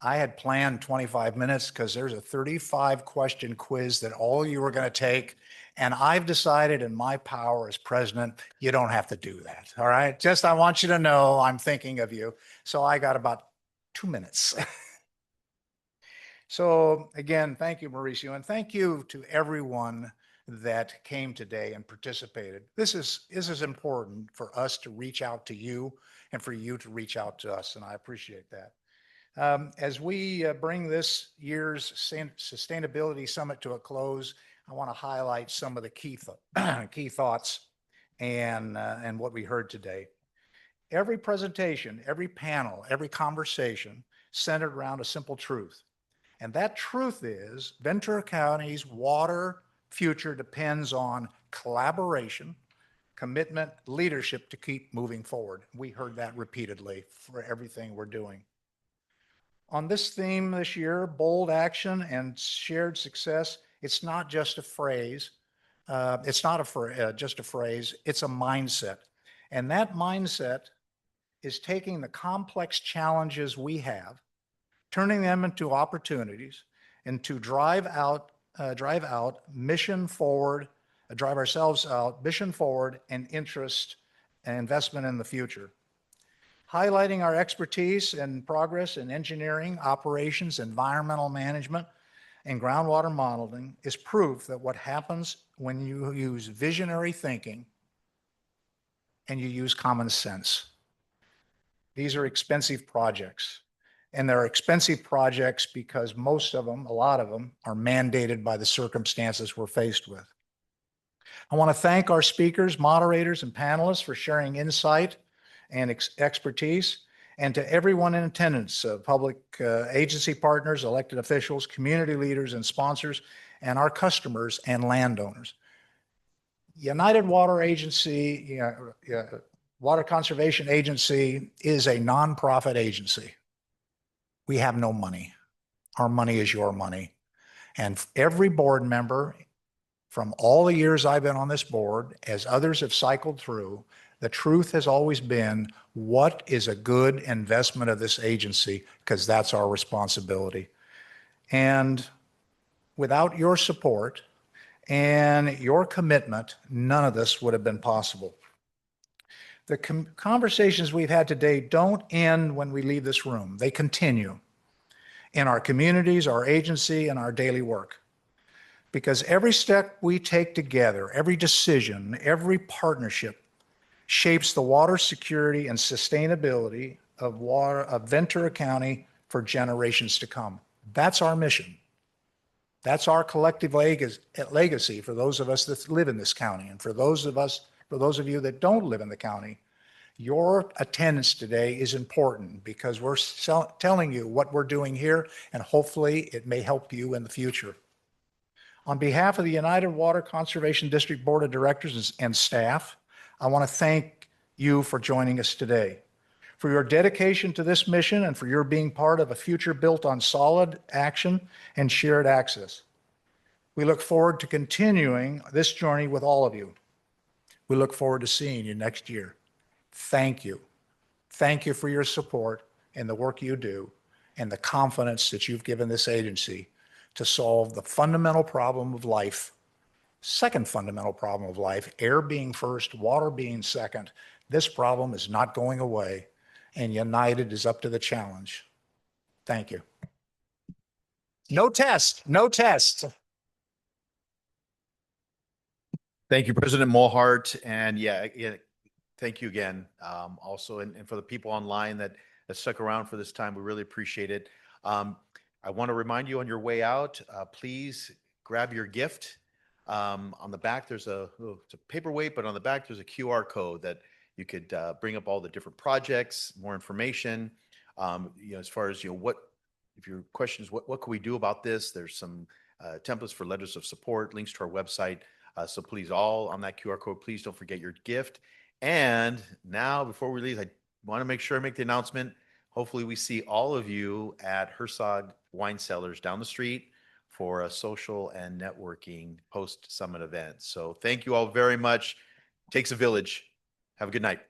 I had planned 25 minutes because there's a 35-question quiz that all you were going to take. And I've decided in my power as president, you don't have to do that. All right. Just, I want you to know I'm thinking of you. So I got about 2 minutes. So again, thank you, Mauricio. And thank you to everyone that came today and participated. This is important for us to reach out to you and for you to reach out to us. And I appreciate that. As we bring this year's Sustainability Summit to a close, I want to highlight some of the key thoughts and what we heard today. Every presentation, every panel, every conversation centered around a simple truth. And that truth is Ventura County's water future depends on collaboration, commitment, leadership to keep moving forward. We heard that repeatedly for everything we're doing. On this theme this year, bold action and shared success, it's not just a phrase. It's not just a phrase, it's a mindset. And that mindset is taking the complex challenges we have, turning them into opportunities, and to drive mission forward, drive ourselves out, mission forward, and interest and investment in the future. Highlighting our expertise and progress in engineering, operations, environmental management, and groundwater modeling is proof that what happens when you use visionary thinking and you use common sense. These are expensive projects. And they're expensive projects because most of them, a lot of them, are mandated by the circumstances we're faced with. I want to thank our speakers, moderators, and panelists for sharing insight and expertise, and to everyone in attendance, public agency partners, elected officials, community leaders and sponsors, and our customers and landowners. United Water Agency, Water Conservation Agency is a nonprofit agency. We have no money. Our money is your money. And every board member, from all the years I've been on this board, as others have cycled through, the truth has always been, what is a good investment of this agency? Because that's our responsibility. And without your support and your commitment, none of this would have been possible. The conversations we've had today don't end when we leave this room. They continue in our communities, our agency, and our daily work. Because every step we take together, every decision, every partnership shapes the water security and sustainability of Ventura County for generations to come. That's our mission. That's our collective legacy for those of us that live in this county. And for those of you that don't live in the county, your attendance today is important because we're telling you what we're doing here, and hopefully it may help you in the future. On behalf of the United Water Conservation District Board of Directors and staff, I want to thank you for joining us today, for your dedication to this mission, and for your being part of a future built on solid action and shared access. We look forward to continuing this journey with all of you. We look forward to seeing you next year. Thank you. Thank you for your support and the work you do and the confidence that you've given this agency to solve the fundamental problem of life. Second fundamental problem of life, air being first, water being second. This problem is not going away, and United is up to the challenge. Thank you. No test, no test. Thank you, President Molhart. And yeah, thank you again. Also, and for the people online that stuck around for this time, we really appreciate it. I want to remind you on your way out, please grab your gift. On the back, there's it's a paperweight, but on the back, there's a QR code that you could bring up all the different projects, more information. As far as, if your question is, what can we do about this? There's some templates for letters of support, links to our website. So please, all on that QR code, please don't forget your gift. And now, before we leave, I want to make sure I make the announcement. Hopefully we see all of you at Herzog Wine Cellars down the street for a social and networking post-summit event. So thank you all very much. Takes a village. Have a good night.